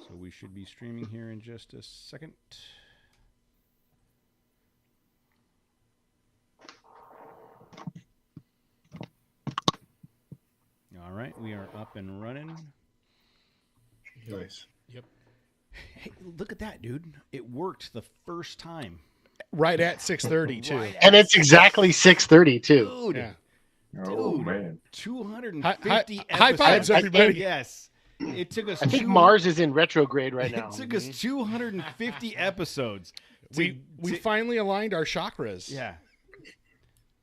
So we should be streaming here in just a second. All right, we are up and running. Nice. Yep. Hey, look at that, dude. It worked the first time. Right at 6:30 too. Right And at it's exactly 6:30 too. Dude. Yeah. Oh, Dude. man. 250 High episodes. fives, everybody. Yes. It took us I think Mars is in retrograde right now. It took us 250 episodes. We finally aligned our chakras. Yeah.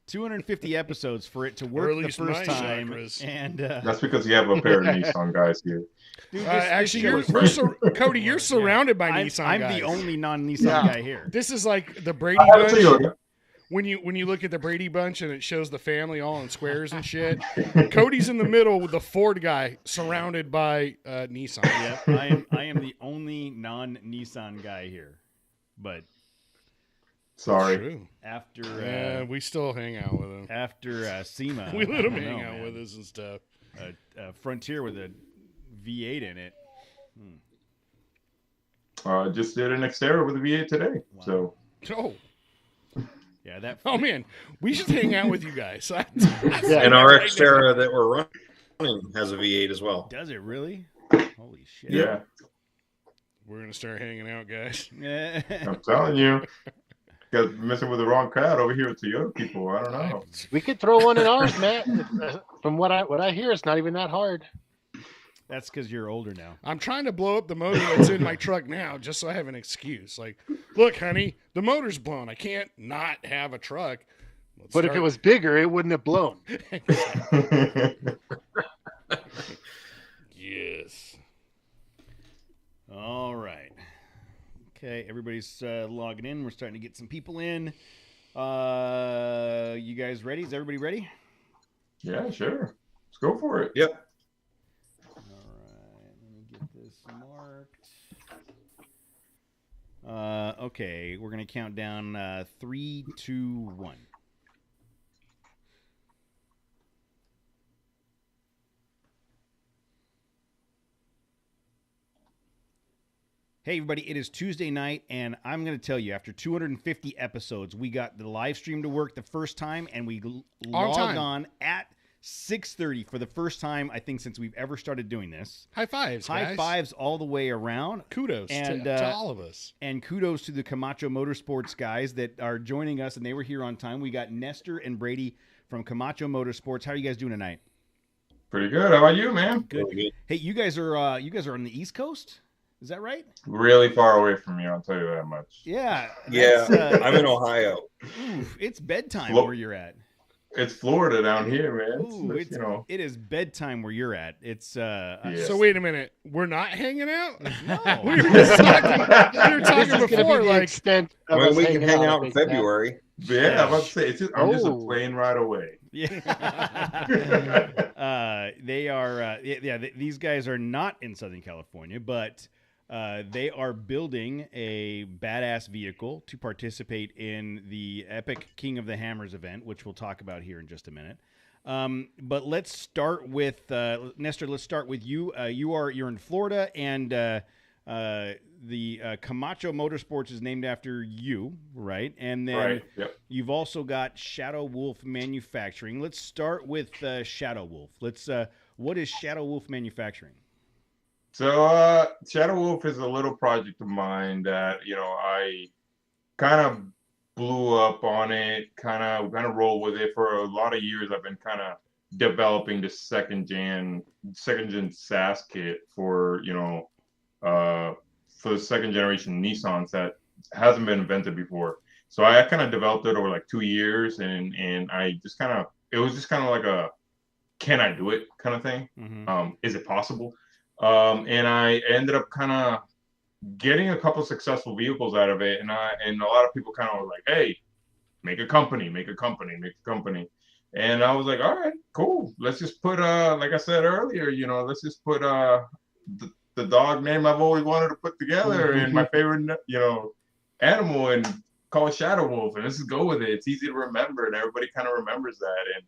250 episodes for it to work Or at the least first my time. chakras. And That's because you have a pair of Nissan guys here. dude, Actually, show is Cody, you're surrounded by I'm, Nissan I'm guys. the only non-Nissan guy here. This is like the Brady I have a Bunch. Toyota. When you look at the Brady Bunch and it shows the family all in squares and shit, Cody's in the middle with the Ford guy surrounded by Nissan. Yep, I am the only non-Nissan guy here. But Sorry. True. after We still hang out with him. after SEMA, We let him I don't hang know, out man. with us and stuff. Frontier with a V8 in it. Just did an Xterra with a V8 today. Wow. So Oh, Yeah, that. oh man, we should hang out with you guys. And our Xterra that we're running has a V8 as well. Does it really? Holy shit! yeah, We're gonna start hanging out, guys. I'm telling you. Got messing with the wrong crowd over here with Toyota people. I don't know. We could throw one in ours, Matt. From what I hear, it's not even that hard. That's because you're older now. I'm trying to blow up the motor that's in my truck now, just so I have an excuse. Like, look, honey, the motor's blown. I can't not have a truck. But if it was bigger, it wouldn't have blown. Yes. All right. Okay, everybody's logging in. We're starting to get some people in. You guys ready? Is everybody ready? Yeah, sure. Let's go for it. Yep. All right. Let me get this marked. Okay, we're going to count down 3, 2, 1. Hey, everybody, it is Tuesday night, and I'm going to tell you, after 250 episodes, we got the live stream to work the first time, and we logged on at 6:30 for the first time, I think, since we've ever started doing this. High fives, High guys. fives all the way around. Kudos And, to all of us. And kudos to the Camacho Motorsports guys that are joining us, and they were here on time. We got Nestor and Brady from Camacho Motorsports. How are you guys doing tonight? Pretty good. How about you, man? Good. Hey, you guys are on the East Coast? Is that right? Really far away from you, I'll tell you that much. Yeah. Yeah, I'm in Ohio. Oof, it's bedtime Look, where you're at. It's Florida down here, man. Ooh, it is bedtime where you're at. It's Yes. So wait a minute, we're not hanging out? No. we were just talking, This is gonna before, be the like, extent of Well, us we can hanging hang out, out I in think, Matt. I'm February. about to say, I'm just a Oh. plane ride away. Yeah. They are. These guys are not in Southern California, but they are building a badass vehicle to participate in the epic King of the Hammers event, which we'll talk about here in just a minute. But let's start with Nestor. Let's start with you. You're in Florida, and the Camacho Motorsports is named after you, right? And then Right. Yep. you've also got Shadow Wolf Manufacturing. Let's start with Shadow Wolf. What is Shadow Wolf Manufacturing? So Shadow Wolf is a little project of mine that I kind of blew up on it, kind of rolled with it for a lot of years. I've been kind of developing the second gen SAS kit for the second generation Nissans that hasn't been invented before. So I kind of developed it over like 2 years, and I just it was just kind of like a, can I do it kind of thing? Mm-hmm. Is it possible? And I ended up kind of getting a couple successful vehicles out of it, and a lot of people kind of were like, "Hey, make a company." And I was like, "All right, cool. Let's just put like I said earlier, let's just put the dog name I've always wanted to put together and my favorite animal, and call it Shadow Wolf, and let's just go with it. It's easy to remember, and everybody kind of remembers that." And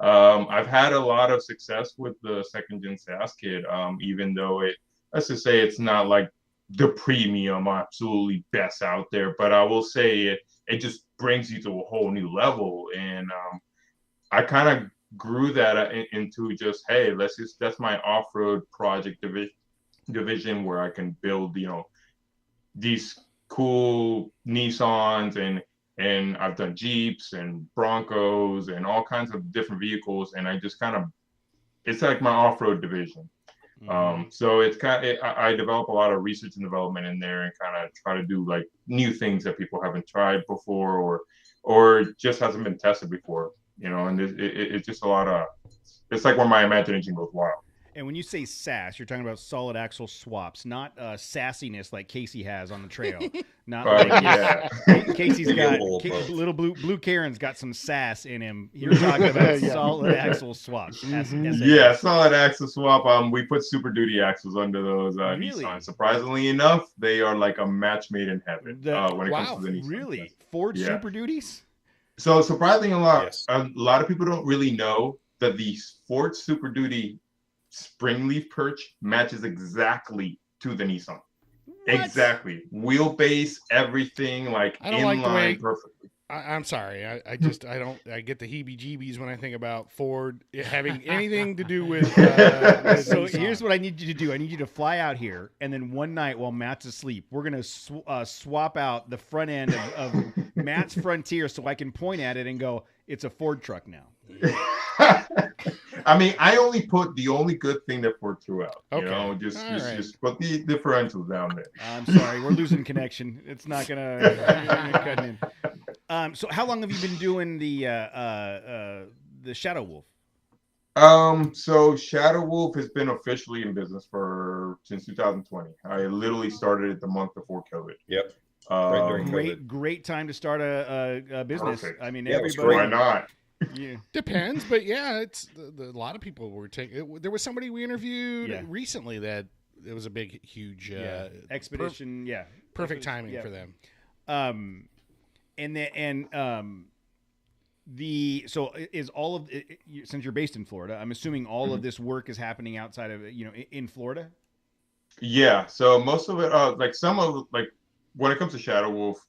I've had a lot of success with the second gen SAS kit, even though let's just say it's not like the premium, absolutely best out there, but I will say it just brings you to a whole new level. And I kind of grew that into just, hey, that's my off-road project division where I can build, these cool Nissans and I've done Jeeps and Broncos and all kinds of different vehicles. And I just it's like my off-road division. So it's I develop a lot of research and development in there and kind of try to do like new things that people haven't tried before or just hasn't been tested before, and it's just a lot of, it's like where my imagination goes wild. And when you say sass, you're talking about solid axle swaps, not sassiness like Casey has on the trail. Not like Casey's got little blue Karen's got some sass in him. You're talking about solid axle swaps. Solid axle swap. We put Super Duty axles under those Nissan. Surprisingly enough, they are like a match made in heaven when it comes to the Nissan. Really? Ford Super Duties? So surprisingly, a lot of people don't really know that the Ford Super Duty spring leaf perch matches exactly to the Nissan. What? Exactly. Wheelbase, everything, like in line perfectly. I'm sorry. I get the heebie-jeebies when I think about Ford having anything to do with so here's what I need you to do. I need you to fly out here, and then one night while Matt's asleep, we're going to swap out the front end of Matt's Frontier so I can point at it and go, it's a Ford truck now. I mean, I only put the only good thing that Ford threw out. Okay. Just put the differentials down there. I'm sorry, we're losing connection. It's not gonna cut in. So how long have you been doing the Shadow Wolf? So Shadow Wolf has been officially in business since 2020. I literally started it the month before COVID. Yep. Great time to start a business. Perfect. I mean, everybody. Why not? Yeah. Depends, but yeah, it's a lot of people were taking. There was somebody we interviewed recently that it was a big, huge expedition. Perfect timing for them. So is all of since you're based in Florida, I'm assuming all of this work is happening outside of in Florida. Yeah. So most of it, when it comes to Shadow Wolf,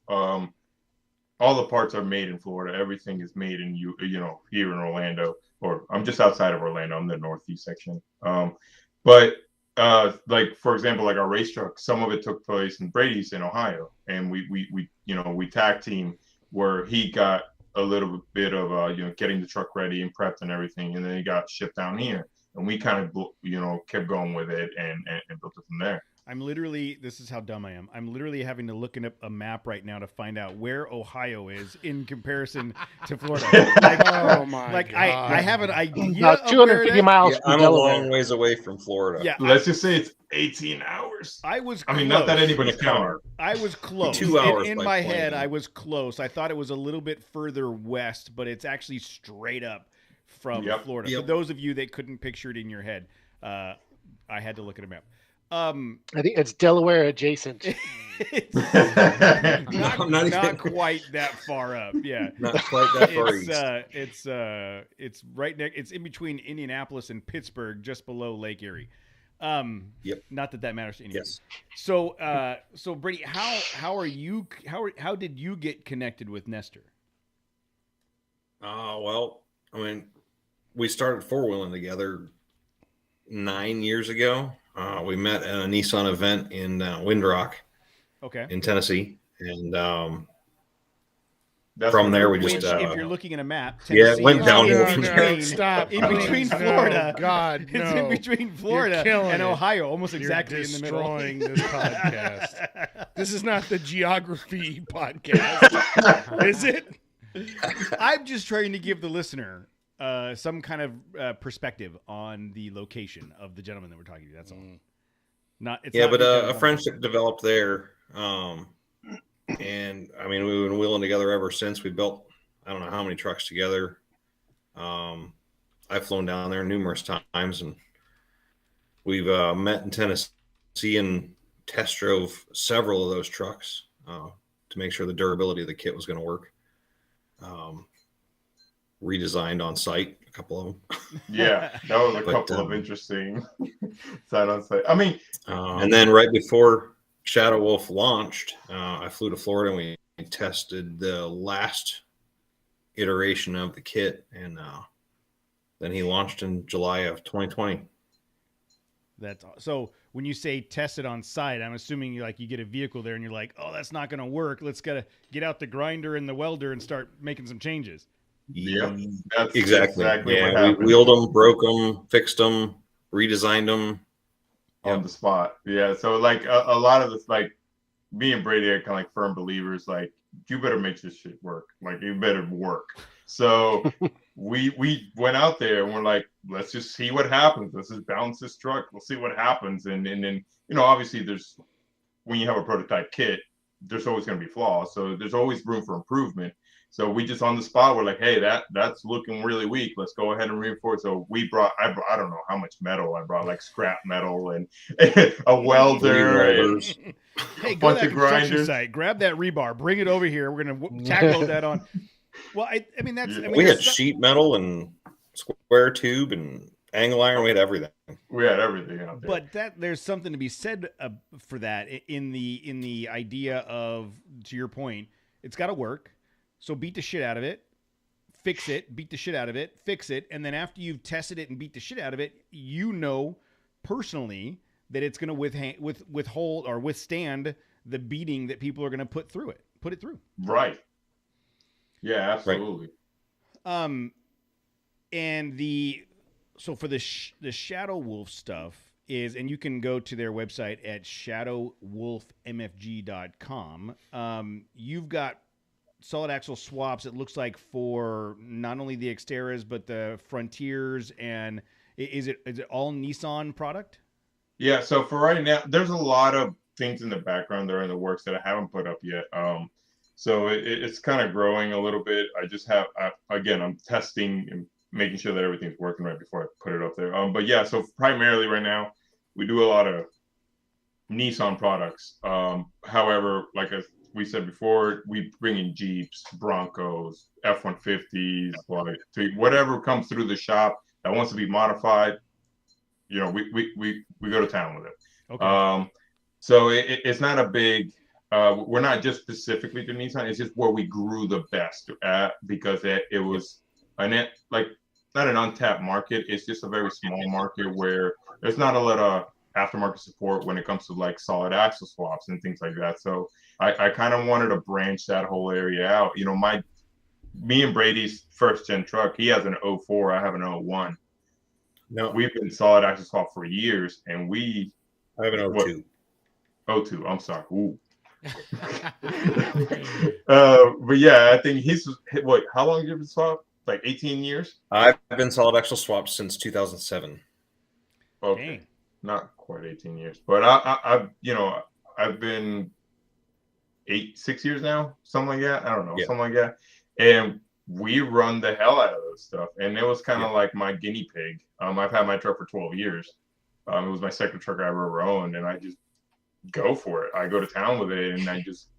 all the parts are made in Florida. Everything is made in here in Orlando, or I'm just outside of Orlando. I'm the northeast section. But for example, like our race truck, some of it took place in Brady's in Ohio, and we tag team where he got a little bit of getting the truck ready and prepped and everything, and then he got shipped down here, and we kind of kept going with it and built it from there. This is how dumb I am. I'm literally having to look up a map right now to find out where Ohio is in comparison to Florida. Oh my God. I have an idea. About 250 miles from I'm Delaware. a long ways away from Florida. Yeah, let's just say it's 18 hours. I was close. I mean, not that anybody's counter. I was close. 2 hours in by my plane. head, I was close. I thought it was a little bit further west, but it's actually straight up from Florida. Yep. For those of you that couldn't picture it in your head, I had to look at a map. I think it's Delaware adjacent. not quite that far up. Yeah, not quite that far east. It's right next. It's in between Indianapolis and Pittsburgh, just below Lake Erie. Yep. Not that matters to anyone. Yes. So Brady, how did you get connected with Nestor? Well, I mean, we started four-wheeling together 9 years ago. We met at a Nissan event in Windrock, in Tennessee, and from there we just. If you're looking at a map, Tennessee it went downhill from there. Stop. In between Florida, no, God, no. It's in between Florida and Ohio, almost exactly in the middle. Destroying this podcast. This is not the geography podcast, is it? I'm just trying to give the listener some kind of perspective on the location of the gentleman that we're talking to. That's all. A friendship developed there. And I mean, we've been wheeling together ever since. We built, I don't know how many trucks together. I've flown down there numerous times, and we've met in Tennessee and test drove several of those trucks to make sure the durability of the kit was going to work. Redesigned on site a couple of them. Yeah, that was a couple of interesting side on side. I mean, and then right before Shadow Wolf launched, I flew to Florida and we tested the last iteration of the kit, and then he launched in July of 2020. So when you say tested on site, I'm assuming you get a vehicle there and you're like, oh, that's not going to work. Let's get out the grinder and the welder and start making some changes. Yep, that's exactly what we happened. wheeled them, broke them, fixed them, redesigned them on the spot. Yeah, so like a lot of this, like me and Brady are kind of like firm believers. Like, you better make this shit work. Like, you better work. So we went out there and we're like, let's just see what happens. Let's just bounce this truck. We'll see what happens. And then, obviously when you have a prototype kit, there's always going to be flaws. So there's always room for improvement. So we just on the spot, we're like, hey, that's looking really weak. Let's go ahead and reinforce. So I don't know how much metal I brought, like scrap metal and a welder and hey, go to that construction site, grab that rebar, bring it over here. We're going to tackle that on. Well, I mean, we had sheet metal and square tube and angle iron. We had everything. We had everything out there. But there's something to be said for that in the idea of, to your point, it's got to work. So beat the shit out of it, fix it, beat the shit out of it, fix it, and then after you've tested it and beat the shit out of it, personally that it's going to withhold or withstand the beating that people are going to put it through. Right. Yeah, absolutely. Right. And so for the Shadow Wolf stuff is, and you can go to their website at shadowwolfmfg.com. You've got solid axle swaps, it looks like, for not only the Xterras but the Frontiers, and is it all Nissan product? Yeah, so for right now, there's a lot of things in the background that are in the works that I haven't put up yet. So it's kind of growing a little bit. I just have, I'm testing and making sure that everything's working right before I put it up there. But yeah, so primarily right now, we do a lot of Nissan products. However, like we said before, we bring in Jeeps, Broncos, F-150s, whatever comes through the shop that wants to be modified. We go to town with it. Okay. So it's not a big. We're not just specifically to Nissan. It's just where we grew the best at, because it was not an untapped market. It's just a very small market where there's not a lot of aftermarket support when it comes to like solid axle swaps and things like that. So I kind of wanted to branch that whole area out. Me and Brady's first gen truck, he has an 04, I have an 01. No, we've been solid axle swap for years, and I have an 02. 02, I'm sorry. Ooh. But yeah, I think how long have you been swapped? Like 18 years? I've been solid axle swapped since 2007. Okay. Dang. Not quite 18 years, but I've been 6 years now, something like that. I don't know, something like that. And we run the hell out of this stuff. And it was kind of like my guinea pig. I've had my truck for 12 years. It was my second truck I ever owned, and I just go for it. I go to town with it, and I just,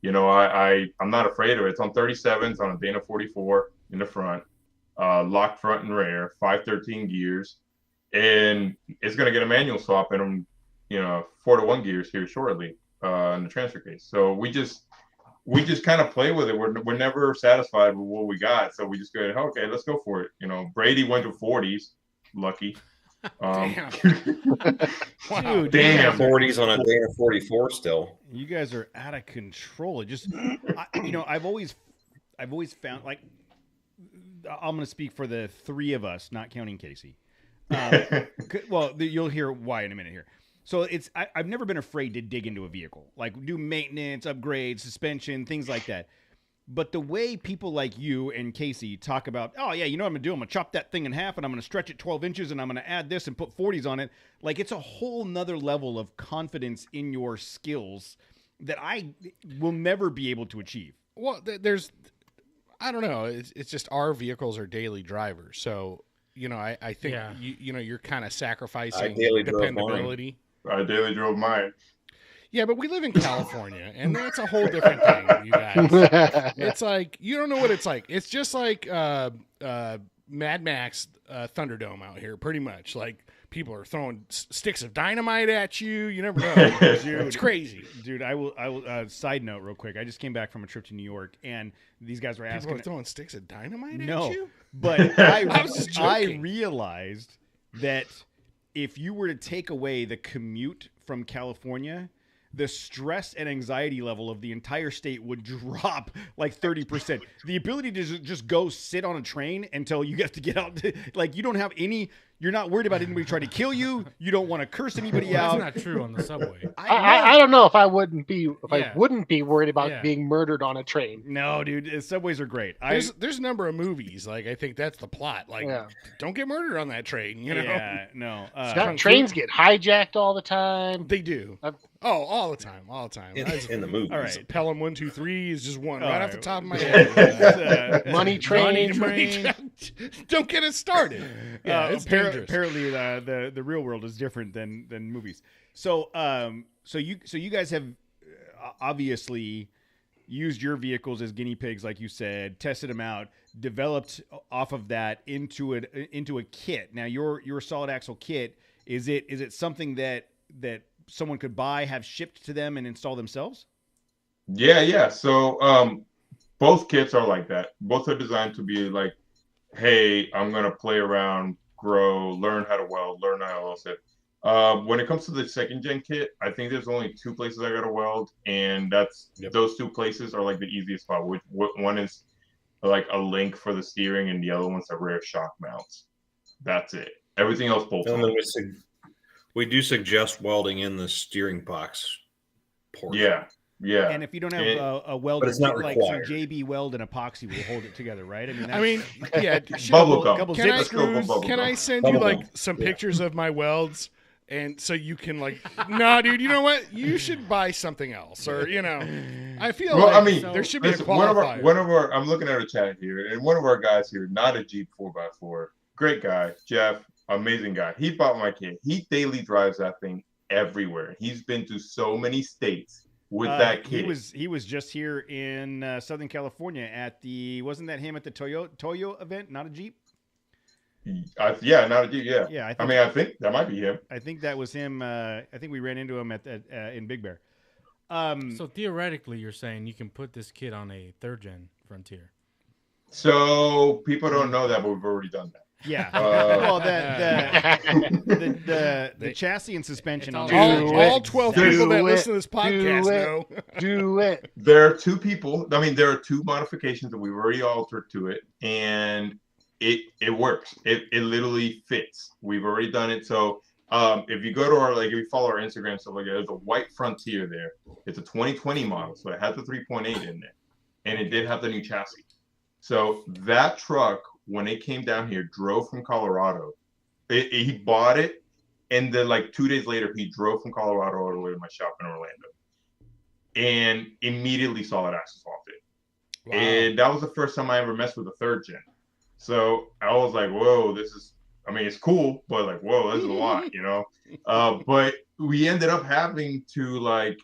I'm not afraid of it. It's on 37s on a Dana 44 in the front, locked front and rear, 513 gears, and it's going to get a manual swap in 4-to-1 gears here shortly in the transfer case. So we just kind of play with it. We're never satisfied with what we got, so we just go, okay, let's go for it. Brady went to 40s, lucky. Damn. Wow. Dude, damn. 40s on a Dana 44 still. You guys are out of control. It just, I've always found, like, I'm going to speak for the three of us, not counting Casey. Well, you'll hear why in a minute here. So I've never been afraid to dig into a vehicle, like do maintenance, upgrades, suspension, things like that. But the way people like you and Casey talk about, oh, yeah, you know what I'm going to do? I'm going to chop that thing in half, and I'm going to stretch it 12 inches, and I'm going to add this and put 40s on it. Like, it's a whole nother level of confidence in your skills that I will never be able to achieve. Well, I don't know. It's just our vehicles are daily drivers. So, I think, you're kind of sacrificing dependability. I daily drove mine. Yeah, but we live in California, and that's a whole different thing, you guys. It's like, you don't know what it's like. It's just like Mad Max Thunderdome out here, pretty much. Like, people are throwing sticks of dynamite at you. You never know. Dude, it's crazy. Dude, I will side note real quick. I just came back from a trip to New York, and these guys were asking. People are throwing sticks of dynamite at you? But I realized that if you were to take away the commute from California, the stress and anxiety level of the entire state would drop like 30%. The ability to just go sit on a train until you get to get out. Like, you don't have any, you're not worried about anybody trying to kill you. You don't want to curse anybody out. That's not true on the subway. I don't know if I wouldn't be worried about being murdered on a train. No, dude, subways are great. There's a number of movies. Like, I think that's the plot. Like, don't get murdered on that train, you know? Yeah, no. Trains get hijacked all the time. They do. All the time. In the movie. All right. Pelham 1, 2, 3 is just one right off the top of my head. Money Train. Don't get it started. Yeah, it's dangerous. Apparently, the real world is different than movies. So you guys have obviously used your vehicles as guinea pigs, like you said, tested them out, developed off of that into a kit. Now, your solid axle kit, is it something that someone could buy, have shipped to them, and install themselves? Yeah. So both kits are like that. Both are designed to be like, hey, I'm gonna play around, grow, learn how to weld, learn how to weld it. When it comes to the second gen kit, I think there's only 2 places I gotta weld, and that's those 2 places are like the easiest spot. One is like a link for the steering, and the other one's a rear shock mounts. That's it. Everything else bolts on. We do suggest welding in the steering box port. Yeah. And if you don't have a weld, it's not like required. some JB weld and epoxy will hold it together, right? Bubble gum. Can I send you like some pictures of my welds? And so you can nah, dude, you know what? You should buy something else, or I feel there should be a qualifier. I'm looking at a chat here, and one of our guys here, not a Jeep 4x4, great guy, Jeff, amazing guy. He bought my kit. He daily drives that thing everywhere. He's been to so many states with that kit. He was just here in Southern California at wasn't that him at the Toyo event, not a Jeep? Not a Jeep. Yeah. I think that might be him. I think that was him. I think we ran into him in Big Bear. So theoretically, you're saying you can put this kit on a 3rd gen Frontier. So people don't know that, but we've already done that. Yeah. Well, the chassis and suspension on all 12 people that listen to this podcast know. Do it. There are 2 people. There are 2 modifications that we've already altered to it, and it works. It literally fits. We've already done it. So if you go to if you follow our Instagram stuff like that, there's a white Frontier there. It's a 2020 model, so it had the 3.8 in there, and it did have the new chassis. So that truck, when it came down here, drove from Colorado. He bought it, and then 2 days later, he drove from Colorado all the way to my shop in Orlando, and immediately solid axle swapped it. Wow. And that was the first time I ever messed with a 3rd gen. So I was like, whoa, this is, it's cool, but whoa, this is a lot, But we ended up having to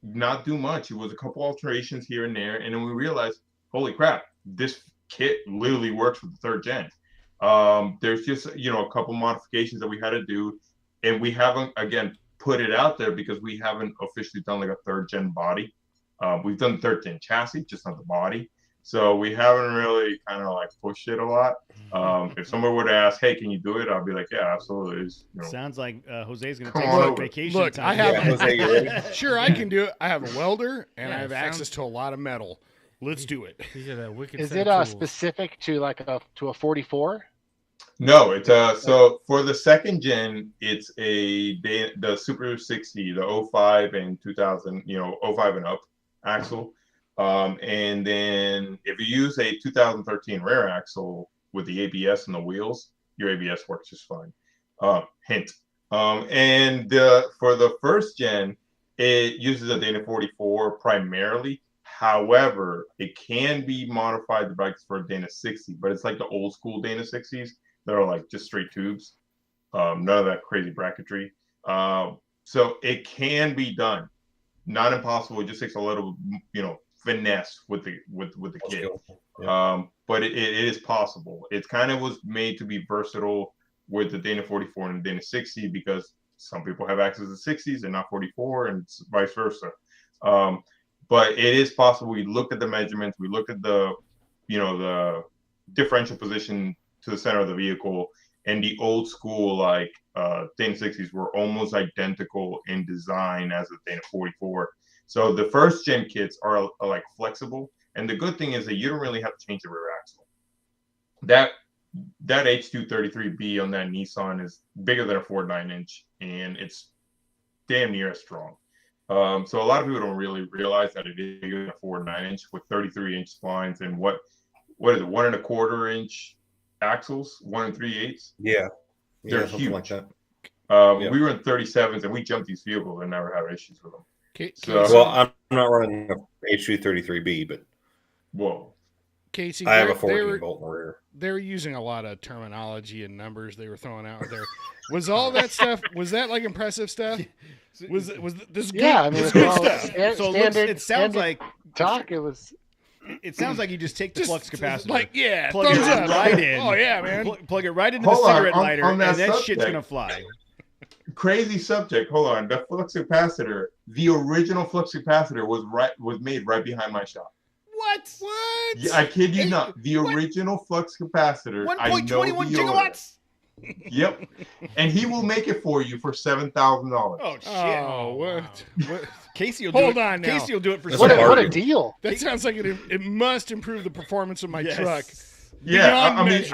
not do much. It was a couple alterations here and there, and then we realized, holy crap, this kit literally works with the 3rd gen. There's just a couple modifications that we had to do, and we haven't put it out there because we haven't officially done a 3rd gen body. We've done 3rd gen chassis, just not the body. So we haven't really kind of pushed it a lot. If someone were to ask, "Hey, can you do it?" I'll be like, "Yeah, absolutely." Sounds like Jose's going to take some vacation. Look, time. I have sure I can do it. I have a welder and I have access to a lot of metal. Let's do it. Is it specific to a 44? No, it's so for the 2nd gen, it's the Super 60, the 05 and 2000, 05 and up axle. And then if you use a 2013 rear axle with the ABS and the wheels, your ABS works just fine. Hint. And for the 1st gen, it uses a Dana 44 primarily. However, it can be modified the bikes for a Dana 60, but it's like the old school Dana 60s that are just straight tubes. None of that crazy bracketry. So it can be done. Not impossible. It just takes a little, finesse with the kit. But it is possible. It kind of was made to be versatile with the Dana 44 and the Dana 60 because some people have access to 60s and not 44, and vice versa. But it is possible. We looked at the measurements. We looked at the differential position to the center of the vehicle, and the old school Dana 60s were almost identical in design as the Dana 44. So the first gen kits are like flexible, and the good thing is that you don't really have to change the rear axle. That H233B on that Nissan is bigger than a Ford 9-inch, and it's damn near as strong. So a lot of people don't really realize that it is bigger than a Ford 9-inch with 33-inch splines and what is it, 1 1/4-inch axles, 1 3/8. Yeah, they're huge. Like that. We were in 37s and we jumped these vehicles and never had issues with them. Well, I'm not running a H233B, but Casey, I have a 14-volt rear. They were using a lot of terminology and numbers they were throwing out there. Was all that stuff? Was that like impressive stuff? Was this good? Yeah, I mean, it's good stuff. It sounds like talk. It was. It sounds like you just take the flux capacitor, plug it right in. Oh yeah, man, plug it right into the cigarette lighter, and that shit's gonna fly. Crazy subject. Hold on, the flux capacitor, the original flux capacitor was made right behind my shop. What? Yeah, I kid you not. The original flux capacitor. 1.21 gigawatts. Yep, and he will make it for you for $7,000. Oh shit! Oh, what? Casey will Hold do it. on now. Casey will do it for what a deal! That sounds like it must improve the performance of my truck. Yeah, I mean,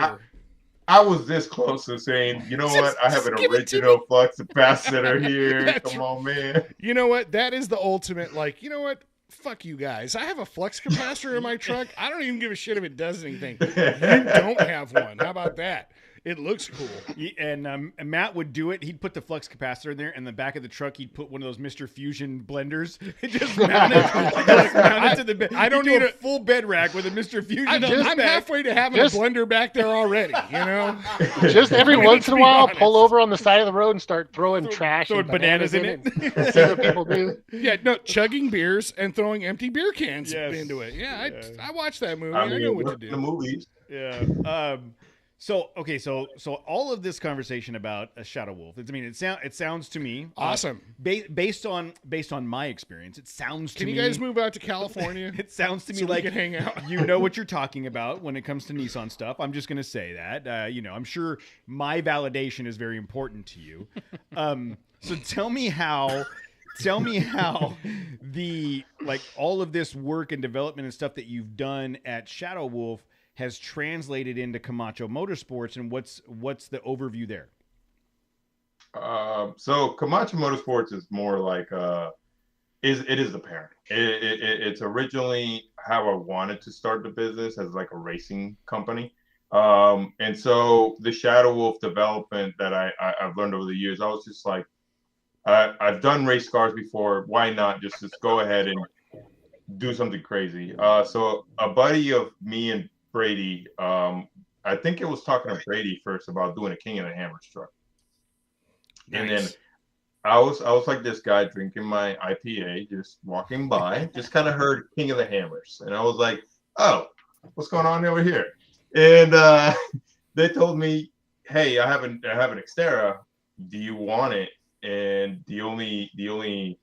I was this close to saying, you know what? I have an original flux capacitor here. Come on, man. You know what? That is the ultimate. You know what? Fuck you guys. I have a flux capacitor in my truck. I don't even give a shit if it does anything. You don't have one. How about that? It looks cool. And Matt would do it. He'd put the flux capacitor in there, and the back of the truck, he'd put one of those Mr. Fusion blenders. Just mount it to the bed. I don't need a full bed rack with a Mr. Fusion. I'm halfway to having a blender back there already. You know, just every once in a while, pull over on the side of the road and start throwing trash, throwing bananas in it. See what people do. Yeah, no, chugging beers and throwing empty beer cans into it. Yeah, I watched that movie. I know what to do. The movies. Yeah. So all of this conversation about a Shadow Wolf. It sounds to me awesome. Based on my experience, it sounds to me. Can you guys move out to California? It sounds to me like we can hang out. You know what you're talking about when it comes to Nissan stuff. I'm just going to say that. I'm sure my validation is very important to you. So tell me how the all of this work and development and stuff that you've done at Shadow Wolf has translated into Camacho Motorsports, and what's the overview there? So Camacho Motorsports is more like it is the parent. It's originally how I wanted to start the business as like a racing company, and so the Shadow Wolf development that I've learned over the years, I was just like, I've done race cars before. Why not just go ahead and do something crazy? So a buddy of me and Brady, I think it was talking to Brady first about doing a King of the Hammers truck. Nice. And then I was like this guy drinking my IPA, just walking by, just kind of heard King of the Hammers. And I was like, oh, what's going on over here? And they told me, hey, I have an Xterra. Do you want it? And the only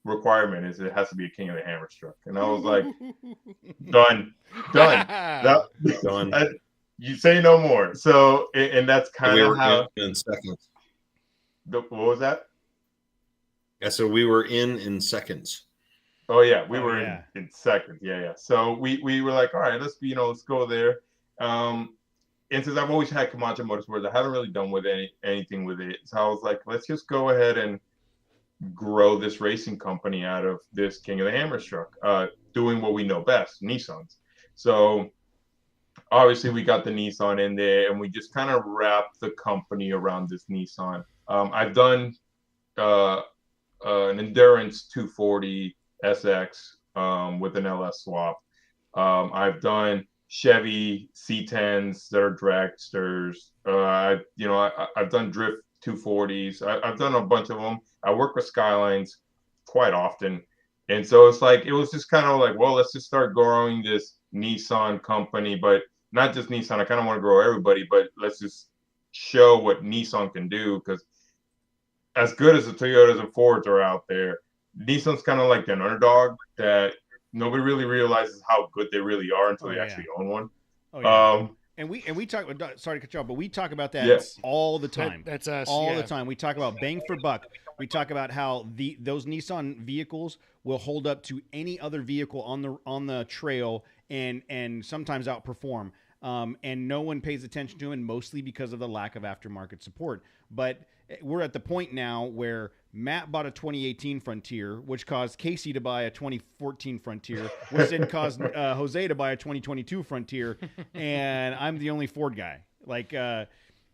requirement is it has to be a King of the Hammers truck. And I was like, done. Done. You say no more. So, and that's kind of how. In seconds. What was that? Yeah, so we were in seconds. Oh yeah, we were in seconds. Yeah. So we were like, all right, let's go there. And since I've always had Camacho Motorsports, I haven't really done with anything with it. So I was like, let's just go ahead and grow this racing company out of this King of the Hammers truck, doing what we know best, Nissans. So obviously we got the Nissan in there, and we just kind of wrapped the company around this Nissan. I've done an Endurance 240 SX with an LS swap. I've done Chevy C10s that are dragsters. I've done Drift 240s. I've done a bunch of them. I work with Skylines quite often. And so it's like, it was just kind of like, well, let's just start growing this Nissan company, but not just Nissan. I kind of want to grow everybody, but let's just show what Nissan can do, because as good as the Toyotas and Fords are out there, Nissan's kind of like an underdog that nobody really realizes how good they really are until they actually own one. Oh, yeah. And we talk. Sorry to cut you off, but we talk about that all the time. That's us all the time. We talk about bang for buck. We talk about how those Nissan vehicles will hold up to any other vehicle on the trail and sometimes outperform. And no one pays attention to them, and mostly because of the lack of aftermarket support. But we're at the point now where Matt bought a 2018 Frontier, which caused Casey to buy a 2014 Frontier, which then caused Jose to buy a 2022 Frontier, and I'm the only Ford guy. Like,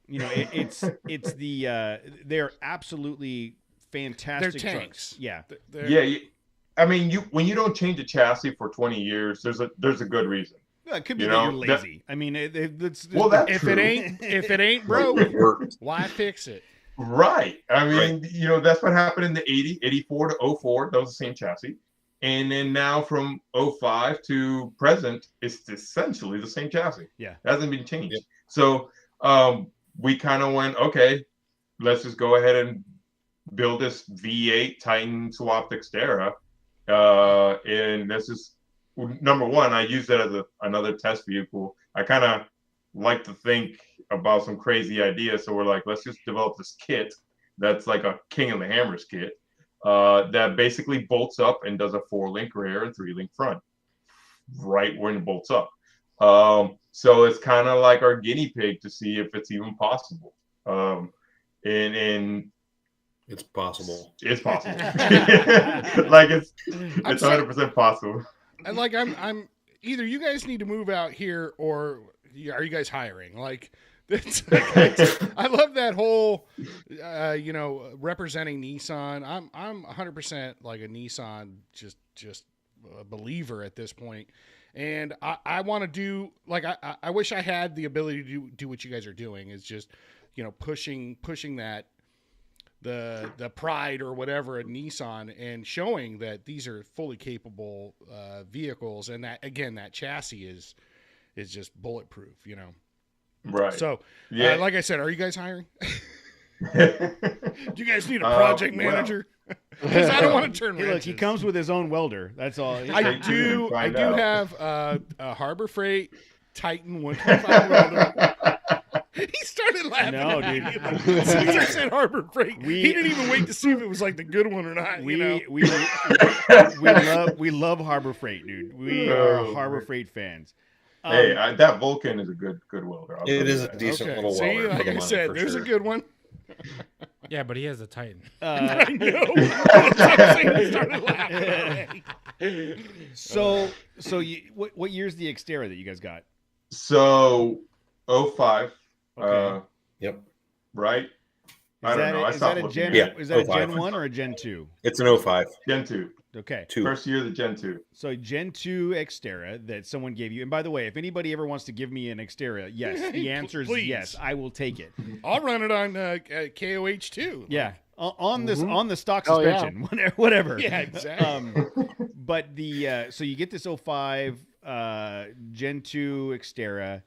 it's they're absolutely fantastic they're tanks. trucks. Yeah, I mean, when you don't change a chassis for 20 years, there's a good reason. It could be that you're lazy. I mean, that's if true. it ain't broke, why fix it? Right. I mean, that's what happened in the 80, 84 to 04. That was the same chassis. And then now from 05 to present, it's essentially the same chassis. Yeah. It hasn't been changed. Yep. So we kind of went, okay, let's just go ahead and build this V8 Titan swapped Xterra. And this is, number one, I used it as another test vehicle. I kind of like to think about some crazy ideas. So we're like, let's just develop this kit that's like a King of the Hammers kit that basically bolts up and does a 4-link rear and 3-link front right when it bolts up. So it's kind of like our guinea pig to see if it's even possible. And it's possible. It's possible. Like it's 100% possible. And like I'm either you guys need to move out here, or are you guys hiring? Like, I love that whole representing Nissan. I'm 100% like a Nissan just a believer at this point. And I want to do, like, I wish I had the ability to do what you guys are doing, is just, pushing that the pride or whatever at Nissan, and showing that these are fully capable vehicles, and that, again, that chassis is just bulletproof, Right. So, like I said, are you guys hiring? Do you guys need a project manager? Because I don't want to turn. Look, he comes with his own welder. That's all. I do have a Harbor Freight Titan 125 welder. He started laughing. No, at dude. Me. As soon as I said Harbor Freight, he didn't even wait to see if it was like the good one or not. We love Harbor Freight, dude. We are Harbor Freight fans. Hey, that Vulcan is a good welder. It is a decent little welder. See, like I said, there's a good one. Yeah, but he has a Titan. I know. He started laughing. So what year's the Xterra that you guys got? So 05. Okay. Yep. Right. I don't know. Is that a Gen? Yeah, is that a 05. Gen 1 or a Gen 2? It's an 05. Gen 2. Okay. 2. First year of the Gen 2. So Gen 2 Xterra that someone gave you. And by the way, if anybody ever wants to give me an Xterra, yes, the answer is yes. I will take it. I'll run it on KOH too. Yeah. On the stock suspension, whatever. Yeah, exactly. But so you get this 05 Gen 2 Xterra,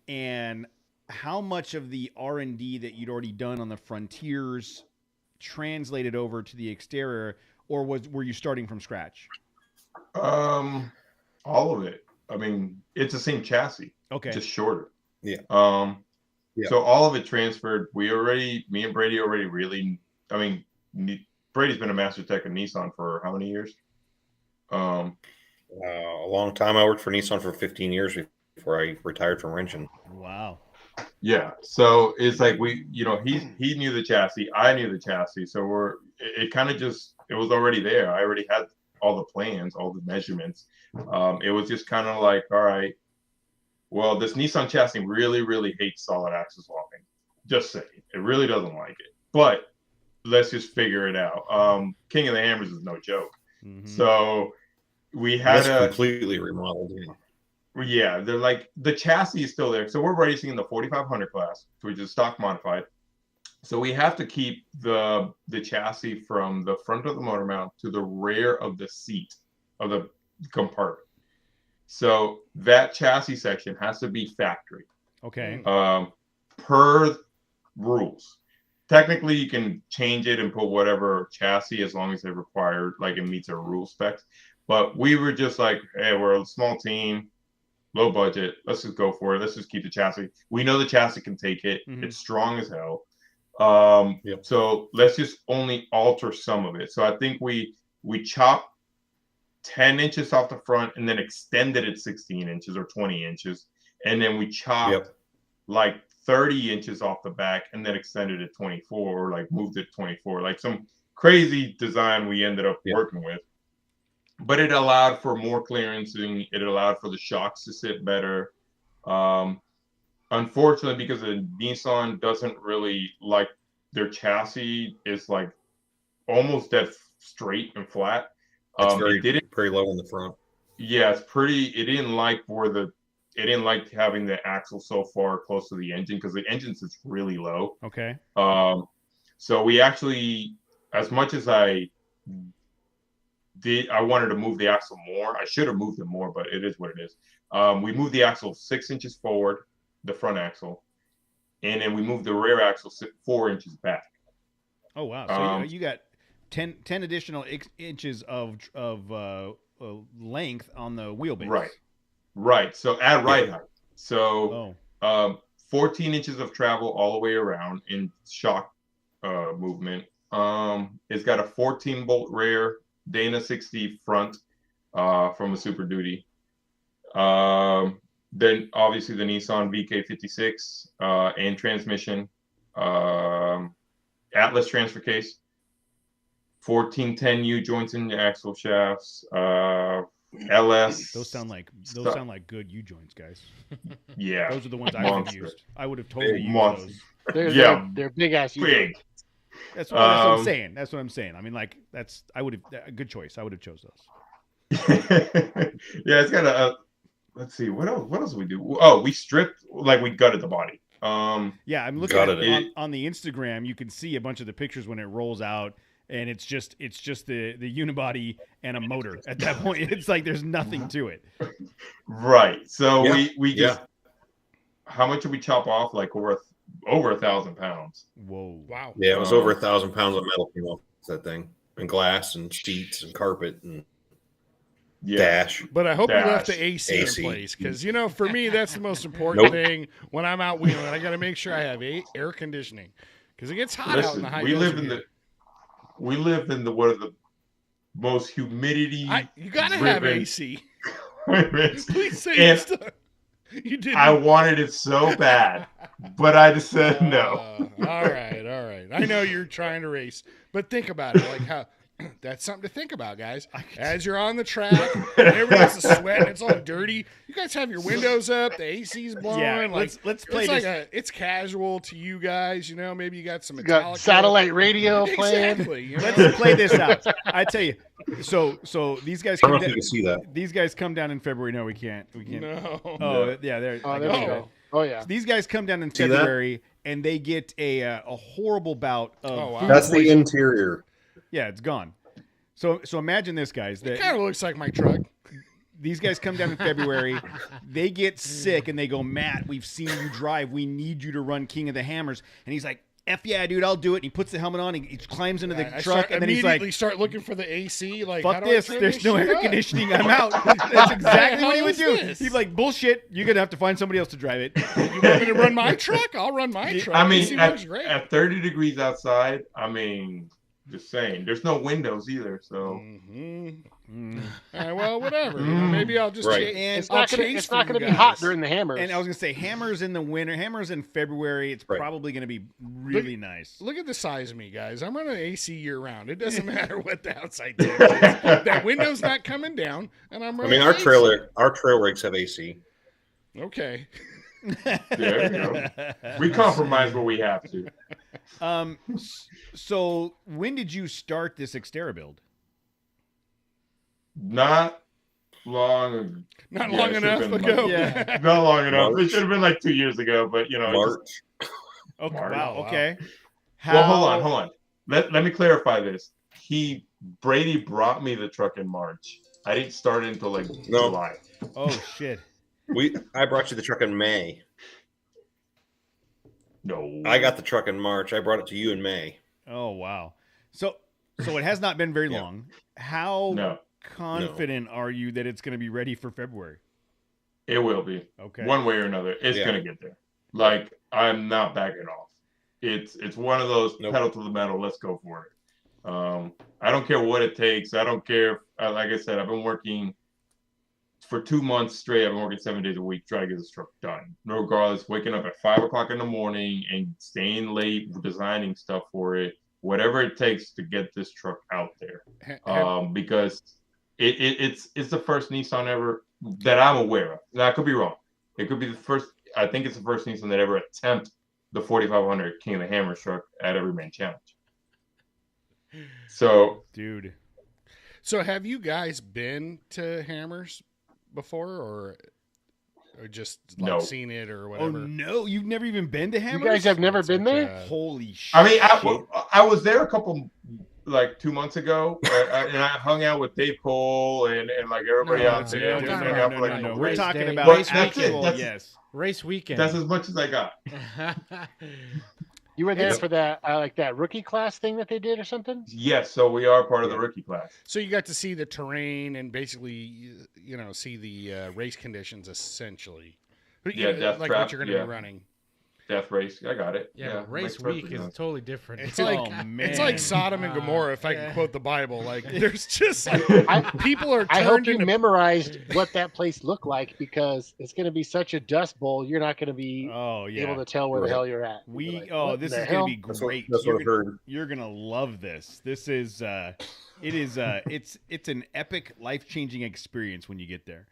and how much of the R&D that you'd already done on the Frontiers translated over to the Xterra, or were you starting from scratch? All of it. I mean, it's the same chassis. Okay. Just shorter. Yeah. So all of it transferred. Me and Brady already really. I mean, Brady's been a master tech at Nissan for how many years? A long time. I worked for Nissan for 15 years before I retired from wrenching. Wow. Yeah. So it's like he knew the chassis. I knew the chassis. So it kind of just, it was already there. I already had all the plans, all the measurements. It was just kind of like, all right, well, this Nissan chassis really, really hates solid axis locking. Just saying. It really doesn't like it. But let's just figure it out. King of the Hammers is no joke. Mm-hmm. So we had completely remodeled. Yeah, they're like, the chassis is still there. So we're racing in the 4500 class, which is stock modified. So we have to keep the chassis from the front of the motor mount to the rear of the seat of the compartment. So that chassis section has to be factory. Okay. Per rules. Technically, you can change it and put whatever chassis as long as it required, like it meets our rule specs. But we were just like, hey, we're a small team, low budget. Let's just go for it. Let's just keep the chassis. We know the chassis can take it. Mm-hmm. It's strong as hell. So let's just only alter some of it. So I think we chopped 10 inches off the front and then extended it 16 inches or 20 inches. And then we chopped like 30 inches off the back and then extended it 24 or like moved it 24. Like some crazy design we ended up working with. But it allowed for more clearancing. It allowed for the shocks to sit better. Unfortunately, because the Nissan doesn't really like their chassis is like almost dead straight and flat. It's very low in the front. Yeah, it's pretty. It didn't like having the axle so far close to the engine because the engine sits really low. Okay. So we actually, as much as I wanted to move the axle more. I should have moved it more, but it is what it is. We moved the axle 6 inches forward, the front axle, and then we moved the rear axle 4 inches back. Oh wow! So you got 10 additional inches of length on the wheelbase. Right. So at ride height. So 14 inches of travel all the way around in shock movement. It's got a 14-bolt rear, Dana 60 front from a Super Duty. Then obviously the Nissan VK56 and transmission, Atlas transfer case, 1410 U joints in the axle shafts, LS. Those sound like good U joints, guys. Yeah, those are the ones I would have used. I would have totally used those. They're big ass U joints. That's what I'm saying. That's what I'm saying. I mean, like I would have a good choice. I would have chose those. Yeah, it's got a. Let's see what else we do. Oh, we stripped, like we gutted the body. Yeah, I'm looking at it on the Instagram. You can see a bunch of the pictures when it rolls out, and it's just the unibody and a motor. At that point, it's like there's nothing to it. Right. So we just how much did we chop off? Like over 1,000 pounds. Whoa! Wow. Yeah, it was over 1,000 pounds of metal came off that thing, and glass and sheets and carpet and dash. But I hope you left the AC in place because for me that's the most important thing when I'm out wheeling. I got to make sure I have air conditioning because it gets hot out in the high. We live in one of the most humidity. You got to have AC. Please say it's done. You did. I wanted it so bad, but I just said no. All right. I know you're trying to race, but think about it. Like how that's something to think about, guys. As you're on the track, and everyone's sweating, it's all dirty. You guys have your windows up, the AC's blowing. Yeah, let's play this. It's casual to you guys, Maybe you got some satellite radio playing. Exactly. Let's play this out. I tell you. So these guys. I don't know if you can see that. These guys come down in February. No, we can't. No. Oh yeah, there. Oh yeah. So these guys come down in February, and they get a horrible bout of. That's the interior. Yeah, it's gone. So imagine this, guys. It kind of looks like my truck. These guys come down in February. They get sick, and they go, Matt, we've seen you drive. We need you to run King of the Hammers. And he's like, F yeah, dude, I'll do it. And he puts the helmet on. He climbs into the truck, and then he's like, start looking for the AC. Like, fuck this. There's no air conditioning. I'm out. That's exactly what he would do. He's like, bullshit. You're going to have to find somebody else to drive it. You want me to run my truck? I'll run my truck. I mean, at 30 degrees outside, just saying, there's no windows either, so. Well, whatever. Maybe I'll just change. It's not going to be hot during the Hammers. And I was going to say, Hammers in the winter, Hammers in February. It's probably going to be really nice. Look at the size of me, guys. I'm running AC year round. It doesn't matter what the outside temperature is. That window's not coming down, and I'm running. Our trail rigs have AC. Okay. There you go. We compromise where we have to. So when did you start this Xterra build? Not long enough ago. Yeah. Not long enough. It should have been like 2 years ago, but March. Okay. Wow. Okay. Well, hold on. Let me clarify this. Brady brought me the truck in March. I didn't start it until like No. July. Oh shit. I brought you the truck in May. No. I got the truck in March. I brought it to you in May. Oh wow. So it has not been very long. How confident are you that it's going to be ready for February? It will be. Okay. One way or another, it's gonna get there. Like I'm not backing off. It's one of those pedal to the metal. Let's go for it. I don't care what it takes. I don't care. Like I said, I've been working for 2 months straight. I've been working 7 days a week trying to get this truck done. Regardless, waking up at 5 o'clock in the morning and staying late, designing stuff for it. Whatever it takes to get this truck out there, because it's the first Nissan ever that I'm aware of. Now, I could be wrong. It could be the first. I think it's the first Nissan that ever attempt the 4500 King of the Hammers truck at Everyman Challenge. So, dude. So, have you guys been to Hammers before, or just like seen it or whatever? Oh no, you've never even been to Hammers? You guys have never been there? Holy shit! I mean, I was there a couple. Like 2 months ago, and I hung out with Dave Cole and like everybody else. No. We're talking about race weekend. That's as much as I got. You were there for that like that rookie class thing that they did or something? Yes, so we are part of the rookie class. So you got to see the terrain and basically, see the race conditions essentially. Death like trap, what you're going to be running. Death race, I got it. Yeah, race week is totally different. It's like Sodom and Gomorrah, if I can quote the Bible. Like there's just people are. I hope you memorized what that place looked like because it's going to be such a dust bowl. You're not going to be able to tell where the hell you're at. This is going to be great. You're going to love this. This is it's an epic, life-changing experience when you get there.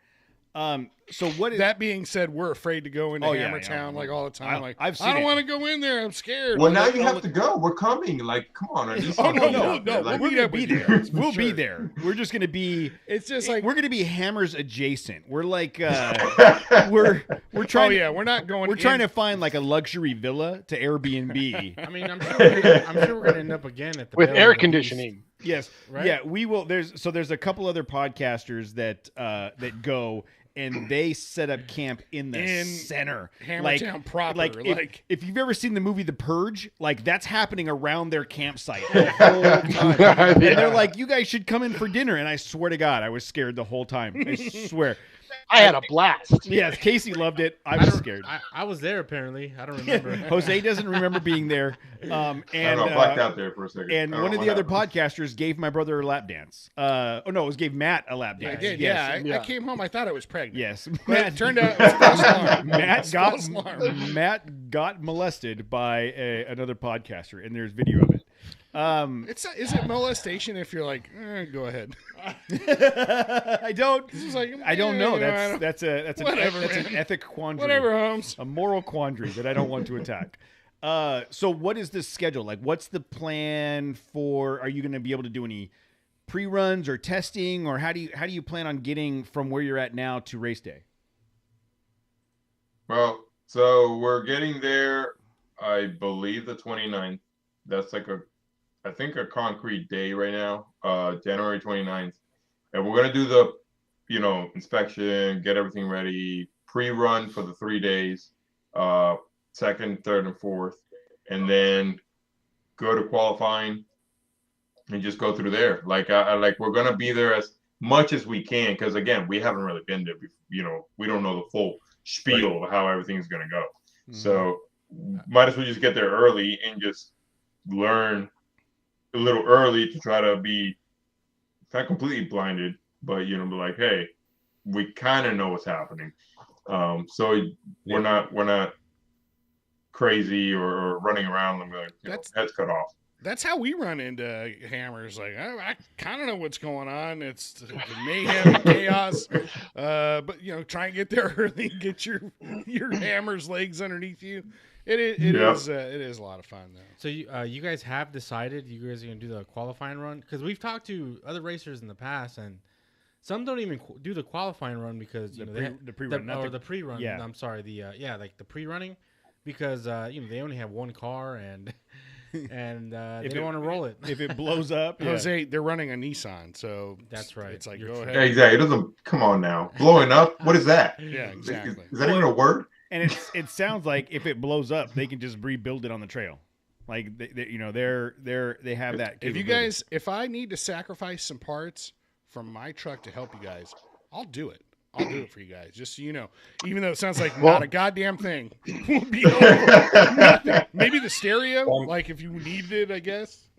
So what is that being said, we're afraid to go into Hammertown like all the time. I don't want to go in there. I'm scared. Well, now you have to go. We're coming. Like, come on. No. Like, we're gonna be there. We'll be there. We're just gonna be. It's just like we're gonna be Hammers adjacent. We're like we're trying. Oh yeah, we're not going. We're trying to find like a luxury villa to Airbnb. I mean, I'm sure we're gonna end up again at the with air conditioning. Yes. Right? Yeah, we will. There's a couple other podcasters that go. And they set up camp in the center, Hammertown proper. Like if you've ever seen the movie The Purge, like that's happening around their campsite the whole time. And they're like, "You guys should come in for dinner." And I swear to God, I was scared the whole time. I swear. I had a blast. Yes, Casey loved it. I was scared. I was there apparently. I don't remember. Jose doesn't remember being there. I blacked out there for a second. And one of the other podcasters gave my brother a lap dance. It gave Matt a lap dance. I did. Yes. I came home. I thought I was pregnant. Yes, but it turned out it was false alarm. Matt got molested by another podcaster, and there's video of it. Is it molestation if you're like, go ahead? I don't know. That's an ethic quandary. Whatever, Holmes. A moral quandary that I don't want to attack. So what is the schedule like? What's the plan for? Are you going to be able to do any pre-runs or testing, or how do you plan on getting from where you're at now to race day? Well, so we're getting there. I believe the 29th. That's like I think a concrete day right now, January 29th. And we're going to do the, inspection, get everything ready, pre-run for the 3 days, second, third, and fourth, and then go to qualifying and just go through there. Like, we're going to be there as much as we can because, again, we haven't really been there. We don't know the full spiel of how everything's going to go. Mm-hmm. So might as well just get there early and just learn a little early to try to be not completely blinded, but be like, hey, we kind of know what's happening. So we're not crazy or running around and heads cut off. That's how we run into Hammers. Like I kind of know what's going on. It's mayhem, chaos. But try and get there early and get your Hammer's legs underneath you. It is a lot of fun though. So you guys have decided you guys are gonna do the qualifying run because we've talked to other racers in the past and some don't even do the qualifying run because the pre-run or the pre-run. Yeah, I'm sorry, the pre-running because they only have one car and and they don't want to roll it. If it blows up, Jose, they're running a Nissan, so that's right. It's like go ahead. Yeah, exactly. It doesn't. Come on now, blowing up. What is that? Yeah, exactly. Is that even a word? And it sounds like if it blows up, they can just rebuild it on the trail. Like they have that. If I need to sacrifice some parts from my truck to help you guys, I'll do it. I'll do it for you guys, just so you know. Even though it sounds like not a goddamn thing will be over. Maybe the stereo, like if you needed it, I guess.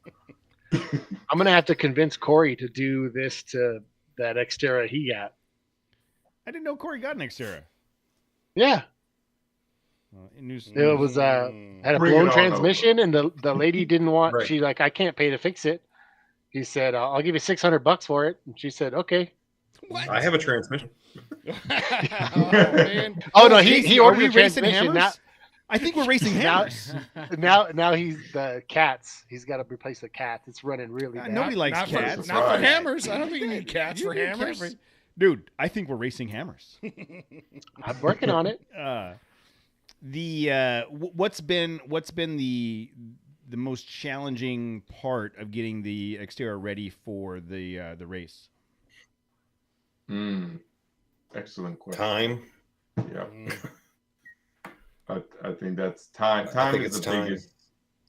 I'm gonna have to convince Corey to do this to that Xterra he got. I didn't know Corey got an Xterra. Yeah. It was had a blown transmission, and the lady didn't want. Right. She like, I can't pay to fix it. He said, I'll give you $600 for it, and she said, okay. What? I have a transmission. Oh man! Oh no, he ordered a transmission. Now, I think we're racing hammers. Now he's the cats. He's got to replace the cats. It's running really bad. Nobody likes cats. Not for hammers. I don't think you need cats for hammers. Dude, I think we're racing hammers. I'm working on it. What's been the most challenging part of getting the Xterra ready for the race? Excellent question. Time. Yeah. I think that's time. Time is the biggest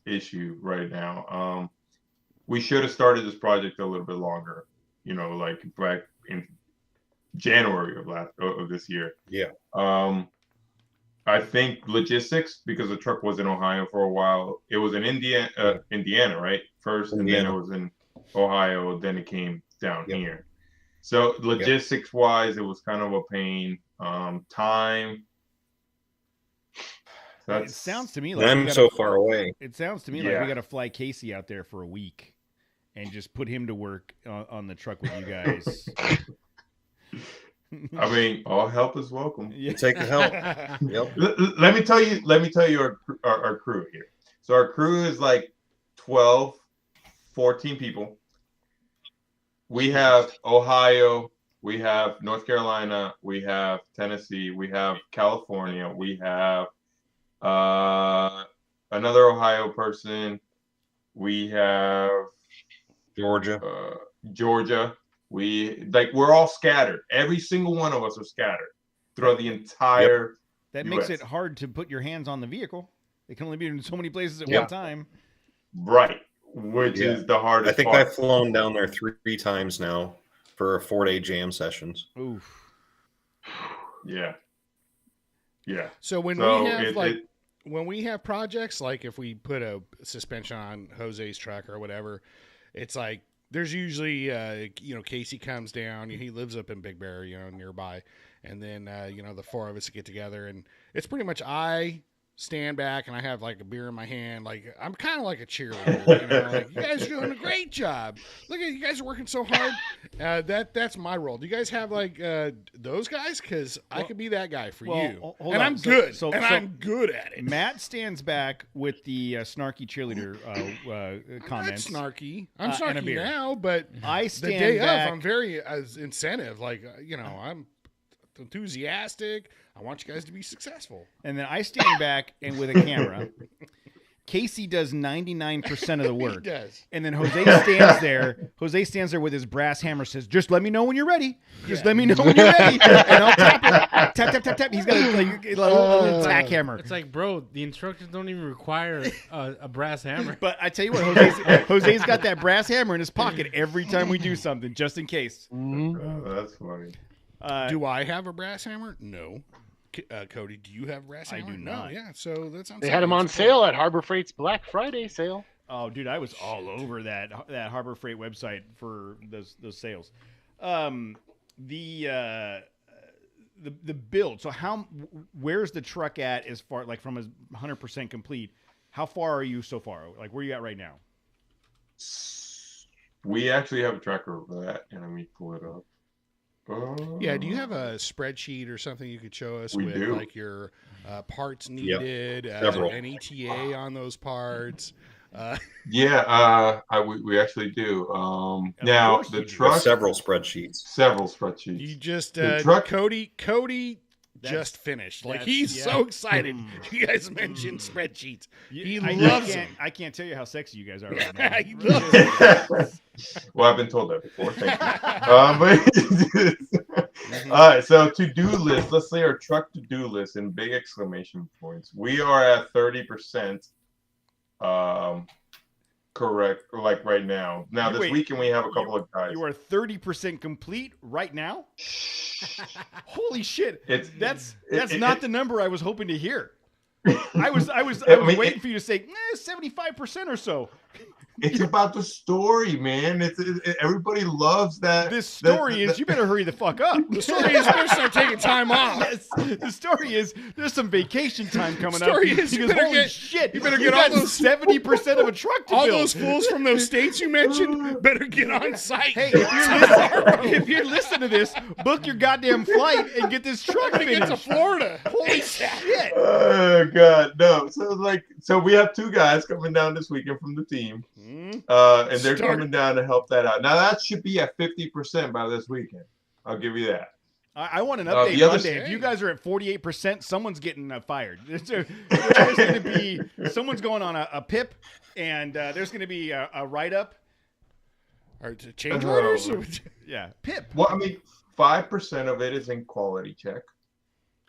issue right now. We should have started this project a little bit longer, like back in January of this year. Yeah. I think logistics, because the truck was in Ohio for a while. It was in Indiana, right? First, and then it was in Ohio. Then it came down here. So logistics-wise, it was kind of a pain. Time. It sounds to me like I'm so far away. It sounds to me like we got to fly Casey out there for a week and just put him to work on the truck with you guys. I mean, all help is welcome. You take the help. Yep. Let me tell you our crew here. So our crew is like 12, 14 people. We have Ohio, we have North Carolina, we have Tennessee, we have California, we have another Ohio person, we have Georgia. We're all scattered. Every single one of us are scattered throughout the entire That US. makes it hard to put your hands on the vehicle. They can only be in so many places at one time. Right. Which is the hardest I think part. I've flown down there 3 times now for 4-day jam sessions. Oof. Yeah. Yeah. So when we have projects, like if we put a suspension on Jose's truck or whatever, it's like there's usually Casey comes down. He lives up in Big Bear, nearby, and then the 4 of us get together, and it's pretty much I stand back and I have like a beer in my hand, like I'm kind of like a cheerleader. Like, you guys are doing a great job. Look at you guys are working so hard. That's my role. Do you guys have like those guys? Because I could be that guy for you, and I'm good. I'm good at it. Matt stands back with the snarky cheerleader comments. I'm not snarky. I'm snarky now, but I stand the day back. of, I'm very incentive. Like I'm enthusiastic. I want you guys to be successful. And then I stand back and with a camera. Casey does 99% of the work. He does. And then Jose stands there. Jose stands there with his brass hammer, says, "Just let me know when you're ready. Just let me know when you're ready." And I'll tap it. Tap, tap, tap, tap. He's got a little tack hammer. It's like, bro, the instructions don't even require a brass hammer. But I tell you what, Jose's got that brass hammer in his pocket every time we do something, just in case. That's funny. Do I have a brass hammer? No. Cody, do you have brass hammer? I do not. No, yeah, so that sounds. They had them on sale at Harbor Freight's Black Friday sale. Oh, dude, I was all over that Harbor Freight website for those sales. The build. So where's the truck at as far, like from 100% complete? How far are you so far? Like where are you at right now? We actually have a tracker for that, and let me pull it up. Yeah, do you have a spreadsheet or something you could show us with do. like your parts needed, an ETA on those parts? We actually do. Now the truck, several spreadsheets. Several spreadsheets. You just truck, Cody just finished. Like he's so excited. You guys mentioned spreadsheets. He loves them. I can't tell you how sexy you guys are right now. Well, I've been told that before. Thank you. All right, so to-do list. Let's say our truck to-do list in big exclamation points. We are at 30%. Correct, like right now. Now this weekend we have a couple of guys. You are 30% complete right now. Holy shit! That's not the number I was hoping to hear. I was waiting for you to say 75% or so. It's about the story, man. Everybody loves that. This story is you better hurry the fuck up. The story is you better start taking time off. Yes, the story is there's some vacation time coming up. Story is because holy shit, you better get all those 70% of a truck to all build. Those fools from those states you mentioned better get on site. Hey, if you're listening to this, book your goddamn flight and get this truck finished. Get to Florida. Holy shit! Oh god, no. So we have two guys coming down this weekend from the team. And they're coming down to help that out. Now that should be at 50% by this weekend. I'll give you that. I want an update Monday. If you guys are at 48%, someone's getting fired. There's going to be someone's going on a PIP, and there's going to be a write-up. Or to change orders? Yeah, PIP. Well, I mean, 5% of it is in quality check.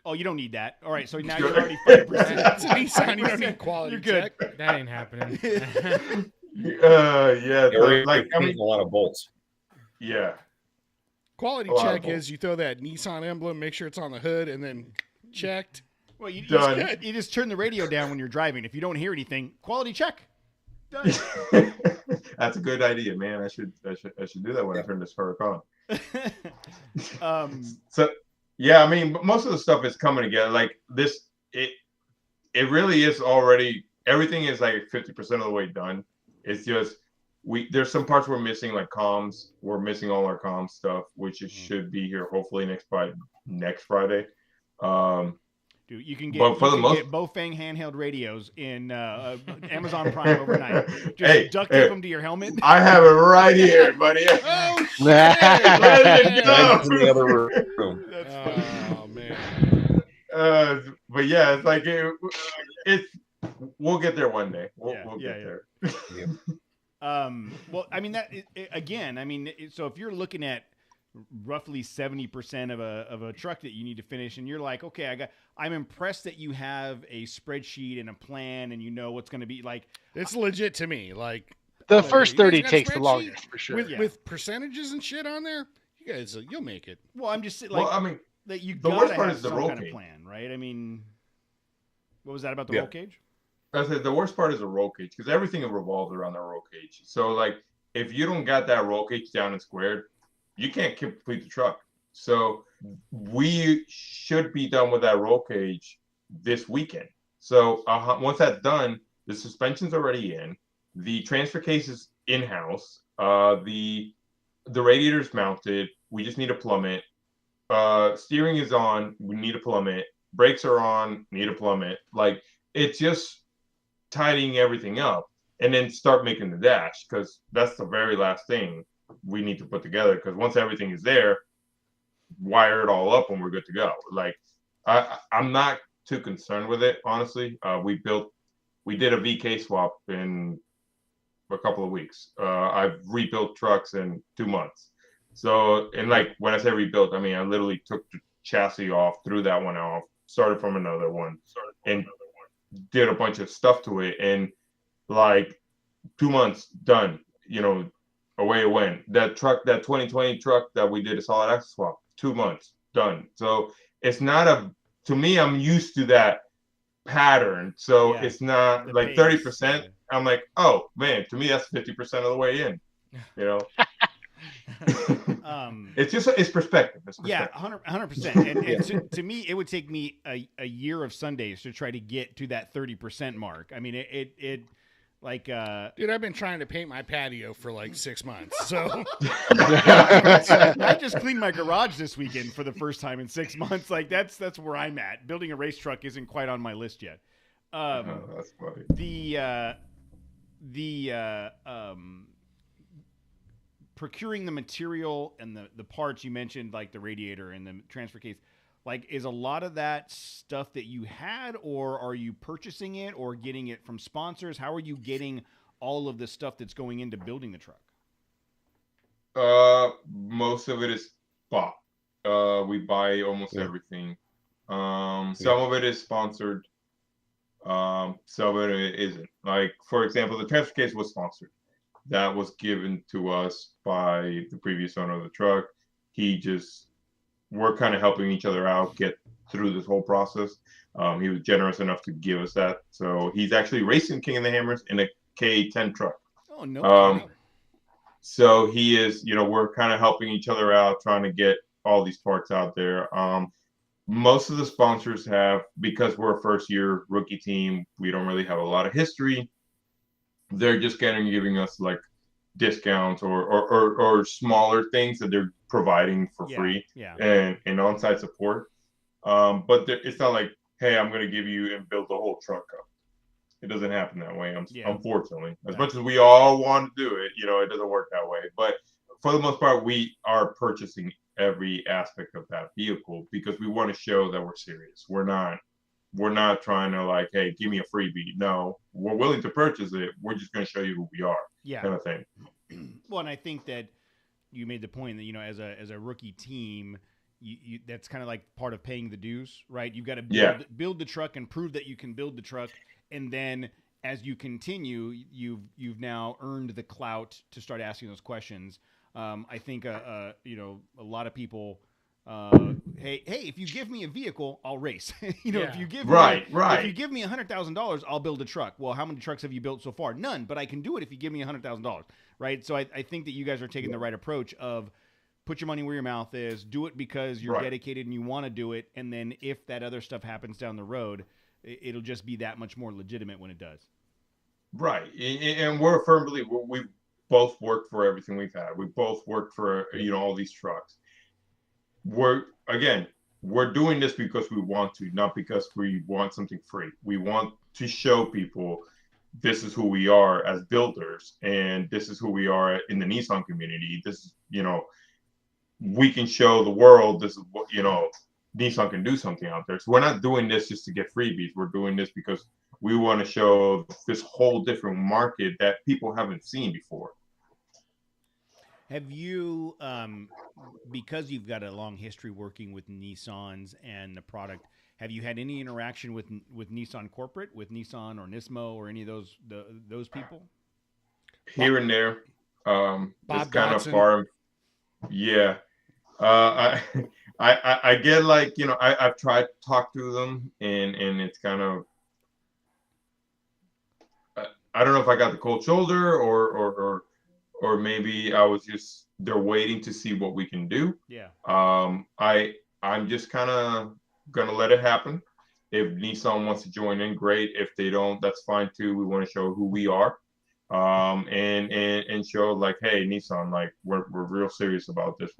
Oh, you don't need that. All right, so now you're already 5%. It's a Nissan. You don't need quality You're good. check. That ain't happening. I mean, a lot of bolts. Yeah. Quality check is you throw that Nissan emblem, make sure it's on the hood, and then checked. Well, you just turn the radio down when you're driving. If you don't hear anything, quality check. Done. That's a good idea, man. I should do that when I turn this car on. So yeah, I mean, most of the stuff is coming together. Like this, it really is already. Everything is like 50% of the way done. It's just there's some parts we're missing, like comms. We're missing all our comms stuff, which should be here hopefully next Friday. Dude, you can get Bofang handheld radios in Amazon Prime overnight. Just duct tape them to your helmet. I have it right here, buddy. Oh shit! That's in the other room. Oh man. But yeah, it's like it's. We'll get there one day. We'll get there. Well, I mean so if you're looking at roughly 70% of a truck that you need to finish, and you're like, okay, I'm impressed that you have a spreadsheet and a plan, and you know what's going to be like. It's legit to me. Like the first 30 takes the longest for sure. With percentages and shit on there, you guys, you'll make it. Well, I'm just like, I mean, that you the worst part is the roll cage plan, right? I mean, what was that about the roll cage? I said the worst part is the roll cage because everything revolves around the roll cage. So like if you don't got that roll cage down and squared, you can't complete the truck. So we should be done with that roll cage this weekend. So once that's done, the suspension's already in, the transfer case is in-house, the radiator's mounted. We just need to plumb it. Steering is on. We need to plumb it. Brakes are on. Need to plumb it. Like it's just tidying everything up and then start making the dash because that's the very last thing we need to put together because once everything is there, wire it all up and we're good to go. Like I'm not too concerned with it, honestly. We did a VK swap in a couple of weeks. I've rebuilt trucks in 2 months. So, and like when I say rebuilt, I mean I literally took the chassis off, threw that one off, started from another one, and did a bunch of stuff to it, and like 2 months done, away it went. That 2020 truck that we did a solid axle swap, 2 months done. So it's not to me, I'm used to that pattern. So it's not like 30%. I'm like, oh man, to me that's 50% of the way in, it's perspective. Yeah, 100%. And to me, it would take me a year of Sundays to try to get to that 30% mark. I mean, it like dude, I've been trying to paint my patio for like 6 months. So I just cleaned my garage this weekend for the first time in 6 months. Like that's where I'm at. Building a race truck isn't quite on my list yet. That's funny. The procuring the material and the parts you mentioned, like the radiator and the transfer case, Like, is a lot of that stuff that you had, or are you purchasing it or getting it from sponsors? How are you getting all of the stuff that's going into building the truck? Most of it is bought. We buy almost everything. Some of it is sponsored. Some of it isn't. Like, for example, the transfer case was sponsored. That was given to us by the previous owner of the truck. We're kind of helping each other out get through this whole process. He was generous enough to give us that. So he's actually racing King of the Hammers in a K10 truck. Oh, no. So he is, we're kind of helping each other out, trying to get all these parts out there. Most of the sponsors have, because we're a first-year rookie team, we don't really have a lot of history. They're just giving us like discounts or smaller things that they're providing for free and on-site support. But it's not like, hey, I'm going to give you and build the whole truck up. It doesn't happen that way, unfortunately. As much as we all want to do it, it doesn't work that way. But for the most part, we are purchasing every aspect of that vehicle because we want to show that we're serious. We're not trying to like, hey, give me a freebie. No, we're willing to purchase it. We're just going to show you who we are. Yeah. Kind of thing. Well, and I think that you made the point that, as a rookie team, you that's kind of like part of paying the dues, right? You've got to build the truck and prove that you can build the truck. And then as you continue, you've now earned the clout to start asking those questions. I think a lot of people, hey, if you give me a vehicle, I'll race. If you give if you give me $100,000, I'll build a truck. Well, how many trucks have you built so far? None, but I can do it if you give me $100,000, right? So I think that you guys are taking the right approach of put your money where your mouth is, do it because you're dedicated and you want to do it, and then if that other stuff happens down the road, it'll just be that much more legitimate when it does. Right, and we're a firm believer. We've both worked for everything we've had. We both worked for all these trucks. We're doing this because we want to, not because we want something free. We want to show people this is who we are as builders, and this is who we are in the Nissan community. This is, we can show the world this is what, Nissan can do something out there. So we're not doing this just to get freebies. We're doing this because we want to show this whole different market that people haven't seen before. Have you, because you've got a long history working with Nissans and the product, have you had any interaction with Nissan corporate, with Nissan or Nismo or any of those people? Here and there. Bob it's kind Dodson. Of far. Yeah. I get like, I've tried to talk to them and it's kind of, I don't know if I got the cold shoulder or maybe I was just, they're waiting to see what we can do. Yeah. I'm just kind of going to let it happen. If Nissan wants to join in, great. If they don't, that's fine too. We want to show who we are. And show like, hey, Nissan, like we're real serious about this.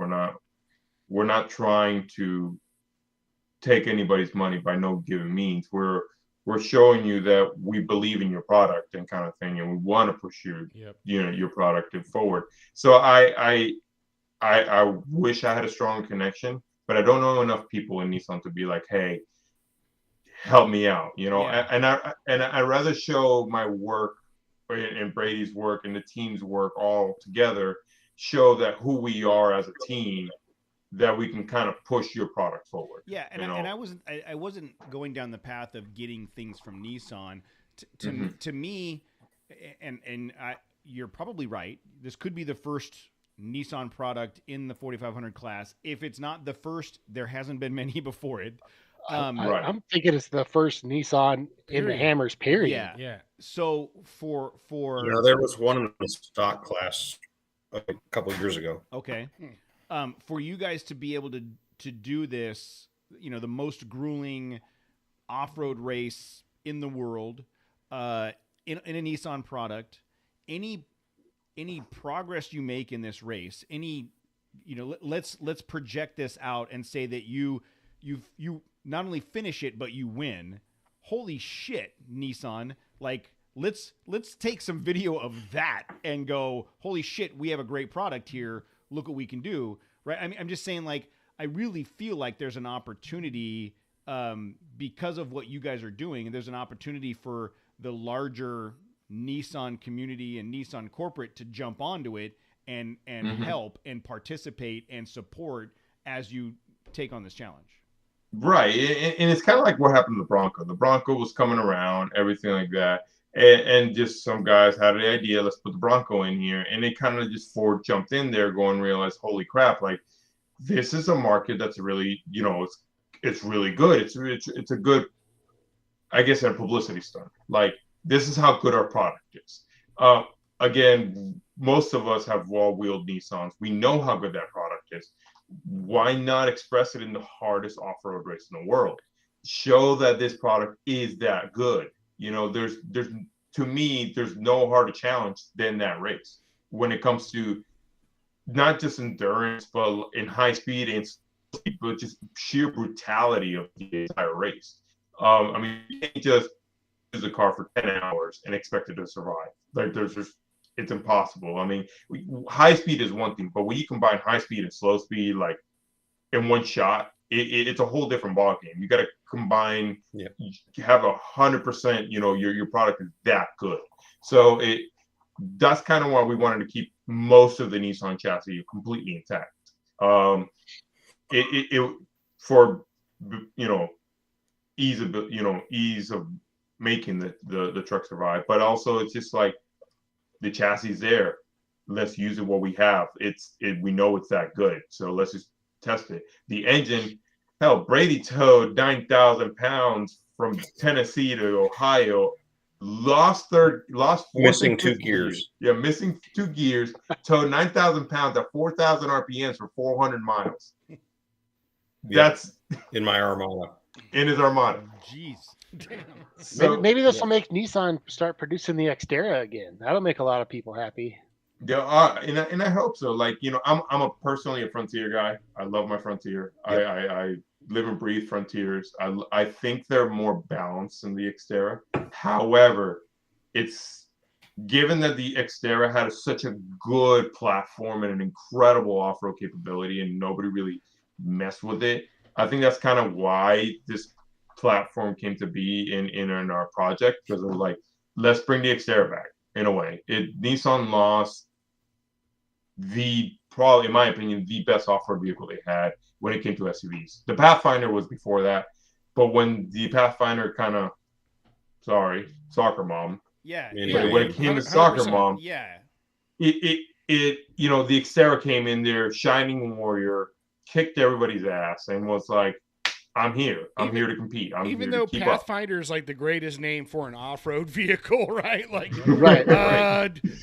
We're not trying to take anybody's money by no given means. We're showing you that we believe in your product and kind of thing, and we want to push your product forward. So I wish I had a strong connection, but I don't know enough people in Nissan to be like, hey, help me out, And I rather show my work and Brady's work and the team's work all together, show that who we are as a team, that we can kind of push your product forward. Yeah, and I wasn't going down the path of getting things from Nissan. To me, and you're probably right. This could be the first Nissan product in the 4500 class. If it's not the first, there hasn't been many before it. I'm thinking it's the first Nissan in the Hammers, period. Yeah. So for there was one in the stock class a couple of years ago. Okay. For you guys to be able to do this, the most grueling off-road race in the world, in a Nissan product, any progress you make in this race, let's project this out and say that you not only finish it but you win. Holy shit, Nissan! Like let's take some video of that and go, holy shit, we have a great product here. Look what we can do, right? I mean, I'm just saying, like, I really feel like there's an opportunity because of what you guys are doing, and there's an opportunity for the larger Nissan community and Nissan corporate to jump onto it and help and participate and support as you take on this challenge. Right. And it's kind of like what happened to the Bronco. The Bronco was coming around, everything like that. And just some guys had the idea, let's put the Bronco in here. And they kind of just Ford jumped in there going, realized, holy crap, like this is a market that's really, it's really good. It's a good, I guess, a publicity stunt. Like, this is how good our product is. Again, most of us have wall-wheeled Nissans. We know how good that product is. Why not express it in the hardest off-road race in the world? Show that this product is that good. There's to me, there's no harder challenge than that race when it comes to not just endurance, but in high speed and but just sheer brutality of the entire race. You can't just use a car for 10 hours and expect it to survive. Like, it's impossible. High speed is one thing, but when you combine high speed and slow speed, like in one shot, it's a whole different ballgame. You got to combine, have 100%, your product is that good. So that's kind of why we wanted to keep most of the Nissan chassis completely intact. For ease of making the truck survive, but also it's just like the chassis is there. Let's use it what we have. We know it's that good, so let's just test it. The engine, hell, Brady towed 9,000 pounds from Tennessee to Ohio. Lost missing 2 gears. Yeah, missing 2 gears. Towed 9,000 pounds at 4,000 RPMs for 400 miles. That's in my Armada. In his Armada. Jeez. Damn. So, maybe this will make Nissan start producing the Xterra again. That'll make a lot of people happy. Yeah, and I hope so. Like, I'm personally a Frontier guy. I love my Frontier. Yep. I live and breathe Frontiers. I think they're more balanced than the Xterra. However, it's given that the Xterra had such a good platform and an incredible off-road capability, and nobody really messed with it. I think that's kind of why this platform came to be in our project, because it was like, let's bring the Xterra back. In a way, Nissan lost probably, in my opinion, the best off-road vehicle they had when it came to SUVs. The Pathfinder was before that, but when the Pathfinder Soccer Mom. Yeah. When it came to Soccer Mom, the Xterra came in there, shining warrior, kicked everybody's ass, and was like, I'm here. I'm here to compete. Even though Pathfinder is like the greatest name for an off-road vehicle, right? Like, right.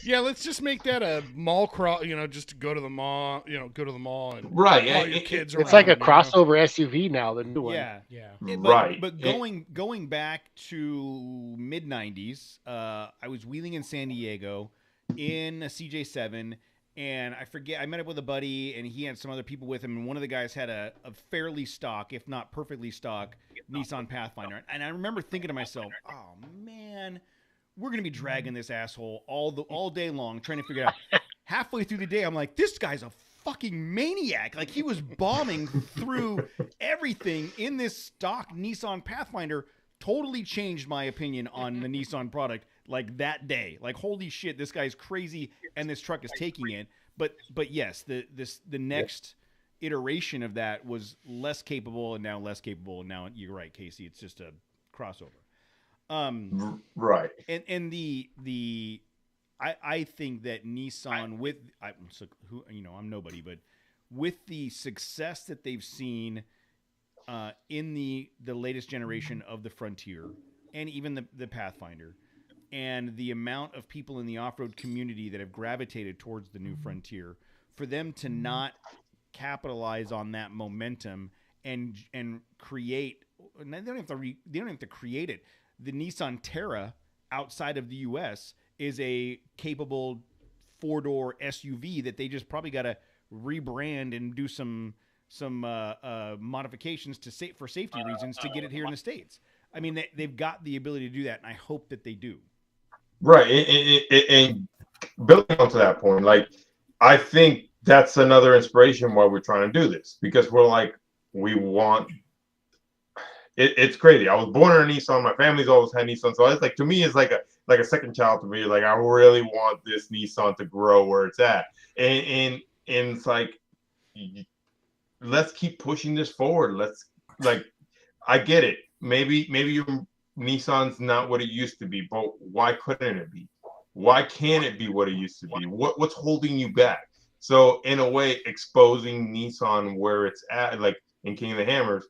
Yeah, let's just make that a mall crawl. Just go to the mall. Go to the mall and right. All your kids it's like a crossover SUV now. The new one. Yeah. Right. But going back to mid '90s, I was wheeling in San Diego in a CJ7. And I forget, I met up with a buddy, and he had some other people with him, and one of the guys had a fairly stock, if not perfectly stock, Nissan Pathfinder. And I remember thinking to myself, oh, man, we're going to be dragging this asshole all day long, trying to figure it out. Halfway through the day, I'm like, this guy's a fucking maniac. Like, he was bombing through everything in this stock Nissan Pathfinder. Totally changed my opinion on the Nissan product. Like that day, like holy shit, this guy's crazy, and this truck is taking it. But yes, the next iteration of that was less capable, and now less capable. And now you're right, Casey. It's just a crossover. Right. And I think that Nissan I'm nobody, but with the success that they've seen in the latest generation of the Frontier and even the Pathfinder. And the amount of people in the off-road community that have gravitated towards the new Frontier, for them to not capitalize on that momentum and create, they don't have to create it. The Nissan Xterra outside of the U.S. is a capable 4-door SUV that they just probably got to rebrand and do some modifications for safety reasons to get it here in the States. I mean, they've got the ability to do that, and I hope that they do. Right, and building onto that point, like I think that's another inspiration why we're trying to do this, because we're like, we want it's crazy. I was born in a Nissan. My family's always had Nissan, so it's like, to me, it's like a second child to me. Like, I really want this Nissan to grow where it's at, and it's like, let's keep pushing this forward. Let's, like, I get it. Maybe your Nissan's not what it used to be, but why couldn't it be? Why can't it be what it used to be? What's holding you back? So in a way, exposing Nissan where it's at, like in King of the Hammers,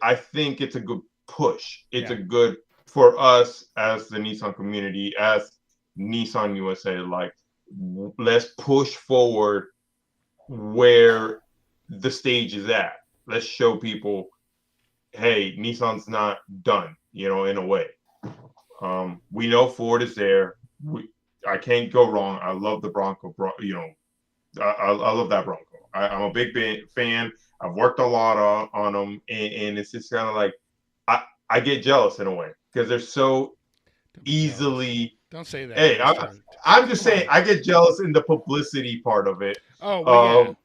I think it's a good push. It's a good, for us as the Nissan community, as Nissan USA, like, let's push forward where the stage is at. Let's show people, hey, Nissan's not done, in a way. We know Ford is there. I can't go wrong. I love the Bronco, I love that Bronco. I'm a big fan. I've worked a lot on them, and it's just kind of like, I get jealous in a way, because they're so easily. Don't say that. Hey, I'm just saying, I get jealous in the publicity part of it. Oh, well,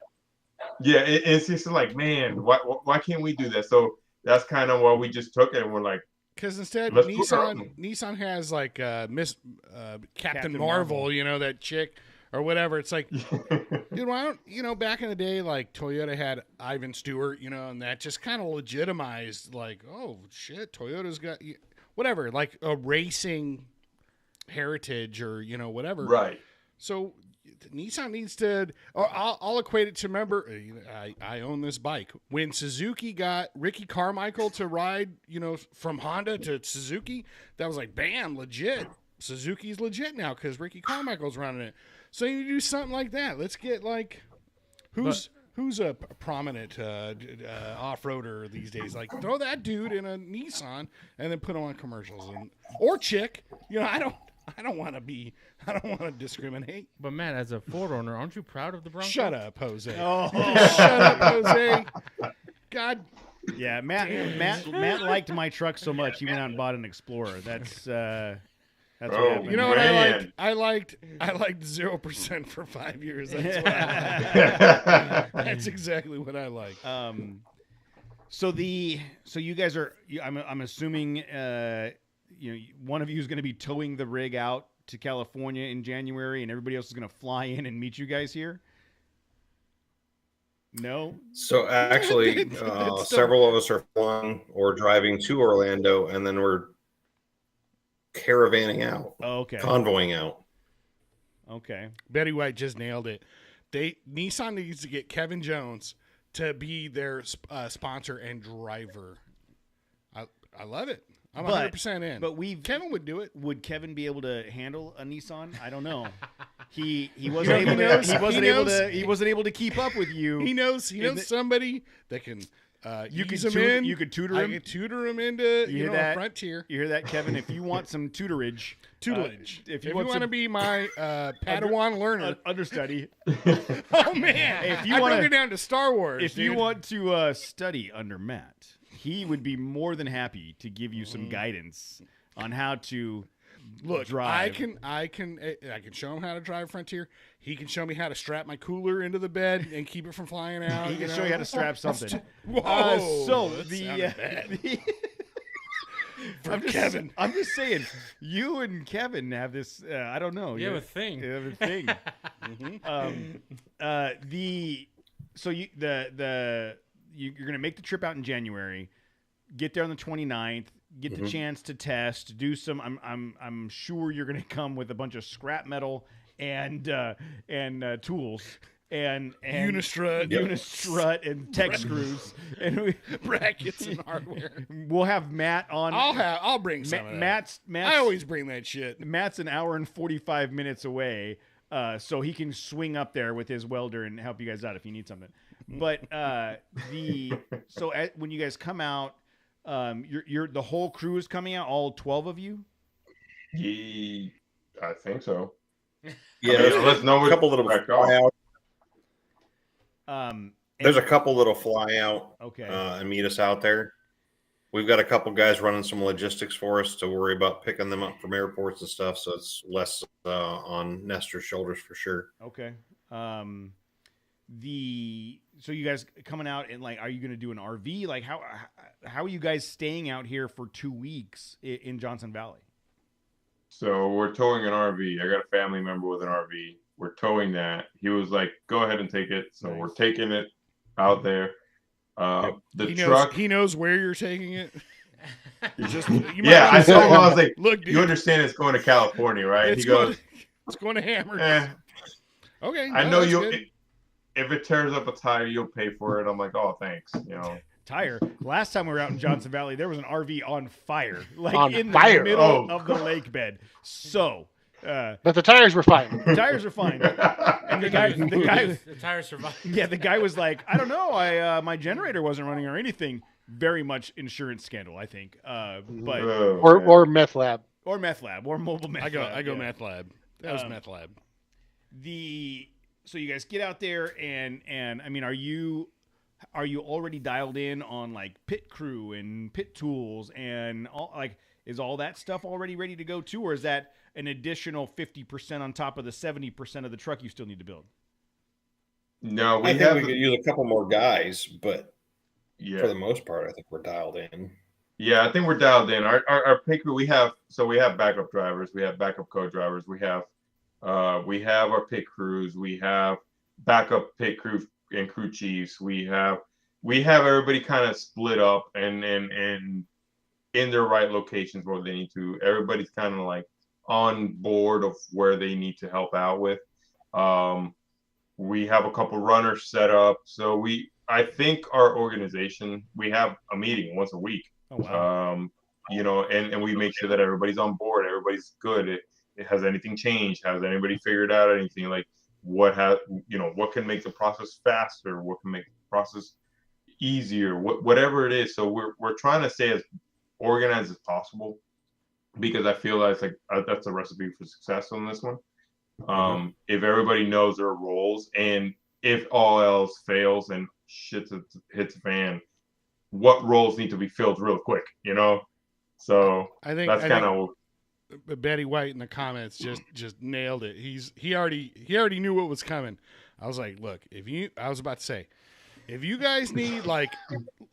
yeah. It's just like, man, why can't we do that? So that's kind of why we just took it, and we're like, because instead Nissan has like Miss Captain Marvel, that chick or whatever. It's like, dude, why don't, back in the day, like Toyota had Ivan Stewart, and that just kind of legitimized, like, oh shit, Toyota's got whatever, like a racing heritage or whatever. Right. So Nissan needs to, or I'll equate it to, remember, I own this bike. When Suzuki got Ricky Carmichael to ride, from Honda to Suzuki, that was like, bam, legit. Suzuki's legit now because Ricky Carmichael's running it. So you do something like that. Let's get, like, who's a prominent off-roader these days? Like, throw that dude in a Nissan and then put him on commercials, or chick. I don't want to discriminate. But Matt, as a Ford owner, aren't you proud of the Bronco? Shut up, Jose. Oh. Shut up, Jose. God. Yeah, Matt liked my truck so much he went out and bought an Explorer. That's what happened. You know what I liked? I liked 0% for 5 years. That's what I liked. That's exactly what I like. So you guys are, I'm assuming one of you is going to be towing the rig out to California in January, and everybody else is going to fly in and meet you guys here? No? So actually, several of us are flying or driving to Orlando, and then we're caravanning out. Oh, okay. Convoying out. Okay. Betty White just nailed it. Nissan needs to get Kevin Jones to be their sponsor and driver. I love it. I'm 100% in. But Kevin would do it. Would Kevin be able to handle a Nissan? I don't know. He wasn't able to keep up with you. He knows somebody that can you could tutor him. I could tutor him into a Frontier. You hear that, Kevin? If you want some tutorage, if you want to be my Padawan learner, understudy. Oh man! If you want to go down to Star Wars, if you want to study under Matt, he would be more than happy to give you some guidance on how to drive. I can show him how to drive Frontier. He can show me how to strap my cooler into the bed and keep it from flying out. He can show you how to strap something. Kevin. I'm just saying, you and Kevin have this. I don't know. You have a thing. You have a thing. You're gonna make the trip out in January. Get there on the 29th. Get the chance to test. Do some. I'm sure you're gonna come with a bunch of scrap metal and tools and unistrut and tech screws and brackets and hardware. We'll have Matt on. I'll bring some. Of that. I always bring that shit. Matt's an hour and 45 minutes away, so he can swing up there with his welder and help you guys out if you need something. But when you guys come out, the whole crew is coming out. All 12 of you. Yeah, I think so. Yeah, there's a couple that'll fly out. There's a couple that'll fly out. Okay. And meet us out there. We've got a couple guys running some logistics for us to worry about picking them up from airports and stuff, so it's less on Nestor's shoulders for sure. Okay. So you guys coming out and like, are you going to do an RV? Like how are you guys staying out here for 2 weeks in Johnson Valley? So we're towing an RV. I got a family member with an RV. We're towing that. He was like, "Go ahead and take it." So nice. We're taking it out there. He knows where you're taking it. Yeah, I told him, I was like, "Look, dude, you understand it's going to California, right?" He goes, "It's going to Hammer." Okay, I know you. If it tears up a tire, you'll pay for it. I'm like, "Oh, thanks." Tire. Last time we were out in Johnson Valley, there was an RV on fire, like the middle of the lake bed. So, but the tires were fine. The tires were fine, and the guy, the tires survived. Yeah, the guy was like, I don't know, my generator wasn't running or anything. Very much insurance scandal, I think. But or meth lab, or mobile meth. I go meth lab. That was meth lab. So you guys get out there, and I mean, are you already dialed in on like pit crew and pit tools and all, like, is all that stuff already ready to go too, or is that an additional 50% on top of the 70% of the truck you still need to build? No, I think we could use a couple more guys, but for the most part, I think we're dialed in. Yeah, I think we're dialed in. Our pit crew, we have backup drivers, we have backup co-drivers, we have our pit crews, we have backup pit crew and crew chiefs. We have everybody kind of split up and in their right locations where they need to. Everybody's kind of like on board of where they need to help out with. We have a couple runners set up. So I think our organization, we have a meeting once a week. Oh, wow. And we make sure that everybody's on board. Everybody's good. It has anything changed? Has anybody figured out anything? Like, what can make the process faster? What can make the process easier? Whatever it is. So we're trying to stay as organized as possible, because I feel like that's a recipe for success on this one. If everybody knows their roles, and if all else fails and shit hits the fan, what roles need to be filled real quick, So I think that's kind of. Betty White in the comments just nailed it. He already knew what was coming. I was like, look, if you guys need like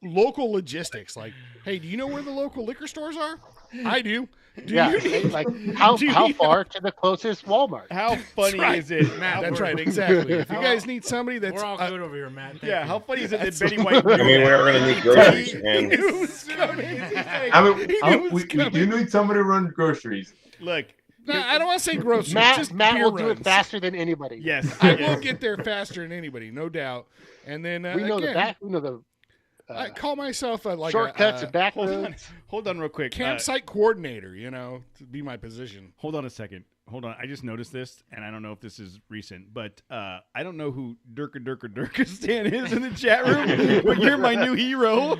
local logistics, like, hey, do you know where the local liquor stores are? I do. How far to the closest Walmart? How funny is it, Matt? That's right, exactly. If you guys need somebody that's we're all good over here, Matt. Yeah, how funny is it that Betty White? I mean, we're going to need groceries. We do need somebody to run groceries. Look, I don't want to say groceries. Matt will do it faster than anybody. Yes, I will get there faster than anybody, no doubt. And then we know the I call myself like shortcuts and back roads. Hold on real quick. Campsite coordinator, to be my position. Hold on a second. Hold on. I just noticed this, and I don't know if this is recent, but I don't know who Durka Stan is in the chat room, but you're my new hero.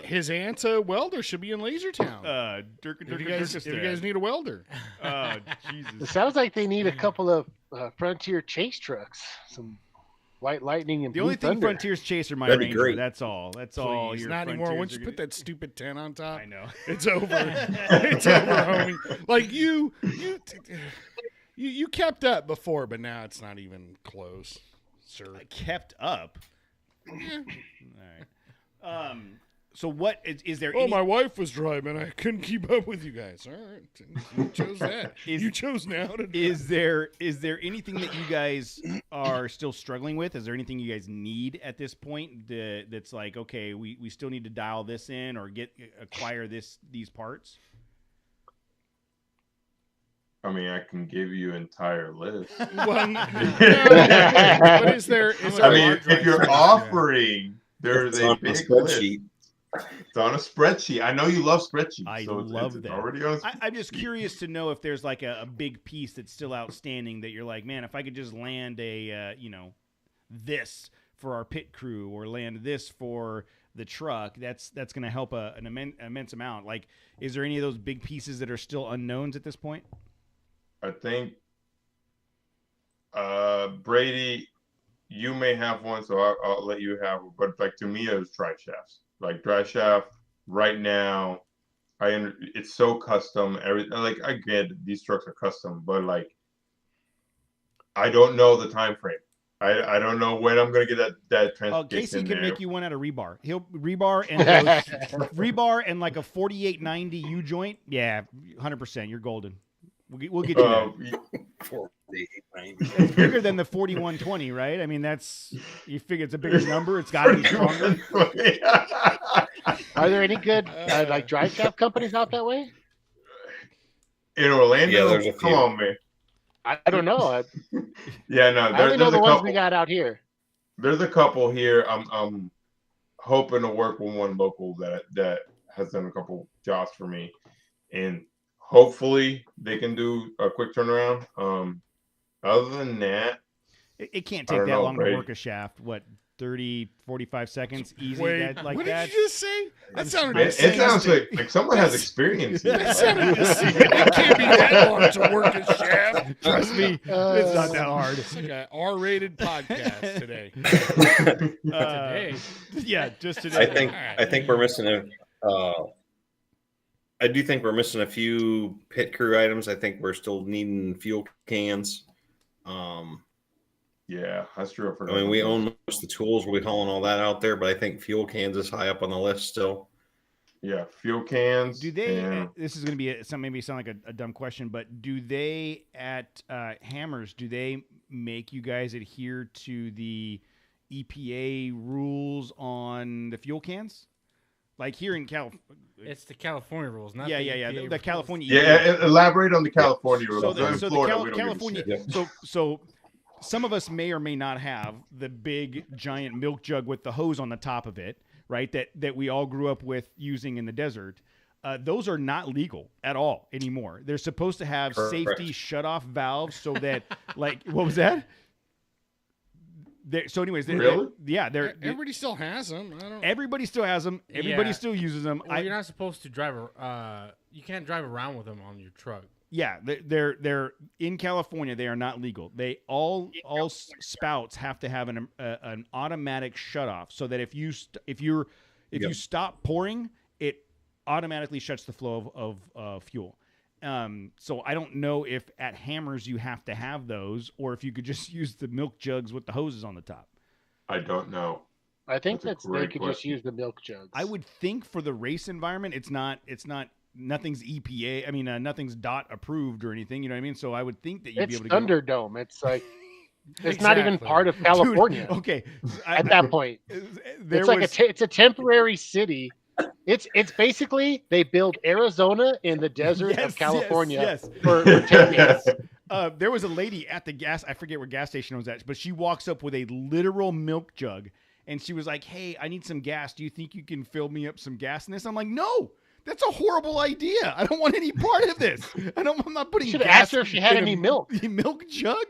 His aunt's a welder, should be in Lasertown. If you guys need a welder. Oh, Jesus. It sounds like they need a couple of Frontier chase trucks. Some White Lightning and the only thing Thunder. Frontiers chase are my Ranger. Great. That's all. That's all. Please, not anymore. Once you put that stupid 10 on top, I know it's over. It's over, homie. Like you kept up before, but now it's not even close, sir. I kept up. Yeah. All right. So what is there? My wife was driving. I couldn't keep up with you guys. All right, you chose that. You chose now to. Is there anything that you guys are still struggling with? Is there anything you guys need at this point that's like, okay, we still need to dial this in or acquire these parts? I mean, I can give you an entire list. But is there? I mean, if you're offering, there's a big spreadsheet. It's on a spreadsheet. I know you love spreadsheets. I love that. Already on I'm just curious to know if there's like a big piece that's still outstanding that you're like, man, if I could just land a this for our pit crew or land this for the truck, that's going to help an immense amount. Like, is there any of those big pieces that are still unknowns at this point? I think Brady, you may have one, so I'll let you have it. But like, to me, it was drive shafts. Like, drive shaft right now, it's so custom. I get these trucks are custom, but like I don't know the time frame. I don't know when I'm gonna get that transportation. Oh, Casey can make you one out of rebar. He'll rebar and like a 4890 U joint. Yeah, 100%. You're golden. We'll get you that. 4890. It's bigger than the 4120, right? I mean, you figure it's a bigger number. It's got to be stronger. Are there any good like drive shaft companies out that way? In Orlando? Yeah, there's a few. Come on, man. I don't know. Yeah, no. I only know the ones we got out here. There's a couple here. I'm hoping to work with one local that has done a couple jobs for me, and hopefully they can do a quick turnaround. Other than that, it can't take that long to work a shaft. What, 30, 45 seconds easy? Wait, like what that? did you just say? That sounded it sounds like someone has experience. That sounded it can't be that long to work a shaft. Trust me, it's not that hard. It's like an R-rated podcast today. Today, yeah, just today. I think we're missing I do think we're missing a few pit crew items. I think we're still needing fuel cans. Yeah, that's true. I mean, we own most of the tools. We'll be hauling all that out there, but I think fuel cans is high up on the list still. Yeah, fuel cans. Do they? This is going to be maybe sound like a dumb question, but do they at Hammers? Do they make you guys adhere to the EPA rules on the fuel cans? Like here in California, it's the California rules, not the California. Yeah, elaborate on the California rules. California. So some of us may or may not have the big giant milk jug with the hose on the top of it, right? That we all grew up with using in the desert. Those are not legal at all anymore. They're supposed to have safety shutoff valves so that, like, what was that? Really? Everybody still has them. Everybody still has them. Everybody still uses them. Well, you're not supposed to drive. You can't drive around with them on your truck. Yeah, they're in California. They are not legal. They all spouts have to have an automatic shutoff, so that if you stop pouring, it automatically shuts the flow of fuel. So I don't know if at Hammers you have to have those, or if you could just use the milk jugs with the hoses on the top. I don't know. I think they could just use the milk jugs. I would think for the race environment, it's not. Nothing's EPA. I mean, nothing's DOT approved or anything. You know what I mean? So I would think that you'd be able to. Thunderdome. It's like it's not even part of California. Dude, okay, at that point, it's a temporary city. It's basically they build Arizona in the desert of California for 10 years. There was a lady at the I forget where gas station it was at, but she walks up with a literal milk jug, and she was like, "Hey, I need some gas. Do you think you can fill me up some gas in this?" I'm like, "No. That's a horrible idea. I don't want any part of this. I'm not putting gas. Asked her if she had any milk. Milk jug?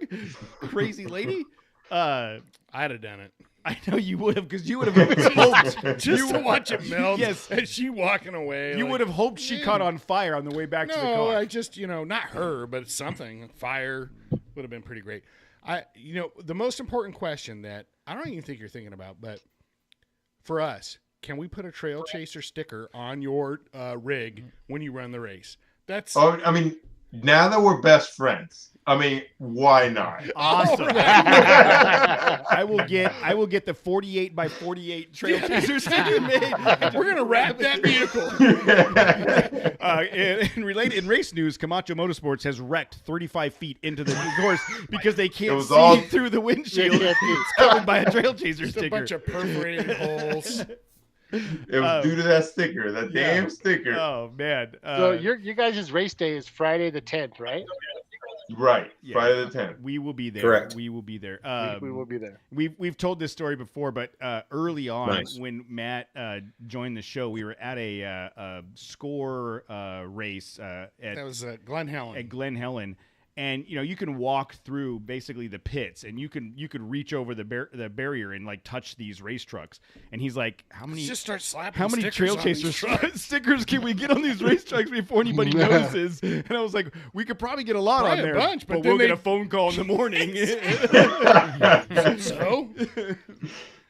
Crazy lady. I'd have done it. I know you would have, because you would have hoped just to watch it melt. Yes, and she walking away. You would have hoped she caught on fire on the way back to the car. No, I just not her, but something. Fire would have been pretty great. The most important question that I don't even think you're thinking about, but for us. Can we put a Trail Chaser sticker on your rig when you run the race? I mean, now that we're best friends, I mean, why not? Awesome. Right. I will get the 48 by 48 Trail Chaser sticker made. We're gonna wrap that vehicle. In race news, Camacho Motorsports has wrecked 35 feet into the course because they can't see through the windshield. It's covered by a Trail Chaser sticker. A bunch of perforated holes. It was due to that sticker, that damn sticker. Oh man! So your guys' race day is Friday the 10th, right? Right, Friday the 10th. We will be there. Correct. We will be there. We will be there. We've told this story before, but early on when Matt joined the show, we were at a score race that was Glen Helen. At Glen Helen. And you can walk through basically the pits, and you could reach over the barrier and like touch these race trucks. And he's like, "How many? Just start slapping. How many Trail Chaser stickers can we get on these race trucks before anybody notices?" And I was like, "We could probably get a lot on there, bunch, but we'll get a phone call in the morning." So.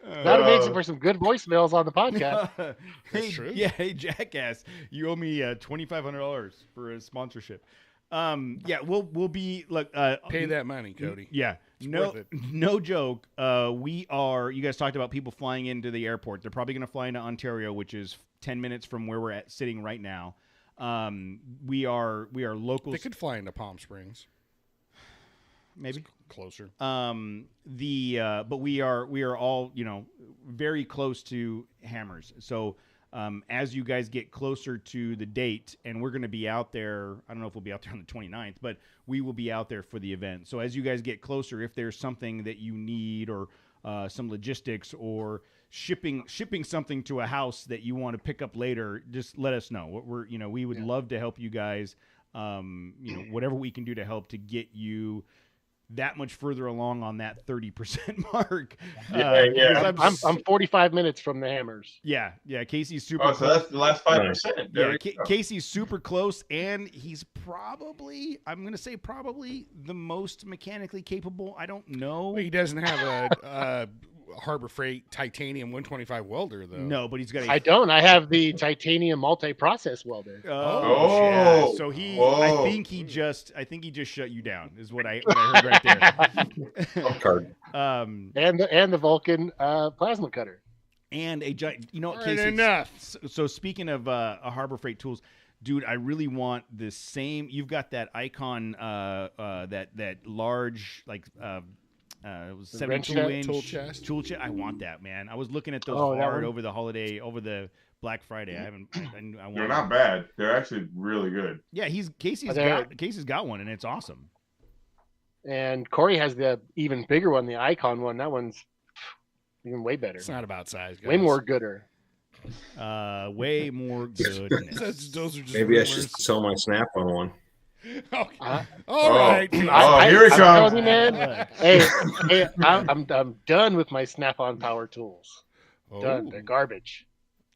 That makes it for some good voicemails on the podcast. Hey, Jackass, you owe me $2,500 for a sponsorship. We'll be like pay that money, Cody. Yeah, No joke. You guys talked about people flying into the airport. They're probably going to fly into Ontario, which is 10 minutes from where we're sitting right now. We are locals. They could fly into Palm Springs. Maybe it's closer. But we are all, very close to Hammers. So, as you guys get closer to the date, and we're going to be out there, I don't know if we'll be out there on the 29th, but we will be out there for the event. So as you guys get closer, if there's something that you need or some logistics or shipping something to a house that you want to pick up later, just let us know. We would love to help you guys, whatever we can do to help to get you that much further along on that 30% mark. I'm 45 minutes from the Hammers. Yeah. Casey's super close. So that's the last 5%. Yeah, Casey's super close, and he's probably the most mechanically capable. I don't know. Well, he doesn't have a Harbor Freight titanium 125 welder, though. No, but he's got I don't. I have the titanium multi-process welder. Yeah. So I think he just shut you down, is what I heard right there. And the Vulcan plasma cutter. And a giant, Casey, enough. So speaking of a Harbor Freight tools, dude, I really want the same. You've got that Icon, that large, it was 72-inch tool chest. I want that, man. I was looking at those hard over the holiday, over the Black Friday. They're not bad. They're actually really good. Yeah, Casey's got one, and it's awesome. And Corey has the even bigger one, the Icon one. That one's even way better. It's not about size, guys. Way more gooder. Way more goodness. Those are just maybe rumors. I should sell my Snap-on one. Okay. All right. Here it comes. You, man. hey, I'm done with my Snap-on power tools. Done. They're garbage.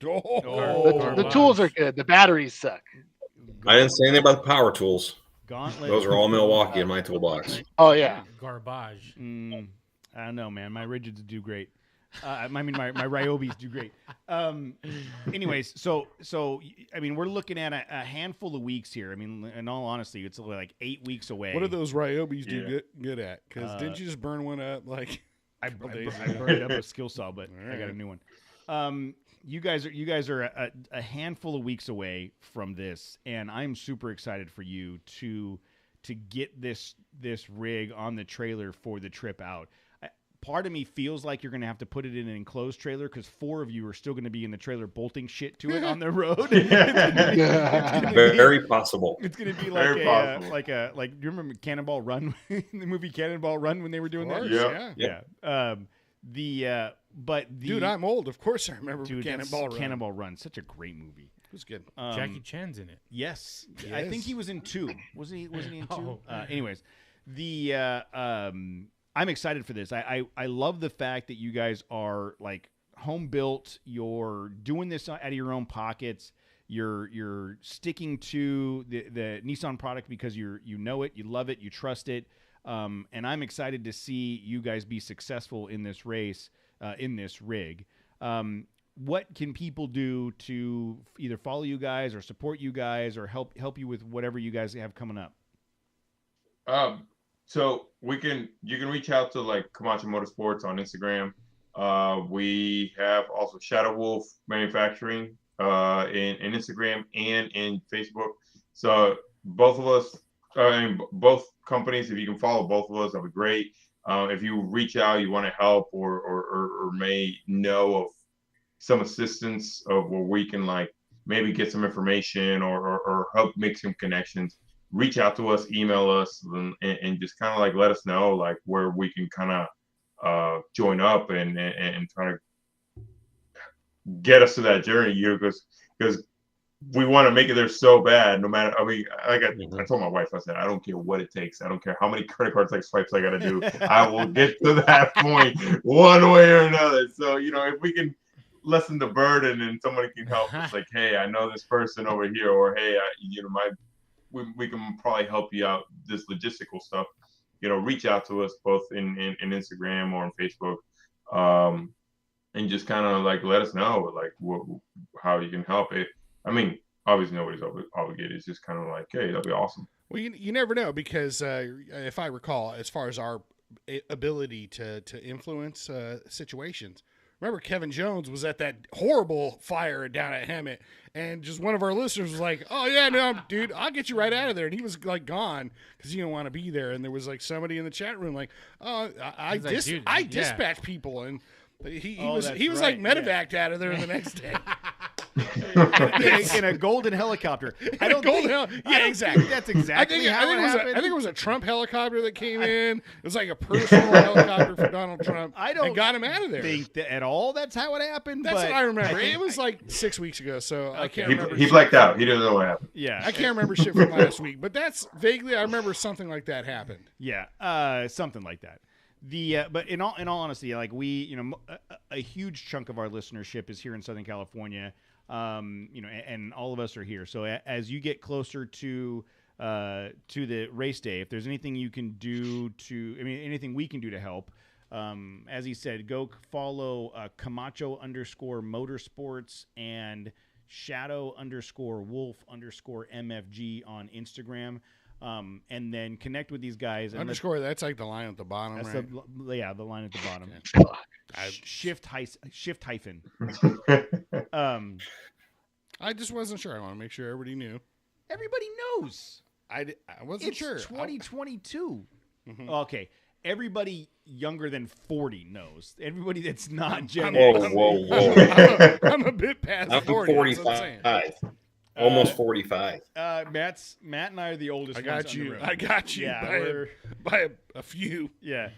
The tools are good. The batteries suck. I didn't say anything about the power tools. Gauntlet. Those are all Milwaukee in my toolbox. Oh yeah. Garbage. I don't know, man. My rigids do great. My Ryobis do great. Anyways, so we're looking at a handful of weeks here. I mean, in all honesty, it's like 8 weeks away. What do those Ryobis do good at? Because didn't you just burn one up I burned up a skill saw, but I got a new one. You guys are a handful of weeks away from this, and I'm super excited for you to get this rig on the trailer for the trip out. Part of me feels like you're going to have to put it in an enclosed trailer because 4 of you are still going to be in the trailer bolting shit to it on the road. Very possible. It's going to be like do you remember Cannonball Run, the movie Cannonball Run, when they were doing that? Yeah. Dude, I'm old. Of course I remember Cannonball Run. Cannonball Run, such a great movie. It was good. Jackie Chan's in it. Yes. I think he was in 2. Wasn't he in 2? Anyways, I'm excited for this. I love the fact that you guys are like home built. You're doing this out of your own pockets. You're sticking to the Nissan product because you know it, you love it, you trust it. And I'm excited to see you guys be successful in this race, in this rig. What can people do to either follow you guys or support you guys or help you with whatever you guys have coming up? So you can reach out to like Camacho Motorsports on Instagram. We have also Shadow Wolf Manufacturing in Instagram and in Facebook. So both of us, both companies, if you can follow both of us, that'd be great. If you reach out, you want to help or may know of some assistance of where we can like maybe get some information or help make some connections, reach out to us, email us, and just kind of like let us know like where we can kind of join up and try to get us to that journey, because we want to make it there so bad. No matter, I mean, I told my wife, I said, I don't care what it takes. I don't care how many credit card like swipes I got to do. I will get to that point one way or another. So if we can lessen the burden and somebody can help us, like, hey, I know this person over here, or hey, we can probably help you out this logistical stuff. Reach out to us both in Instagram or on Facebook, and just kind of like let us know like how you can help it. I mean, obviously nobody's obligated. It's just kind of like, hey, that'd be awesome. Well, you never know, because if I recall, as far as our ability to influence situations. Remember, Kevin Jones was at that horrible fire down at Hemet, and just one of our listeners was like, "Oh yeah, no, dude, I'll get you right out of there." And he was like gone because he didn't want to be there. And there was like somebody in the chat room like, "Oh, I dispatch people," and he was like medevaced out of there the next day. in a golden helicopter. Yeah, exactly. That's exactly how it happened. I think it was a Trump helicopter that came in. It was like a personal helicopter for Donald Trump. And got him out of there. Think that at all that's how it happened. That's what I remember. It was like 6 weeks ago, so I can't remember. He blacked out. He doesn't know what happened. Yeah, I can't remember shit from last week, but that's vaguely I remember something like that happened. Yeah, something like that. But in all honesty, like a huge chunk of our listenership is here in Southern California. And all of us are here. So as you get closer to the race day, if there's anything you can do anything we can do to help, as he said, go follow Camacho _Motorsports and Shadow_Wolf_MFG on Instagram. And then connect with these guys. And that's like the line at the bottom, that's right? The line at the bottom. Shift hyphen. I just wasn't sure. I want to make sure everybody knew. Everybody knows. I wasn't sure. It's 2022. Mm-hmm. Okay. Everybody younger than 40 knows. Everybody that's not Gen X. Whoa. I'm a bit past 40. 45. Almost 45. Matt and I are the oldest. I got you. Yeah, by a few. Yeah.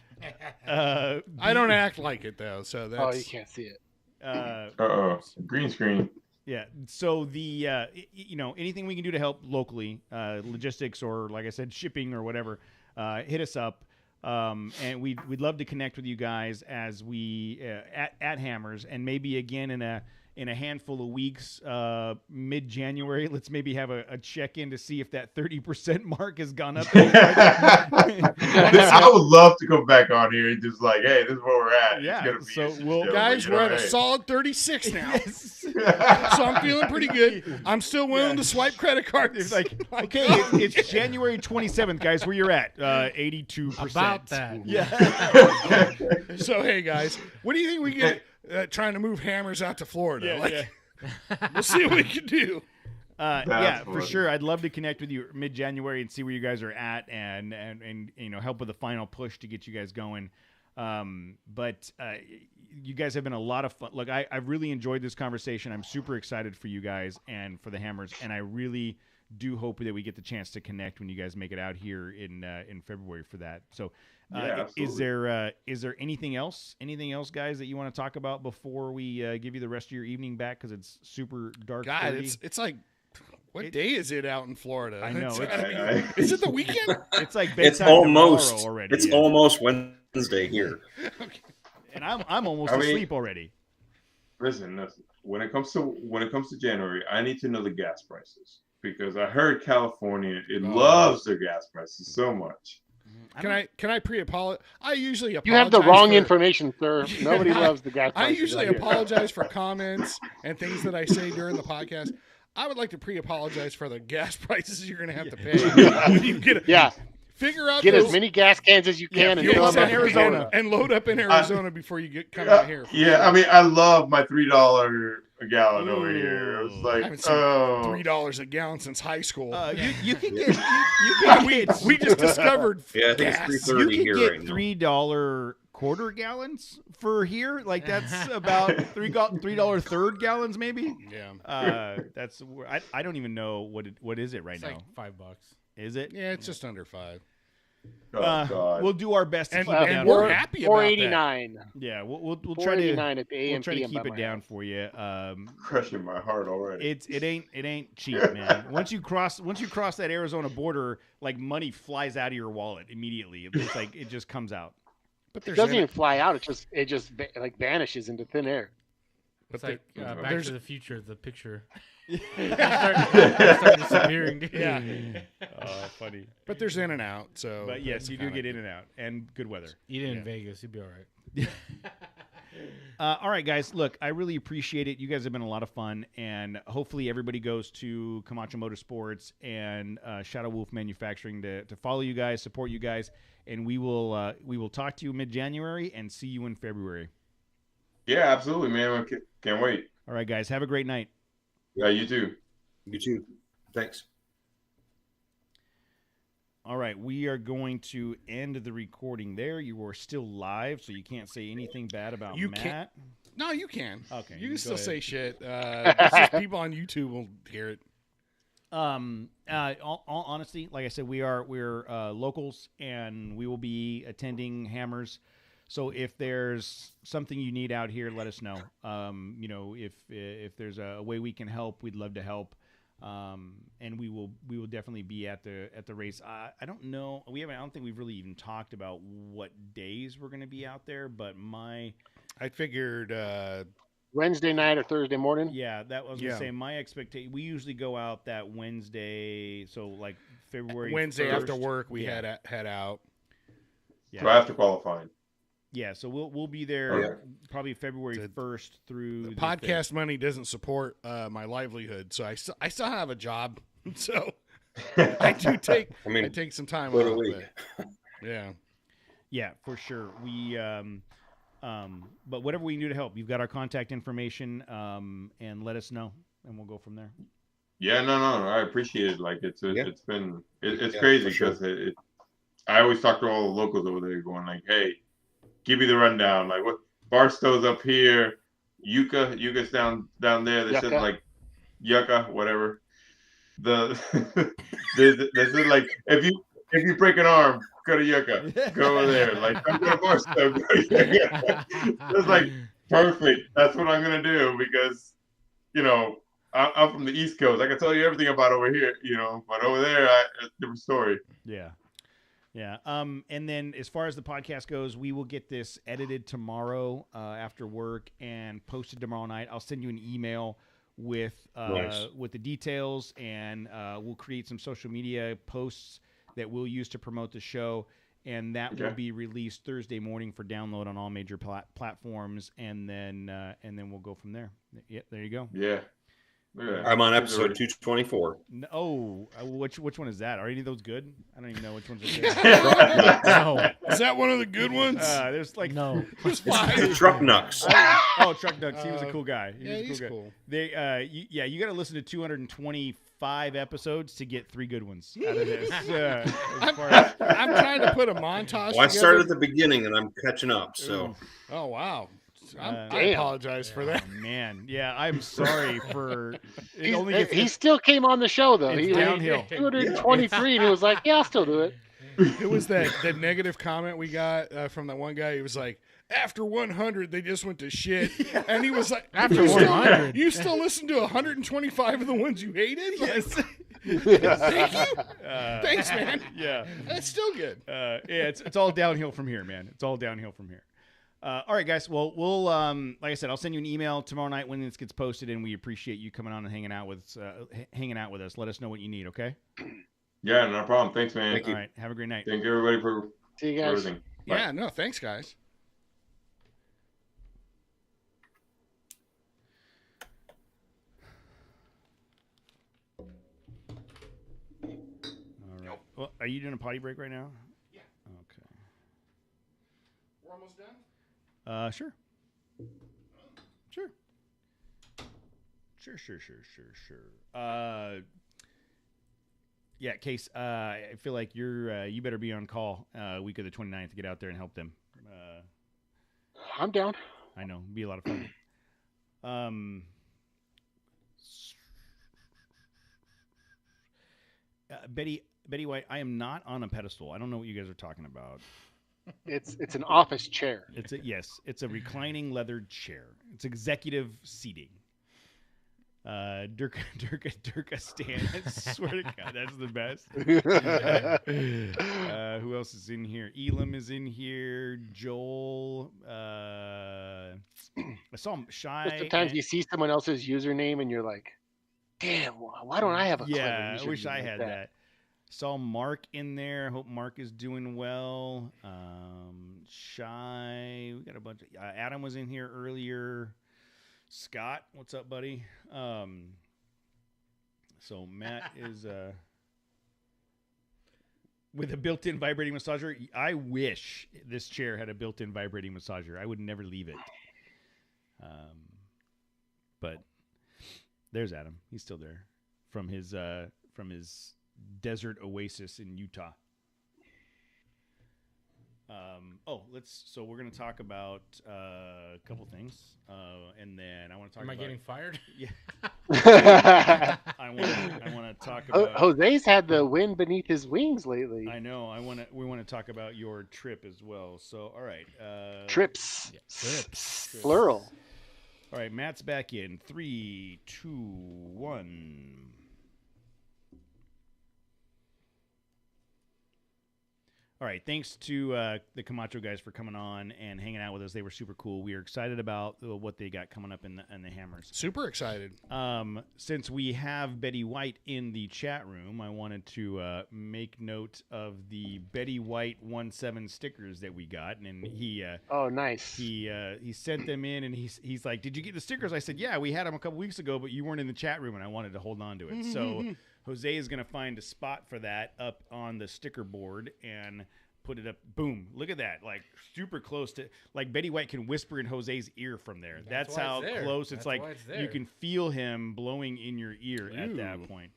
I don't act like it though, so that's. Oh, you can't see it. Green screen. Yeah. So anything we can do to help locally, logistics or like I said, shipping or whatever, hit us up. And we'd love to connect with you guys as we at Hammers, and maybe again in a handful of weeks, mid-January, let's maybe have a check-in to see if that 30% mark has gone up. I would love to come back on here and just like, hey, this is where we're at. Yeah. We're at a solid 36 now. Yes. So I'm feeling pretty good. I'm still willing to swipe credit cards. It's like, okay, it's January 27th, guys, where you're at. 82%. About that. Yeah. So, hey, guys, what do you think we get? Trying to move Hammers out to Florida. We'll see what we can do. For sure. I'd love to connect with you mid-January and see where you guys are at and help with the final push to get you guys going. But you guys have been a lot of fun. Look, I've really enjoyed this conversation. I'm super excited for you guys and for the Hammers, and I really do hope that we get the chance to connect when you guys make it out here in February for that. So is there anything else guys that you want to talk about before we give you the rest of your evening back, because it's super dark? God, it's like what day is it out in Florida? I know. Is it the weekend? It's like it's almost already. It's almost Wednesday here. Okay. And I'm almost asleep already. Listen. When it comes to January, I need to know the gas prices, because I heard California loves their gas prices so much. Can I pre-apologize? I usually apologize. You have the wrong information, sir. Nobody loves the gas prices. I usually apologize for comments and things that I say during the podcast. I would like to pre-apologize for the gas prices you're going to have to pay when you get it. Yeah. Figure out as many gas cans as you can and fill them in Arizona and load up in Arizona before you come out here. Yeah, I mean, I love my $3 a gallon over here. I was like, I haven't seen $3 a gallon since high school. You can get. We just discovered. Yeah, I think gas. it's $3.30 here right now. $3 quarter gallons for here. Like that's about $3 third gallons maybe. Yeah. That's I don't even know what is it right now. Like $5. Is it? Yeah, it's just under 5. God. We'll do our best to keep it down. We're happy about that. $4.89. Yeah, we'll try to at the we'll try to keep it down for you. Crushing my heart already. It ain't cheap, man. Once you cross that Arizona border, like money flies out of your wallet immediately. It's like it just comes out. But it doesn't even fly out. It just like vanishes into thin air. It's like Back to the Future, the picture. Start disappearing. Yeah. Oh, funny. But there's in and out. So. But yes, you do get in and out, and good weather. Eat it in Vegas, you'll be all right. All right, guys. Look, I really appreciate it. You guys have been a lot of fun, and hopefully everybody goes to Camacho Motorsports and Shadow Wolf Manufacturing to follow you guys, support you guys, and we will talk to you mid-January and see you in February. Yeah, absolutely, man. Can't wait. All right, guys. Have a great night. Yeah, you too. You too. Thanks. All right, we are going to end the recording there. You are still live, so you can't say anything bad about Matt. No, you can. Okay, you can still say shit. Just people on YouTube will hear it. Honestly, like I said, we're locals, and we will be attending Hammers. So if there's something you need out here, let us know. If there's a way we can help, we'd love to help. And we will definitely be at the race. I don't know. I don't think we've really even talked about what days we're going to be out there, but I figured Wednesday night or Thursday morning. Yeah, that was going to say my expectation. We usually go out that Wednesday, so like February Wednesday 1st. After work we head out. Yeah. So after qualifying. Yeah, so we'll be there probably February 1st through the podcast 5th. Money doesn't support my livelihood, so I still have a job, so I take some time off. Yeah, for sure. We but whatever we can do to help, you've got our contact information, and let us know, and we'll go from there. Yeah, no, I appreciate it. Like it's crazy because I always talk to all the locals over there, going like, hey. Give me the rundown. Like what Barstow's up here, Yuca's down there. This is like Yucca, whatever. This is like if you break an arm, go to Yucca. Go over there. Like I'm going to Barstow, go to Yucca. It's like perfect. That's what I'm gonna do because I'm from the East Coast. I can tell you everything about over here, but over there, it's a different story. Yeah. Yeah. And then as far as the podcast goes, we will get this edited tomorrow after work and posted tomorrow night. I'll send you an email with the details, and we'll create some social media posts that we'll use to promote the show, and that will be released Thursday morning for download on all major platforms, and then we'll go from there. Yeah, there you go. Yeah. I'm on episode 224. Oh, which one is that? Are any of those good? I don't even know which ones are good. No. Is that one of the good ones? There's like There's 5. It's Truck Nucks. Truck Nucks. He was a cool guy. He's cool. You got to listen to 225 episodes to get 3 good ones out of this. I'm trying to put a montage. Well, I started at the beginning and I'm catching up. So. Oh wow. I apologize for that. Man, yeah, I'm sorry for. He still came on the show though. He downhill. 223, and he was like, "Yeah, I'll still do it." It was that negative comment we got from that one guy. He was like, "After 100, they just went to shit," and he was like, "After 100, you still listen to 125 of the ones you hated?" Yes. Thank you. Thanks, man. Yeah, that's still good. It's all downhill from here, man. It's all downhill from here. All right, guys. Well, we'll like I said, I'll send you an email tomorrow night when this gets posted, and we appreciate you coming on and hanging out with us. Let us know what you need, okay? Yeah, no problem. Thanks, man. All right, have a great night. Thank you, everybody, for see you guys. everything. Bye. Yeah, no, thanks, guys. All right. Well, are you doing a potty break right now? Yeah. Okay. We're almost done? Sure. Yeah, Case, I feel like you better be on call week of the 29th to get out there and help them. I'm down. I know. It'd be a lot of fun. Betty White, I am not on a pedestal. I don't know what you guys are talking about. It's an office chair. It's a reclining leather chair. It's executive seating. Durka stand. I swear to God, that's the best. Who else is in here? Elam is in here. Joel. I saw him Shy. Sometimes you see someone else's username and you're like, damn, why don't I have a clever username? I wish I had that. Saw Mark in there. Hope Mark is doing well. Shy. We got a bunch of Adam was in here earlier. Scott, what's up, buddy? So Matt is with a built-in vibrating massager. I wish this chair had a built-in vibrating massager. I would never leave it. But there's Adam. He's still there from his desert oasis in Utah. So we're going to talk about a couple things, and then I want to talk. Am I getting fired? Yeah. I want to talk about. Jose's had the wind beneath his wings lately. I know. We want to talk about your trip as well. So, all right. Trips. Yeah, trips. Plural. All right, Matt's back in 3, 2, 1. All right, thanks to the Camacho guys for coming on and hanging out with us. They were super cool. We are excited about what they got coming up in the Hammers. Super excited. Since we have Betty White in the chat room, I wanted to make note of the Betty White 17 stickers that we got, and he oh, nice. He sent them in, and he's like, "Did you get the stickers?" I said, "Yeah, we had them a couple weeks ago, but you weren't in the chat room, and I wanted to hold on to it." So Jose is going to find a spot for that up on the sticker board and put it up. Boom. Look at that. Like super close to, like Betty White can whisper in Jose's ear from there. That's how close it's like. You can feel him blowing in your ear at that point.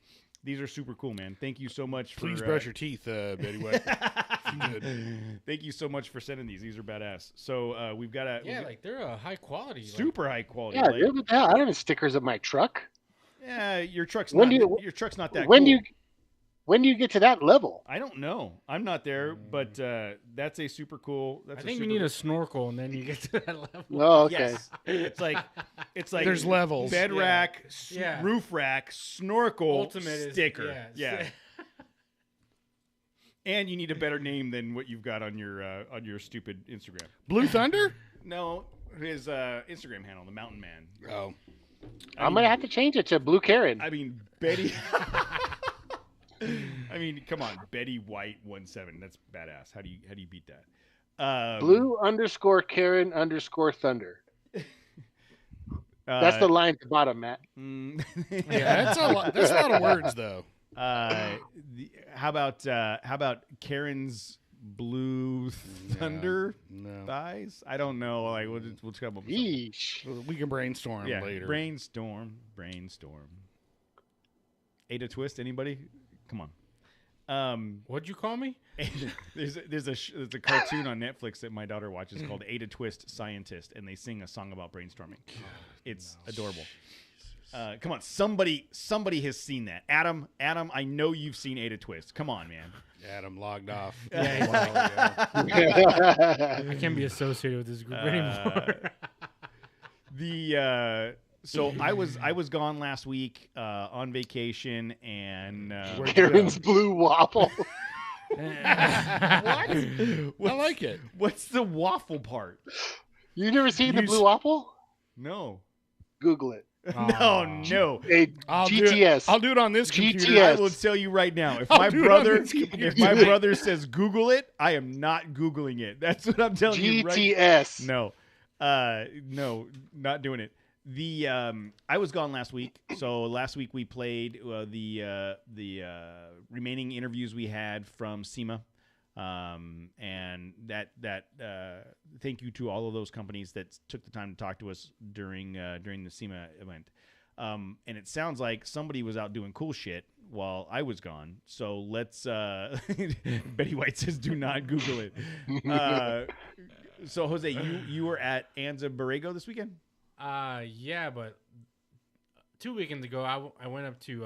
These are super cool, man. Thank you so much for... Please brush your teeth, Betty White. Thank you so much for sending these. These are badass. So we've got a... Yeah, like they're a high quality. Super high quality. Yeah, dude, what the hell? I don't have stickers of my truck. Yeah, your truck's not that when cool. When do you get to that level? I don't know. I'm not there, but that's a super cool. I think you need a snorkel, and then you get to that level. Oh, okay. Yes. It's like there's levels. Bed rack, roof rack, snorkel, ultimate sticker. Yeah. And you need a better name than what you've got on your stupid Instagram. Blue Thunder? No, his Instagram handle, the Mountain Man. Oh. I'm gonna have to change it to Blue Karen. I mean, Betty. I mean, come on, Betty White 17. That's badass. How do you beat that? Blue_Karen_Thunder. That's the line at the bottom, Matt. Yeah, that's a lot of words, though. How about Karen's Blue Thunder thighs? I don't know. Like we'll come up with something. We can brainstorm later. Brainstorm. Ada Twist. Anybody? Come on. What'd you call me? There's a cartoon on Netflix that my daughter watches called Ada Twist Scientist, and they sing a song about brainstorming. It's adorable. Come on, somebody has seen that. Adam, I know you've seen Ada Twist. Come on, man. Adam logged off. I can't be associated with this group anymore. So I was gone last week on vacation, and Karen's Blue Waffle. What? I like it. What's the waffle part? You never seen the Blue Waffle? No. Google it. No. GTS. I'll do it on this computer. GTS. I will tell you right now. If my brother says Google it, I am not Googling it. That's what I'm telling you right now. GTS. No, not doing it. I was gone last week, so last week we played the remaining interviews we had from SEMA, and that thank you to all of those companies that took the time to talk to us during the SEMA event. And it sounds like somebody was out doing cool shit while I was gone. So let's. Betty White says, "Do not Google it." So Jose, you were at Anza Borrego this weekend? Yeah, but 2 weekends ago, I went up to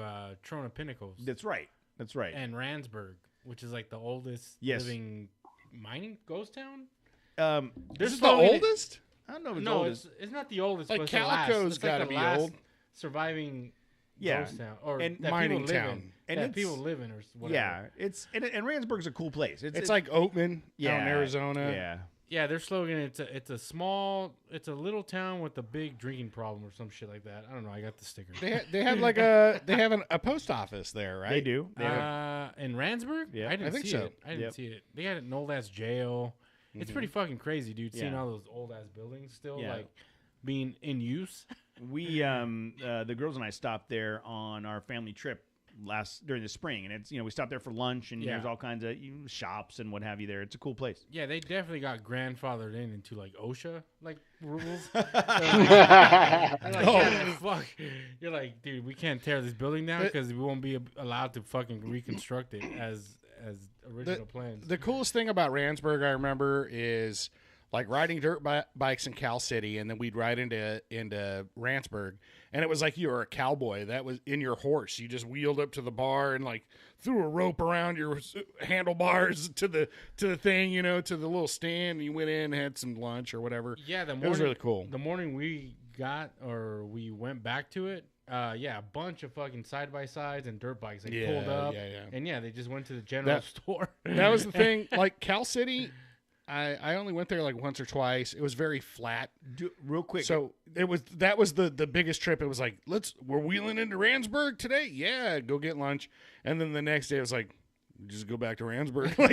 Trona Pinnacles. That's right. And Randsburg, which is like the oldest living mining ghost town. This is the oldest? I don't know if it's oldest. It's not the oldest. Like but Calico's got to be old. Surviving ghost town or and that mining town. And that people live in or whatever. Yeah, and Randsburg's a cool place. It's like Oatman out in Arizona. Yeah. Yeah, their slogan, it's a little town with a big drinking problem or some shit like that. I don't know. I got the sticker. They have like a post office there, right? They do. In Randsburg? Yeah, I think so. I didn't see it. They had an old ass jail. It's pretty fucking crazy, dude. Seeing all those old ass buildings still like being in use. We the girls and I stopped there on our family trip during the spring, and it's we stopped there for lunch, and there's all kinds of shops and what have you there. It's a cool place. Yeah, they definitely got grandfathered into like OSHA rules. Fuck, you're like, dude, we can't tear this building down because we won't be allowed to fucking reconstruct it as original plans. The coolest thing about Randsburg, I remember, is like riding dirt bikes in Cal City, and then we'd ride into Randsburg, and it was like you were a cowboy. That was in your horse. You just wheeled up to the bar and like threw a rope around your handlebars to the thing, to the little stand, and you went in and had some lunch or whatever. Yeah, it was really cool. The morning we went back to it, a bunch of fucking side-by-sides and dirt bikes pulled up. And they just went to the general store. That was the thing. Like Cal City, I only went there like once or twice. It was very flat. Real quick. So that was the biggest trip. It was like, we're wheeling into Randsburg today. Yeah, go get lunch. And then the next day it was like, just go back to Randsburg. Like,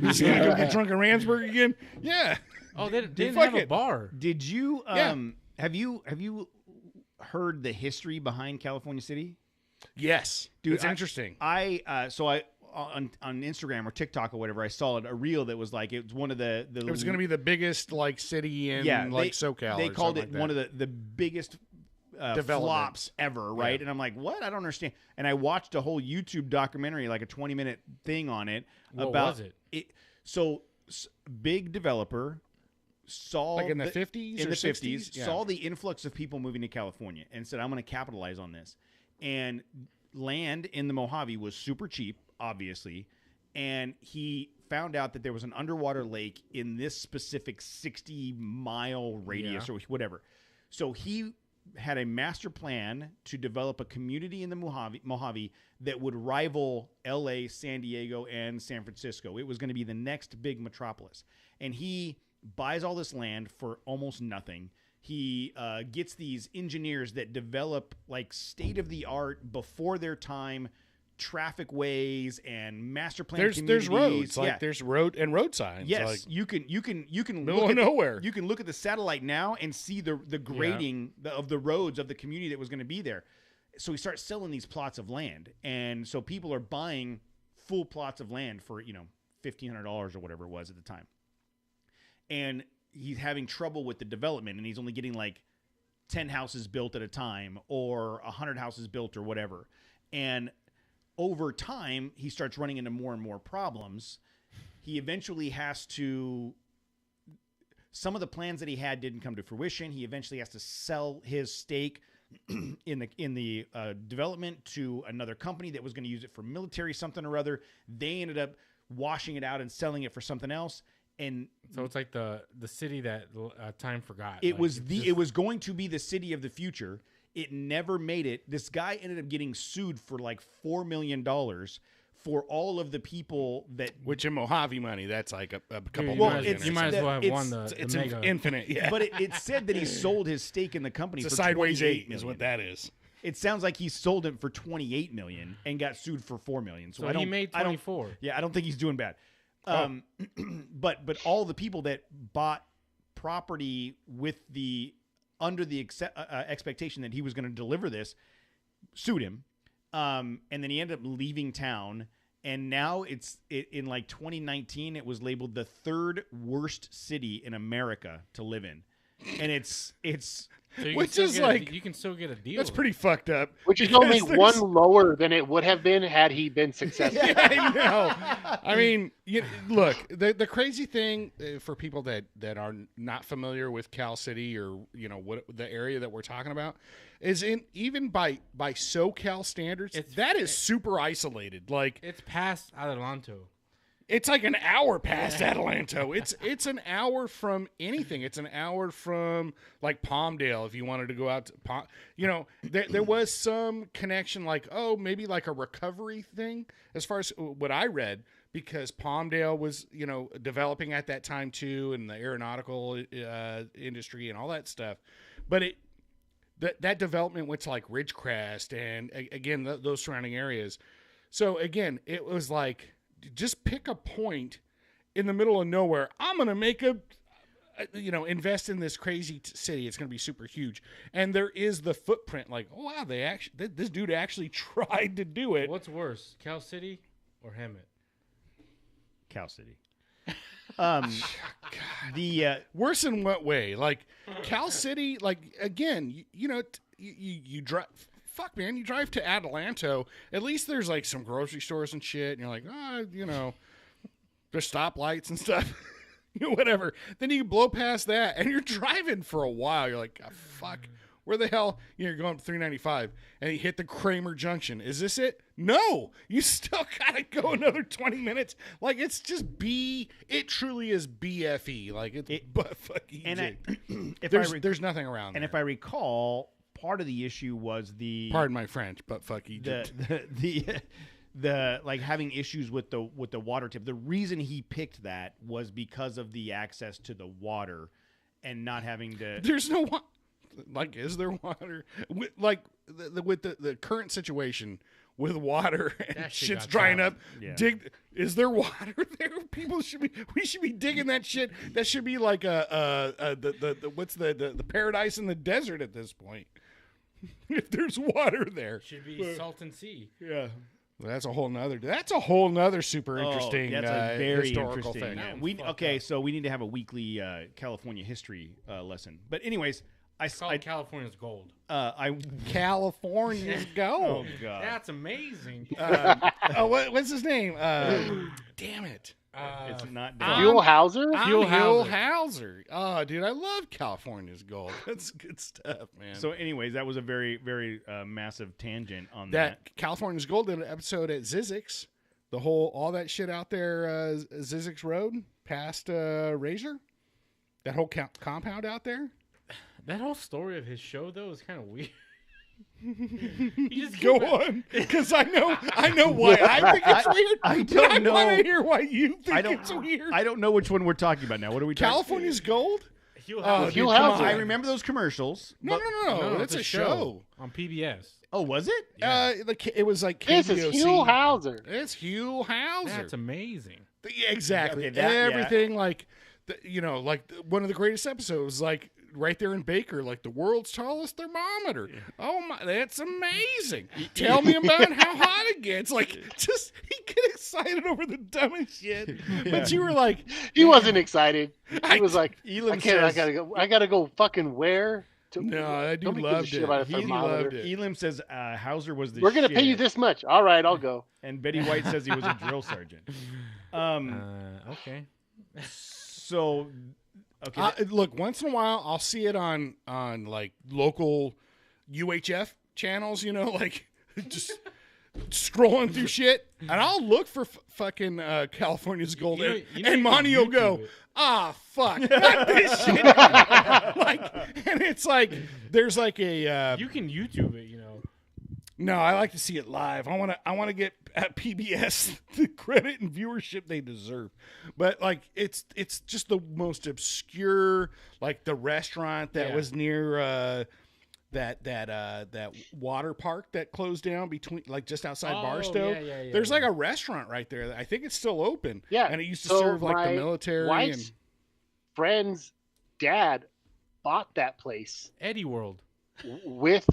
just gonna go get drunk in Randsburg again. Yeah. Oh, they didn't have a bar. Did you have you heard the history behind California City? Yes, dude, it's interesting. On Instagram or TikTok or whatever, I saw a reel that was like, it was one of the it was going to be the biggest like city in SoCal. They called it one of the biggest flops ever, right? Yeah. And I'm like, what? I don't understand. And I watched a whole YouTube documentary, like a 20-minute thing on it. What was it? So big developer saw like in the 50s or 60s, saw the influx of people moving to California and said, I'm going to capitalize on this. And land in the Mojave was super cheap, obviously, and he found out that there was an underwater lake in this specific 60-mile radius or whatever. So he had a master plan to develop a community in the Mojave that would rival LA, San Diego, and San Francisco. It was going to be the next big metropolis. And he buys all this land for almost nothing. He gets these engineers that develop like state-of-the-art, before their time, traffic ways and master plan communities. There's roads, there's road signs. Yes, like, you can middle of nowhere. You can look at the satellite now and see the grading of the roads of the community that was going to be there. So he starts selling these plots of land, and so people are buying full plots of land for $1,500 or whatever it was at the time, and he's having trouble with the development, and he's only getting like 10 houses built at a time or 100 houses built or whatever. And over time, he starts running into more and more problems. He eventually has to, some of the plans that he had didn't come to fruition. He eventually has to sell his stake in the development to another company that was going to use it for military something or other. They ended up washing it out and selling it for something else. And so it's like the city that time forgot. It was going to be the city of the future. It never made it. This guy ended up getting sued for like $4 million for all of the people that. Which in Mojave money, that's like a couple. Well, you might as well have won the mega. Infinite. Yeah. But it said that he sold his stake in the company. It's for a sideways 8 million. Is what that is. It sounds like he sold it for $28 million and got sued for $4 million. So he made 24. I don't think he's doing bad. But all the people that bought property with under the expectation that he was going to deliver this sued him, and then he ended up leaving town. And now in like 2019, it was labeled the 3rd worst city in America to live in, and it's. So which is like you can still get a deal. That's pretty fucked up. Which is only one lower than it would have been had he been successful. Yeah, I know. I mean, look, the crazy thing for people that are not familiar with Cal City or what the area that we're talking about is even by SoCal standards, that is super isolated. Like it's past Adelanto. It's like an hour past Adelanto. It's an hour from anything. It's an hour from like Palmdale if you wanted to go out to there was some connection like, maybe like a recovery thing as far as what I read, because Palmdale was, developing at that time too, and the aeronautical industry and all that stuff. But that development went to like Ridgecrest and again those surrounding areas. So again, it was like, just pick a point in the middle of nowhere. I'm going to make invest in this crazy city. It's going to be super huge. And there is the footprint. Like, oh, wow, this dude actually tried to do it. What's worse, Cal City or Hemet? Cal City. Worse in what way? Like Cal City, like again, you drive. Fuck, man, you drive to Adelanto. At least there's like some grocery stores and shit, and you're like, there's stoplights and stuff, whatever. Then you blow past that, and you're driving for a while. You're like, oh, fuck. Where the hell? You're going up 395, and you hit the Kramer Junction. Is this it? No, you still gotta go another 20 minutes. Like it's just it truly is BFE. Like it's butt fucking. And there's nothing around. And there. if I recall, part of the issue was pardon my French, but fuck Egypt. The like having issues with the water tip. The reason he picked that was because of the access to the water, and not having to. There's no water. Like, is there water? With the current situation with water and shit's drying up. Yeah. Is there water there? We should be digging that shit. That should be like the paradise in the desert at this point. If there's water there, should be Salton Sea. Yeah. Well, that's a whole nother super interesting. That's a very historical interesting thing. So we need to have a weekly California history lesson. But anyways. California's gold. California's gold. Oh God, that's amazing. What's his name? Damn it! It's not Fuel Hauser. Oh, dude, I love California's gold. That's good stuff, man. So, anyways, that was a very, very massive tangent on that. California's gold did an episode at Zizix. All that shit out there, Zizix Road past Razor. That whole compound out there. That whole story of his show, though, is kind of weird. Go on, because I know why I think it's weird. I don't know. I want to hear why you think it's weird. I don't know which one we're talking about now. What are we talking about? California's Gold? Fuel Hauser. I remember those commercials. No. It's a show on PBS. Oh, was it? Yeah. It was like KBOC. This is Fuel Hauser. It's Fuel Hauser. That's amazing. Exactly. Everything like, like one of the greatest episodes, like right there in Baker, like the world's tallest thermometer. Yeah. Oh my, that's amazing. Tell me about how hot it gets. Like, just he get excited over the dumbest shit. Yeah. But you were like, he wasn't excited. He was like, I gotta go fucking where? No, I do loved it. He loved it. Elam says Hauser was the We're going to pay you this much. All right, I'll go. And Betty White says he was a drill sergeant. Okay. So, okay. Look, once in a while, I'll see it on like local UHF channels, like just scrolling through shit. And I'll look for fucking California's Gold. And Monty will go, fuck, not this shit. And it's like, there's like a... you can YouTube it, No, I like to see it live. I want to get at PBS the credit and viewership they deserve. But like it's just the most obscure, like the restaurant that was near that water park that closed down between, like, just outside Barstow. Yeah, There's like a restaurant right there. I think it's still open. Yeah, and it used to serve like the military. Wife's friend's dad bought that place, Eddie World, with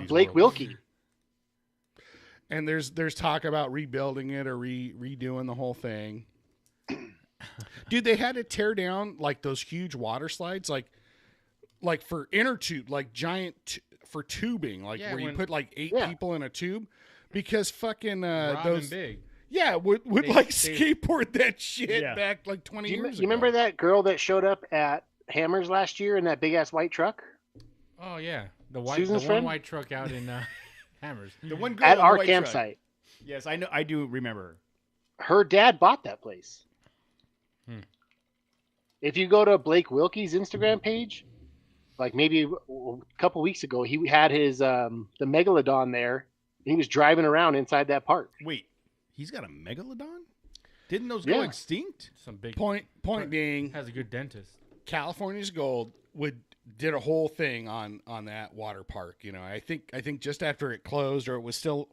Blake Wilkie. And there's talk about rebuilding it or redoing the whole thing. Dude, they had to tear down like those huge water slides, like for inner tube, like giant for tubing, like where you put like 8 people in a tube, because fucking those big. Yeah, would skateboard that shit back like 20 years ago. You remember that girl that showed up at Hammers last year in that big ass white truck? Oh yeah, the one white truck out in Hammers. The one girl at our white campsite. Truck. Yes, I know. I do remember. Her dad bought that place. If you go to Blake Wilkie's Instagram page, like maybe a couple weeks ago, he had his the Megalodon there. He was driving around inside that park. Wait, he's got a Megalodon? Didn't those go extinct? Some big point being, has a good dentist. California's Gold did a whole thing on that water park. I think just after it closed, or it was still,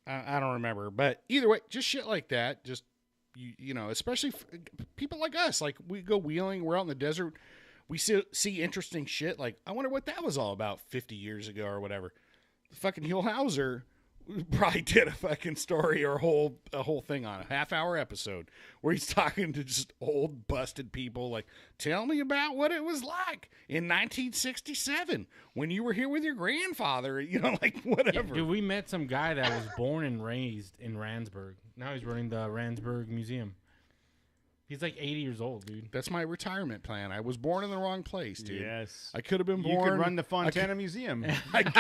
I don't remember, but either way, just shit like that, just you know, especially people like us, like we go wheeling, we're out in the desert, we see interesting shit. Like, I wonder what that was all about 50 years ago or whatever. The fucking Hillhauser probably did a fucking story or a whole thing on a half-hour episode where he's talking to just old busted people like, tell me about what it was like in 1967 when you were here with your grandfather, you know, like whatever. Yeah, dude, we met some guy that was born and raised in Randsburg. Now he's running the Randsburg Museum. He's like 80 years old, dude. That's my retirement plan. I was born in the wrong place, dude. Yes. I could have been born. You could run the Fontana Museum. I could.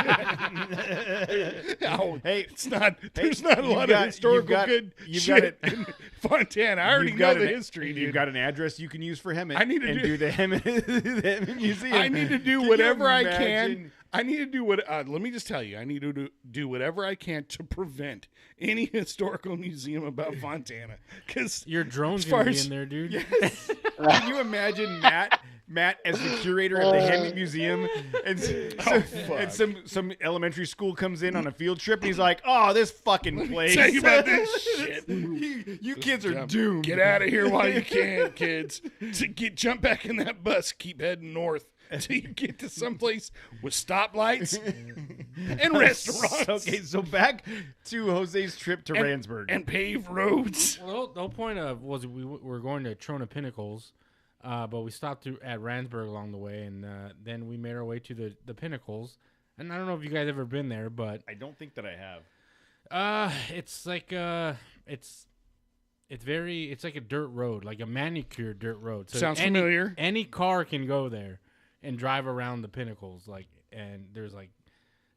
No, hey, it's not. There's not a lot of historical good shit in Fontana. I already know the history, dude. You've got an address you can use for Hemet. I need to do the Hemet Museum. I need to do whatever I can. I need to do what. Let me just tell you, I need to do whatever I can to prevent any historical museum about Fontana. Because your drone's gonna be in there, dude. Yes. Can you imagine Matt as the curator at the Hemet Museum, and some elementary school comes in on a field trip, and he's like, "Oh, this fucking place! Tell you about this shit. You kids are doomed. Get out of here while you can, kids. Jump back in that bus. Keep heading north." Until you get to someplace with stoplights and restaurants. Okay, so back to Jose's trip to Randsburg. And paved roads. Well, the whole point of was we were going to Trona Pinnacles, but we stopped at Randsburg along the way, and then we made our way to the Pinnacles. And I don't know if you guys ever been there, but I don't think that I have. It's like it's like a dirt road, like a manicured dirt road. So sounds familiar. Any car can go there and drive around the Pinnacles, and there's like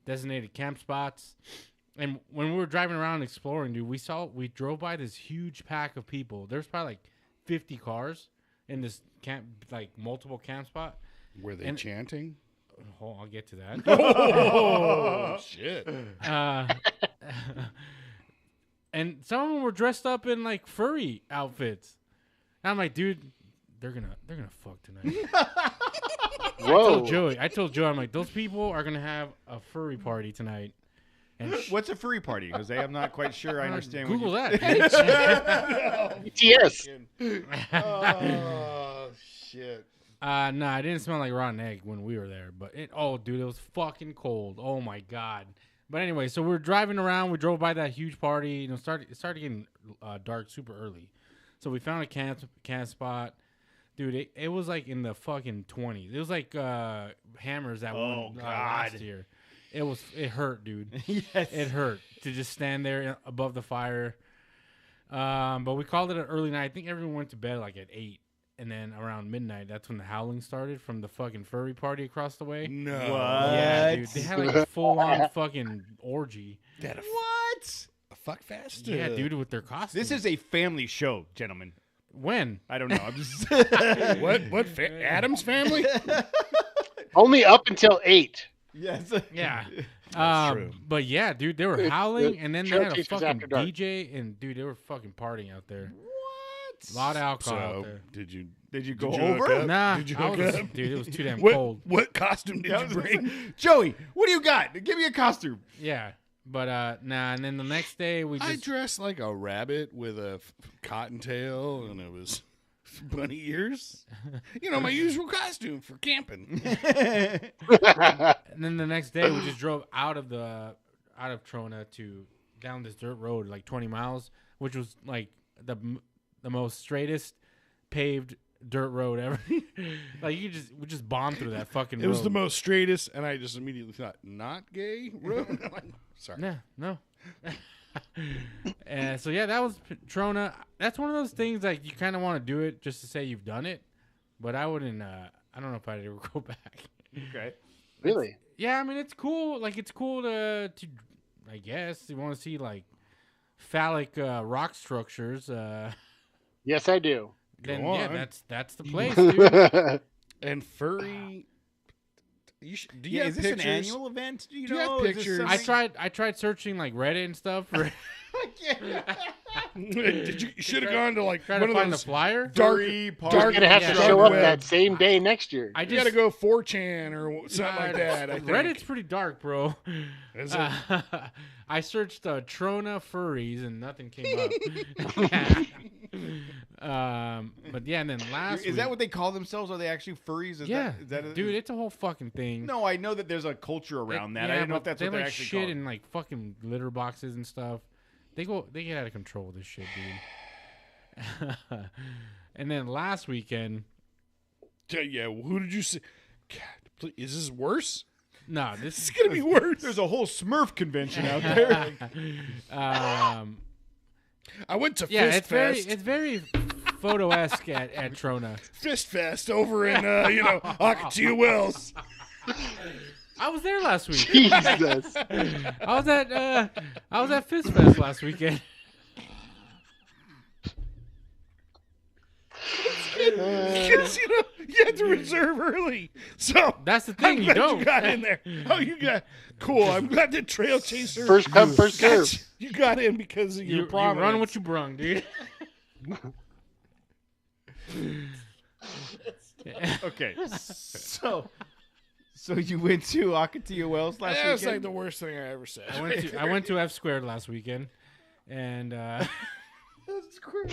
designated camp spots. And when we were driving around exploring, dude, we drove by this huge pack of people. There's probably like 50 cars in this multiple camp spot. Were they chanting? Oh, I'll get to that. Oh shit! And some of them were dressed up in like furry outfits. And I'm like, dude, they're gonna fuck tonight. Whoa! I told Joey, I'm like, those people are gonna have a furry party tonight. And what's a furry party, Jose? I'm not quite sure. I understand. Google that. BTS. Oh shit! No, I didn't smell like rotten egg when we were there, but it was fucking cold. Oh my god. But anyway, so we were driving around. We drove by that huge party. You know, it started getting dark super early. So we found a camp spot. Dude, it was like in the fucking 20s. It was like Hammers that won last year. It hurt, dude. Yes. It hurt to just stand there above the fire. But we called it an early night. I think everyone went to bed like at 8. And then around midnight, that's when the howling started from the fucking furry party across the way. No. What? Yeah, dude. They had like a full-on fucking orgy. What? A fuck fest? Yeah, dude, with their costumes. This is a family show, gentlemen. When? I don't know. I'm just what Adam's family? Only up until 8. Yes. Yeah. That's true. But yeah, dude, they were howling, and then they had a Showcase was fucking after dark. DJ, and dude, they were fucking partying out there. What? A lot of alcohol out So there. did you go hook over? up? Nah, Did you I hook was, up? dude, it was too damn What, cold. what costume did you bring? Joey, what do you got? Give me a costume. Yeah, but nah, and then the next day we I just dressed like a rabbit with a cottontail, and it was bunny ears. You know, my usual costume for camping. and then the next day we just drove out of Trona to down this dirt road like 20 miles, which was like the most straightest paved dirt road ever. Like we just bombed through that fucking road. It was the most straightest, and I just immediately thought, not gay road? I'm like, sorry. No. And so yeah, that was Trona. That's one of those things like you kind of want to do it just to say you've done it, but I wouldn't. I don't know if I'd ever go back. Okay. Really? Yeah, I mean it's cool. Like it's cool to I guess you want to see like phallic rock structures. Yes, I do. Then Go yeah, on. that's the place, dude. And furry. Do you Yeah, have is this pictures? an annual event? Do you Do you have know? Is this pictures? something- I tried searching like Reddit and stuff for You should have gone to like trying one to of find those the flyer. dark. You're Dark. gonna have Yeah. to show up web. that same day next year. I You just got to go 4chan or something like that. I think. Reddit's pretty dark, bro. Is it? I searched Trona furries and nothing came up. But yeah, and then last is that what they call themselves? Are they actually furries? Is that dude, it's a whole fucking thing. No, I know that there's a culture around that. I don't know if that's what they're actually shit called. in like fucking litter boxes and stuff. They get out of control with this shit, dude. And then last weekend, yeah, who did you see? God, please, is this worse? No, this is gonna be worse. There's a whole Smurf convention out there. I went to Fist Fest. It's very photo-esque at Trona. Fist Fest over in Ocotillo Wells. I was there last week. Jesus. I was at Fist Fest last weekend. Because you have to reserve early, so that's the thing. You don't. You got in there. Oh, you got cool. I'm glad the trail chaser. First come, first serve. You got in because of your promise. You run what you brung, dude. Okay, so you went to Ocotillo Wells last weekend? That's like the worst thing I ever said. I went to F Squared last weekend, and That's great.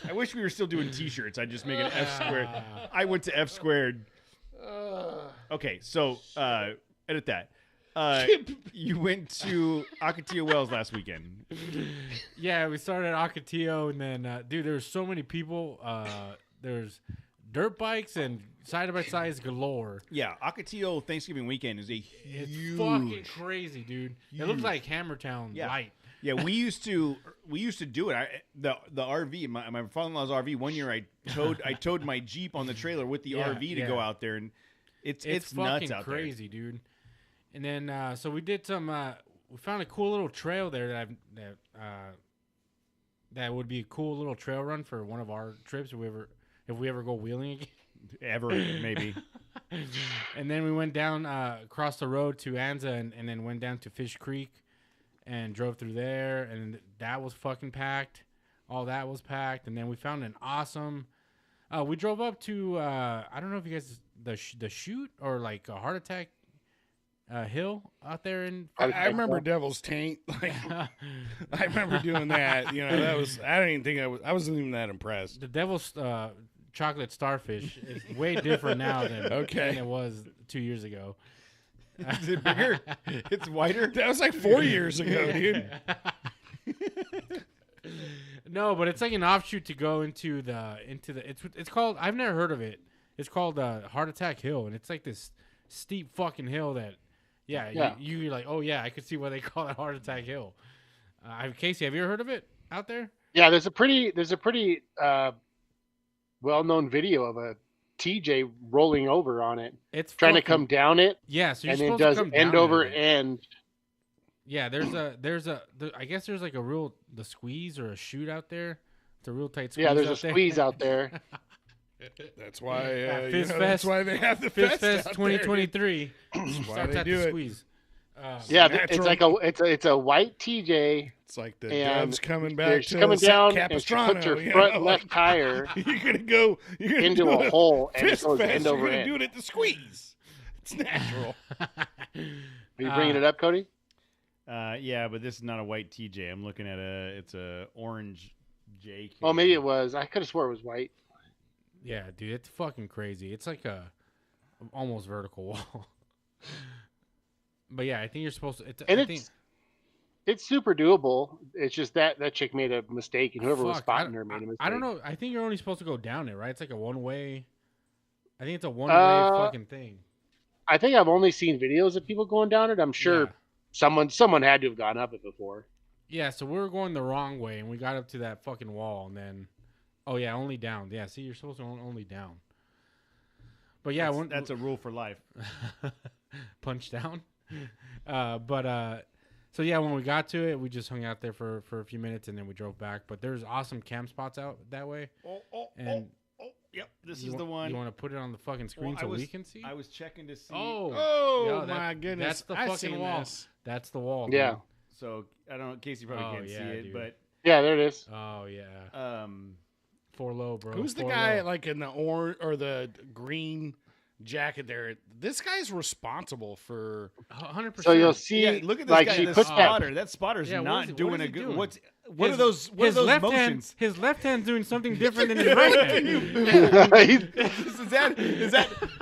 I wish we were still doing T-shirts. I'd just make an F squared. I went to F squared. Okay, so edit that. You went to Ocotillo Wells last weekend. Yeah, we started at Ocotillo, and then, dude, there's so many people. There's dirt bikes and side-by-sides galore. Yeah, Ocotillo Thanksgiving weekend is It's fucking crazy, dude. It looks like Hammertown light. Yeah, we used to do it. The RV, my father-in-law's RV. One year I towed my Jeep on the trailer with the RV to go out there, and it's nuts fucking out crazy, dude. And then so we did some. We found a cool little trail there that would be a cool little trail run for one of our trips if we ever go wheeling again. Ever, maybe. And then we went down across the road to Anza and then went down to Fish Creek and drove through there, and that was fucking packed. All that was packed. And then we found an awesome we drove up to I don't know if you guys the Chute or like a Heart Attack hill out there in I remember Devil's Taint. Like, I remember doing that. That was I don't even think I wasn't even that impressed. The Devil's chocolate starfish is way different now than it was 2 years ago. Is it bigger? It's whiter? That was like 4 years ago, dude. No, but it's like an offshoot to go into the it's called, I've never heard of it. It's called Heart Attack Hill, and it's like this steep fucking hill that you're like, oh yeah, I could see why they call it Heart Attack Hill. Casey, have you ever heard of it out there? Yeah, there's a pretty well-known video of a TJ rolling over on it. It's trying to come down it. Yeah, so you're and supposed it does to come end down over it. end. Yeah, I guess there's like the squeeze or a chute out there. It's a real tight squeeze. Yeah, there's out a there. squeeze out there. That's why Fist Fest. That's why they have the Fist Fest Fest 2023. That's why Starts they at do the it. squeeze. Yeah, it's like it's a white TJ. It's like the Dove's coming back. They're coming down and she Capistrano. puts her front left tire You're gonna go into a hole and it Fist goes Fest. end You're over gonna end. do it at the squeeze. It's natural. Are you bringing it up, Cody? Yeah, but this is not a white TJ. I'm looking at it's a orange JK. Oh, maybe it was. I could have swore it was white. Yeah, dude, it's fucking crazy. It's like a almost vertical wall. But yeah, I think you're supposed to. It's super doable. It's just that chick made a mistake, and whoever was spotting her made a mistake. I don't know. I think you're only supposed to go down it, right? It's like a one-way. I think it's a one-way fucking thing. I think I've only seen videos of people going down it. I'm sure someone had to have gone up it before. Yeah, so we were going the wrong way, and we got up to that fucking wall, and then, oh yeah, only down. Yeah, see, you're supposed to only down. But yeah, that's a rule for life. Punch down. So yeah, when we got to it, we just hung out there for a few minutes, and then we drove back. But there's awesome camp spots out that way. Yep, this is the one. You want to put it on the fucking screen we can see? I was checking to see. My goodness, that's the fucking wall. This. That's the wall. Yeah. Dude. So I don't know. Casey probably can't see it, dude. but yeah, there it is. Oh yeah. 4 low, bro. Who's the 4 guy low. like in the orange or the green jacket there. This guy's responsible for 100%. So you'll see. Look at this guy in the spotter. That spotter's not doing a good. What are those motions? His left hand's doing something different than his right hand.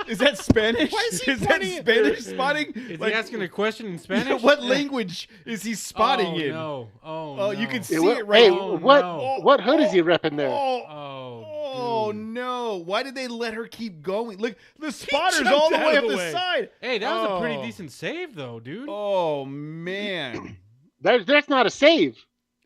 Is that Spanish? Why is he Spanish spotting? Is he asking a question in Spanish? What language is he spotting in? No. Oh, you can see it right. Hey, what hood is he repping there? Oh no! Why did they let her keep going? Look, the spotter's all the way up the side. Hey, that was a pretty decent save, though, dude. Oh man, that's not a save.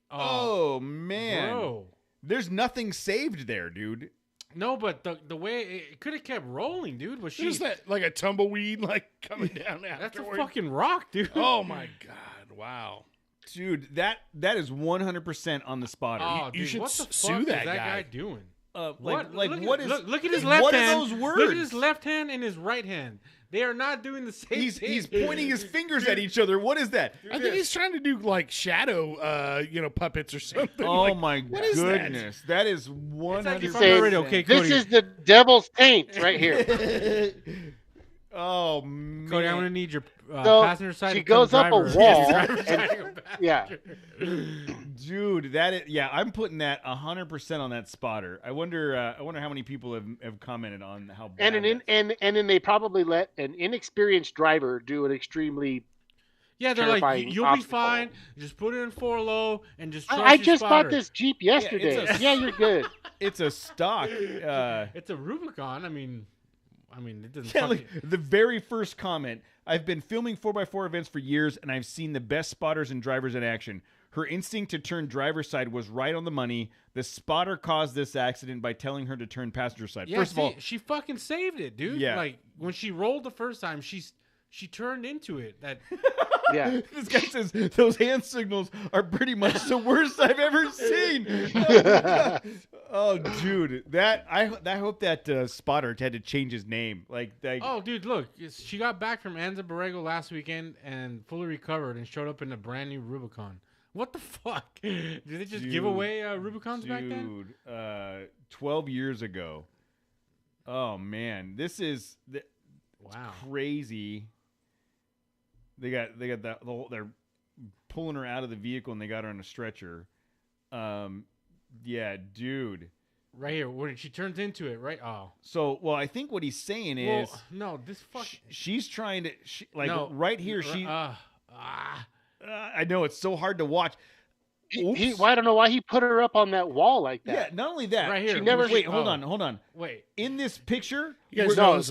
Oh man, bro. There's nothing saved there, dude. No, but the way it could have kept rolling, dude. Was she just that like a tumbleweed like coming down afterwards? That's a fucking rock, dude. Oh my god! Wow, dude, that is 100% on the spotter. Oh, you dude, should what the sue fuck that is that guy. guy doing? Look at his left hand. What are those words? Look at his left hand and his right hand. They are not doing the same thing. He's pointing his fingers at each other. What is that? I think he's trying to do like shadow, puppets or something. Oh like, my goodness, that is 100%. Okay, this Cody. is the devil's paint right here. Oh man, Cody, I'm gonna need your passenger side. She goes up a wall. Yeah, dude, I'm putting that 100% on that spotter. I wonder how many people have commented on how bad. And then they probably let an inexperienced driver do an extremely. Yeah, they're like, you'll obstacle. Be fine. Just put it in 4 low and just trust I just spotter. bought this Jeep yesterday. Yeah, you're good. It's a stock. It's a Rubicon. I mean, it doesn't. Yeah, look, the very first comment. I've been filming 4x4 events for years, and I've seen the best spotters and drivers in action. Her instinct to turn driver's side was right on the money. The spotter caused this accident by telling her to turn passenger side. Yeah, First of all, she fucking saved it, dude. Yeah. Like when she rolled the first time, she turned into it. That. Yeah. This guy says those hand signals are pretty much the worst I've ever seen. Oh, dude, I hope that spotter had to change his name. Oh, dude, look, she got back from Anza Borrego last weekend and fully recovered and showed up in a brand new Rubicon. What the fuck? Did they just give away Rubicons back then? Dude, 12 years ago. Oh man, this is crazy. They got that. They're pulling her out of the vehicle and they got her on a stretcher. Yeah, dude. Right here, when she turns into it, right? Oh. So, I think what he's saying is, no, this fuck. She's trying to, right here. I know it's so hard to watch. I don't know why he put her up on that wall like that. Yeah, not only that. Right here. She never. Wait, hold on. Wait. In this picture, that was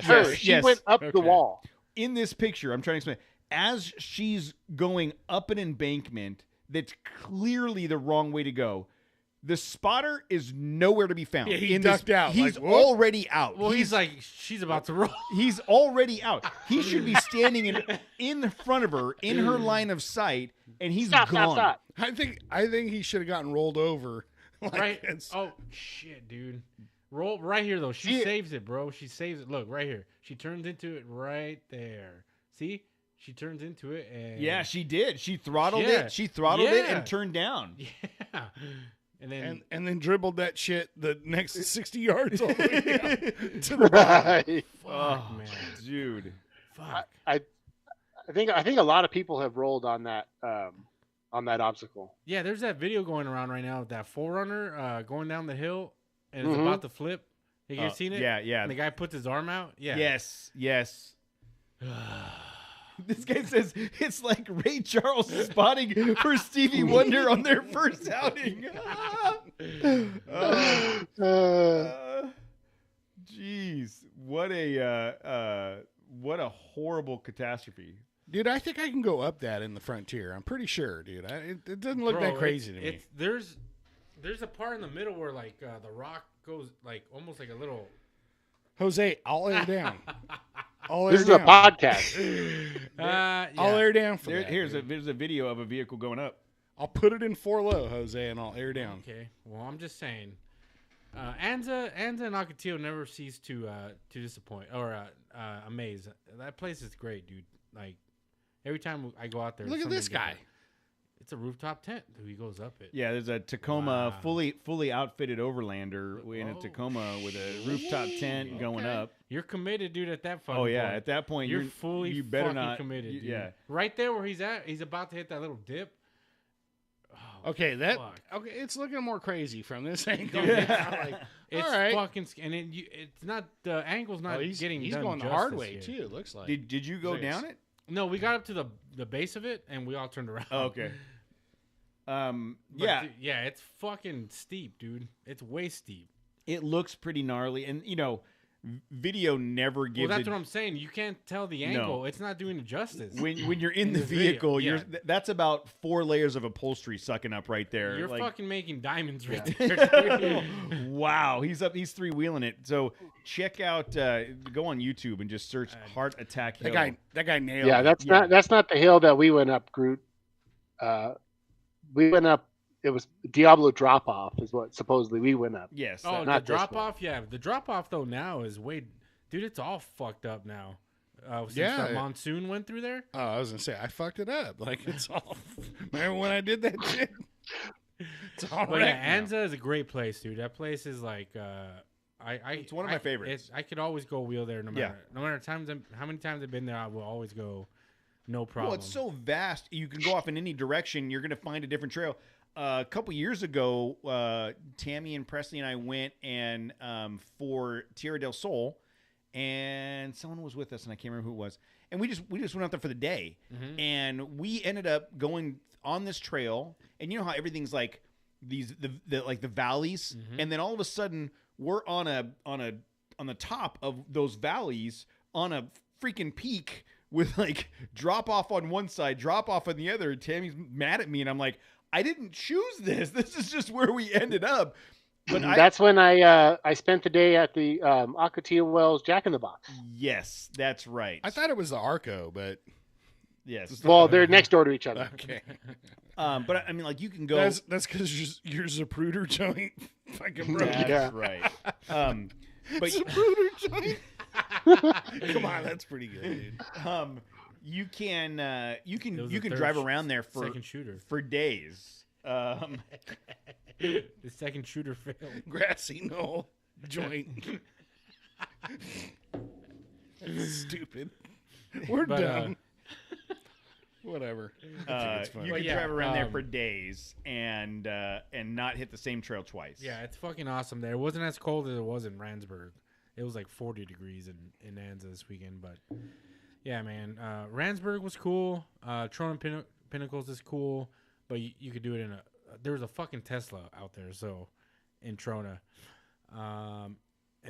her. Yes, she went up the wall. In this picture, I'm trying to explain. As she's going up an embankment that's clearly the wrong way to go, the spotter is nowhere to be found. Yeah, he ducked out. He's already out. Well, he's like, she's about to roll. He's already out. He should be standing in front of her, in her line of sight, and he's gone. Stop. I think he should have gotten rolled over. Right? Oh, shit, dude. Roll right here, though. She saves it, bro. She saves it. Look, right here. She turns into it right there. See? She turns into it. And yeah, she did. She throttled it. She throttled it and turned down. Yeah. And then dribbled that shit the next 60 yards all the way down to the bottom. Fuck, man. Dude. Fuck. I think a lot of people have rolled on that obstacle. Yeah, there's that video going around right now of that 4Runner going down the hill and it's about to flip. Have you guys seen it? Yeah. And the guy puts his arm out? Yeah. Yes. This guy says it's like Ray Charles spotting for Stevie Wonder on their first outing. Jeez, what a horrible catastrophe. Dude, I think I can go up that in the Frontier. I'm pretty sure, dude. It doesn't look that crazy to me. There's a part in the middle where like the rock goes like almost like a little. Jose, I'll air down. This is a podcast. I'll air down for that. There's a video of a vehicle going up. I'll put it in 4 low, Jose, and I'll air down. Okay. Well, I'm just saying. Anza and Ocotillo never cease to disappoint or amaze. That place is great, dude. Like every time I go out there. Look at this guy. It's a rooftop tent. He goes up it. Yeah, there's a Tacoma fully outfitted Overlander in a Tacoma with a rooftop tent going up. You're committed, dude. At that fucking point. At that point, you're fully you better fucking not committed. Dude. Yeah, right there where he's at, he's about to hit that little dip. Oh, okay, it's looking more crazy from this angle. It's all right. fucking, and it's not the angle's not getting. He's done going the hard way too. It looks like. Did you go down it? No, we got up to the base of it and we all turned around. Oh, okay. Yeah, it's fucking steep, dude. It's way steep. It looks pretty gnarly, and video never gives. Well, that's what I'm saying. You can't tell the angle. No. It's not doing it justice. When you're in the vehicle, that's about 4 layers of upholstery sucking up right there. You're fucking making diamonds right there. Wow, he's 3-wheeling it. So check out, go on YouTube and just search Heart Attack Hill. That guy nailed it. Yeah, that's not the hill that we went up, Groot. We went up. It was Diablo drop off is what supposedly we went up. Yes. Oh, the drop off. Yeah, the drop off though now is way, dude. It's all fucked up now. Since the monsoon went through there. Oh, I was gonna say I fucked it up. Like it's all. Remember when I did that shit? It's all right. Yeah, Anza is a great place, dude. That place is like, it's one of my favorites. I could always go wheel there no matter how many times I've been there. I will always go. No problem. Well, it's so vast. You can go off in any direction. You're gonna find a different trail. A couple years ago, Tammy and Presley and I went and for Tierra del Sol, and someone was with us, and I can't remember who it was. And we just went out there for the day, and we ended up going on this trail. And you know how everything's like the valleys, and then all of a sudden we're on the top of those valleys on a freaking peak with like drop off on one side, drop off on the other. Tammy's mad at me, and I'm like, I didn't choose this. This is just where we ended up. But that's when I spent the day at the Ocotillo Wells Jack in the Box. Yes, that's right. I thought it was the Arco, but yes. Well, they're next door to each other. Okay. But I mean, like you can go. That's because your Zapruder joint fucking broke. That's right. But Zapruder joint. Come on, that's pretty good, dude. You can drive around there for second shooter for days. The second shooter failed. Grassy knoll joint. Stupid. We're done. Whatever. You can drive around there for days and not hit the same trail twice. Yeah, it's fucking awesome there. It wasn't as cold as it was in Randsburg. It was like 40 degrees in Anza this weekend, but yeah, man. Randsburg was cool. Trona Pinnacles is cool, but you could do it there was a fucking Tesla out there, so in Trona. And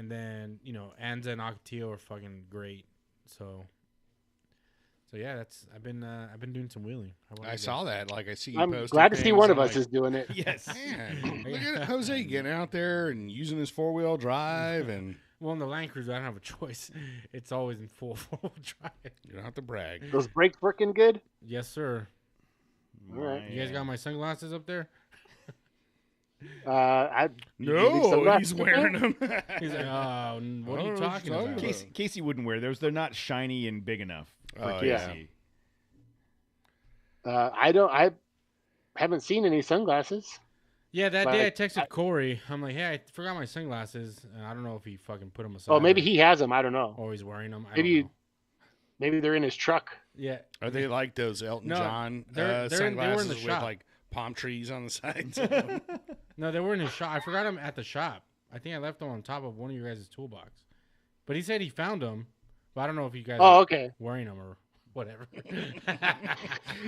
then, Anza and Ocotillo are fucking great. So yeah, I've been doing some wheeling. I saw that. Like I see you I'm posting glad to see one of us like, is doing it. Yes. Man, look at Jose getting out there and using his 4-wheel drive and. Well, in the Land Cruiser, I don't have a choice. It's always in full 4-wheel drive. You don't have to brag. Those brakes working good? Yes, sir. All right. You guys got my sunglasses up there? No, he's wearing them. He's like, oh, what are you talking about? Casey wouldn't wear those. They're not shiny and big enough for Casey. I haven't seen any sunglasses. Yeah, that day I texted Corey. I'm like, hey, I forgot my sunglasses. And I don't know if he fucking put them aside. Oh, maybe he has them. I don't know. Or he's wearing them. Maybe they're in his truck. Yeah. Are they like those Elton John sunglasses with like palm trees on the sides? No, they were in his shop. I forgot them at the shop. I think I left them on top of one of your guys' toolbox. But he said he found them. But I don't know if you guys are wearing them or whatever.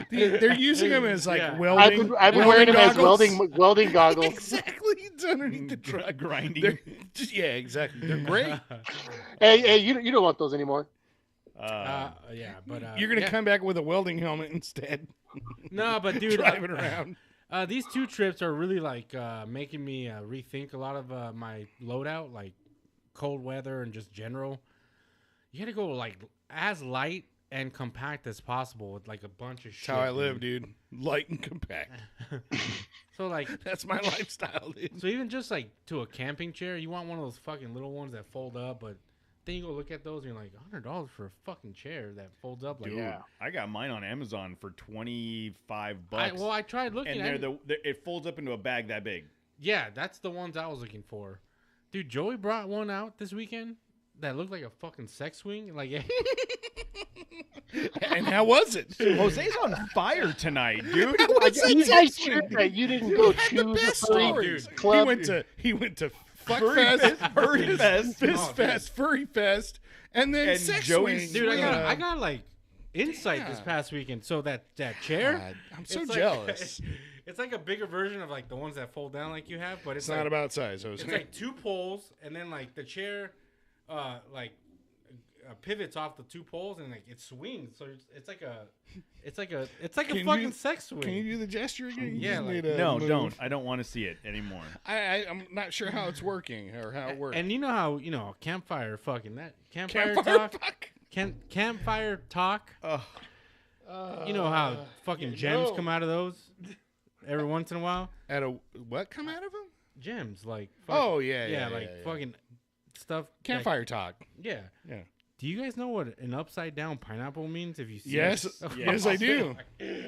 They're using them as like welding. I've been wearing them as welding goggles. Exactly, it's underneath the truck grinding. Yeah, exactly. They're great. Hey, you don't want those anymore. Yeah, but you're gonna come back with a welding helmet instead. No, but dude, driving around. These 2 trips are really like making me rethink a lot of my loadout, like cold weather and just general. You got to go like as light and compact as possible with like a bunch of shit. That's how I live, dude. Light and compact. So like that's my lifestyle, dude. So even just like to a camping chair, you want one of those fucking little ones that fold up, but then you go look at those and you're like, $100 for a fucking chair that folds up. Like, Dude, I got mine on Amazon for $25. I tried looking. And it folds up into a bag that big. Yeah, that's the ones I was looking for. Dude, Joey brought one out this weekend that looked like a fucking sex swing. Like, and how was it? Jose's on fire tonight, dude. You guys sure that you didn't go choose a furry club? He went to Fuck Furry Fest, Fist Fest, Furry Fest, and then sex swing. Dude, I got like insight this past weekend. So that chair, God, I'm so jealous. It's like a bigger version of like the ones that fold down like you have, but it's not about size. It's like 2 poles, and then like the chair, pivots off the 2 poles, and like it swings. So it's like a fucking sex swing. Can you do the gesture again? Yeah. No, don't. I don't want to see it anymore. I'm not sure how it's working or how it works. And you know how campfire fucking that campfire talk. Campfire talk. You know how fucking gems come out of those every once in a while. What come out of them? Gems like. Fucking stuff. Campfire talk. Yeah. Yeah. Do you guys know what an upside down pineapple means? If you see yes, yes, I do.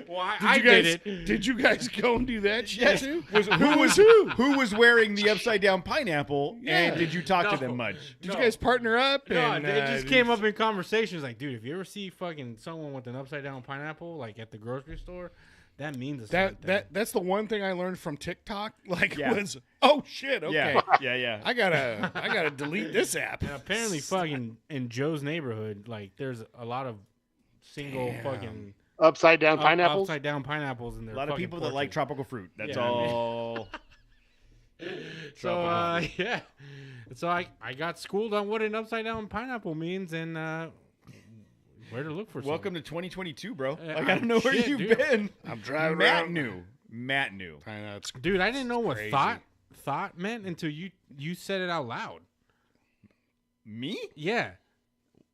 Well, I did it. Did you guys go and do that shit too? Who was wearing the upside down pineapple? Yeah. And did you talk to them much? Did you guys partner up? No, and, it just came up in conversations. Like, dude, if you ever see fucking someone with an upside down pineapple, like at the grocery store, that means that's the one thing I learned from TikTok. Was oh shit, okay, yeah. I gotta delete this app. And apparently, fucking in Joe's neighborhood, like there's a lot of single fucking upside down pineapples. Upside down pineapples in there. A lot of people that like tropical fruit. That's all. So yeah, so I got schooled on what an upside down pineapple means and. Where to look for Welcome to 2022, bro. I don't know where you've been. I'm driving Matt around. knew. Dude, I didn't know what thought meant until you said it out loud. Me? Yeah.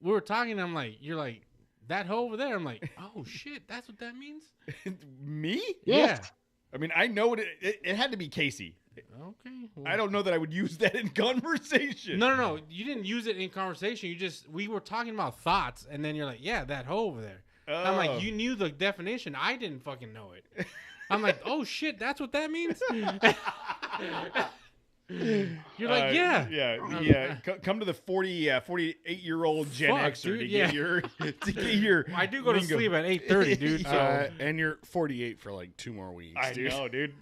We were talking, I'm like, you're like, that hoe over there. I'm like, oh shit, that's what that means? Me? Yeah. I mean, I know it had to be Casey. Okay. Well, I don't know that I would use that in conversation. No. You didn't use it in conversation. We were talking about thoughts, and then you're like, yeah, that hoe over there. Oh. I'm like, you knew the definition. I didn't fucking know it. I'm like, oh shit, that's what that means? You're like, yeah. Yeah. Come to the 48-year-old Gen Xer dude, to get your I do go to sleep at 8:30, dude. So. And you're 48 for like 2 more weeks, dude. I know, dude.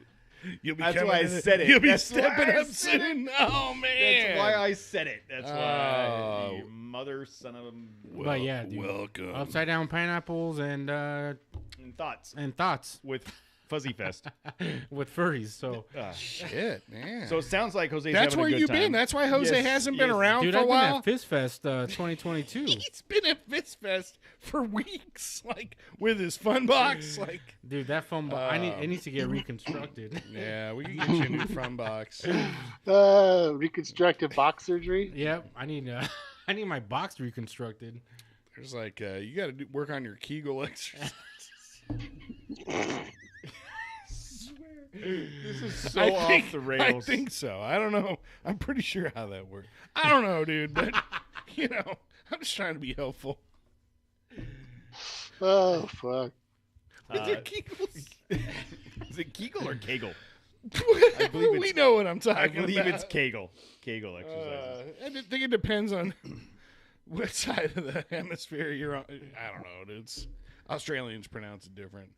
That's why I said it. You'll be stepping up soon. Oh, man. That's why I said it. That's why. You mother son of a... But yeah, dude. Welcome. Upside down pineapples and thoughts. With Fuzzy Fest. With furries, so. Shit, man. So it sounds like Jose's That's having a good where you've time. been. That's why Jose hasn't been around dude, for a while. I've been at Fist Fest 2022. He's been at Fist Fest for weeks, like, with his fun box. Like, dude, that fun box, it needs to get reconstructed. Yeah, we can get you a new fun box. Reconstructive box surgery? Yep, I need my box reconstructed. There's like, you got to work on your Kegel exercises. This is so off the rails. I think so. I don't know. I'm pretty sure how that works. I don't know, dude, but, I'm just trying to be helpful. Oh, fuck. With your Kegels. Is it Kegel or Kegel? We know what I'm talking about. I believe it's Kegel. Kegel exercises. I think it depends on what side of the hemisphere you're on. I don't know. It's Australians pronounce it different.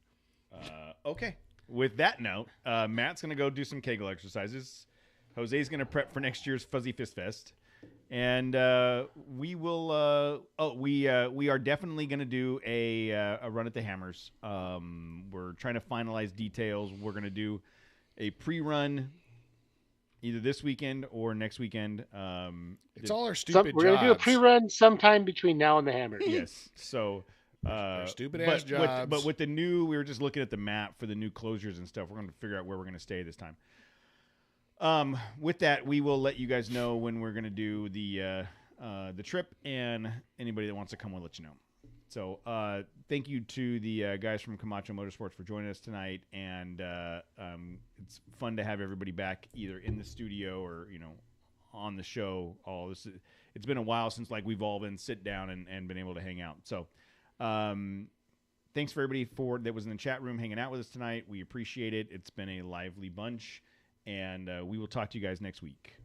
Okay. With that note, Matt's going to go do some Kegel exercises. Jose's going to prep for next year's Fuzzy Fist Fest. And we will. We are definitely going to do a run at the Hammers. We're trying to finalize details. We're going to do a pre-run either this weekend or next weekend. It's all our stupid jobs. We're going to do a pre-run sometime between now and the Hammers. Yes. So. Stupid ass jobs. But with the new, we were just looking at the map for the new closures and stuff. We're going to figure out where we're going to stay this time. With that, we will let you guys know when we're going to do the trip, and anybody that wants to come, we'll let you know. So thank you to the guys from Camacho Motorsports for joining us tonight, and it's fun to have everybody back either in the studio or on the show. It's been a while since like we've all been sit down and been able to hang out. So, thanks for everybody that was in the chat room hanging out with us tonight. We appreciate it. It's been a lively bunch, and we will talk to you guys next week.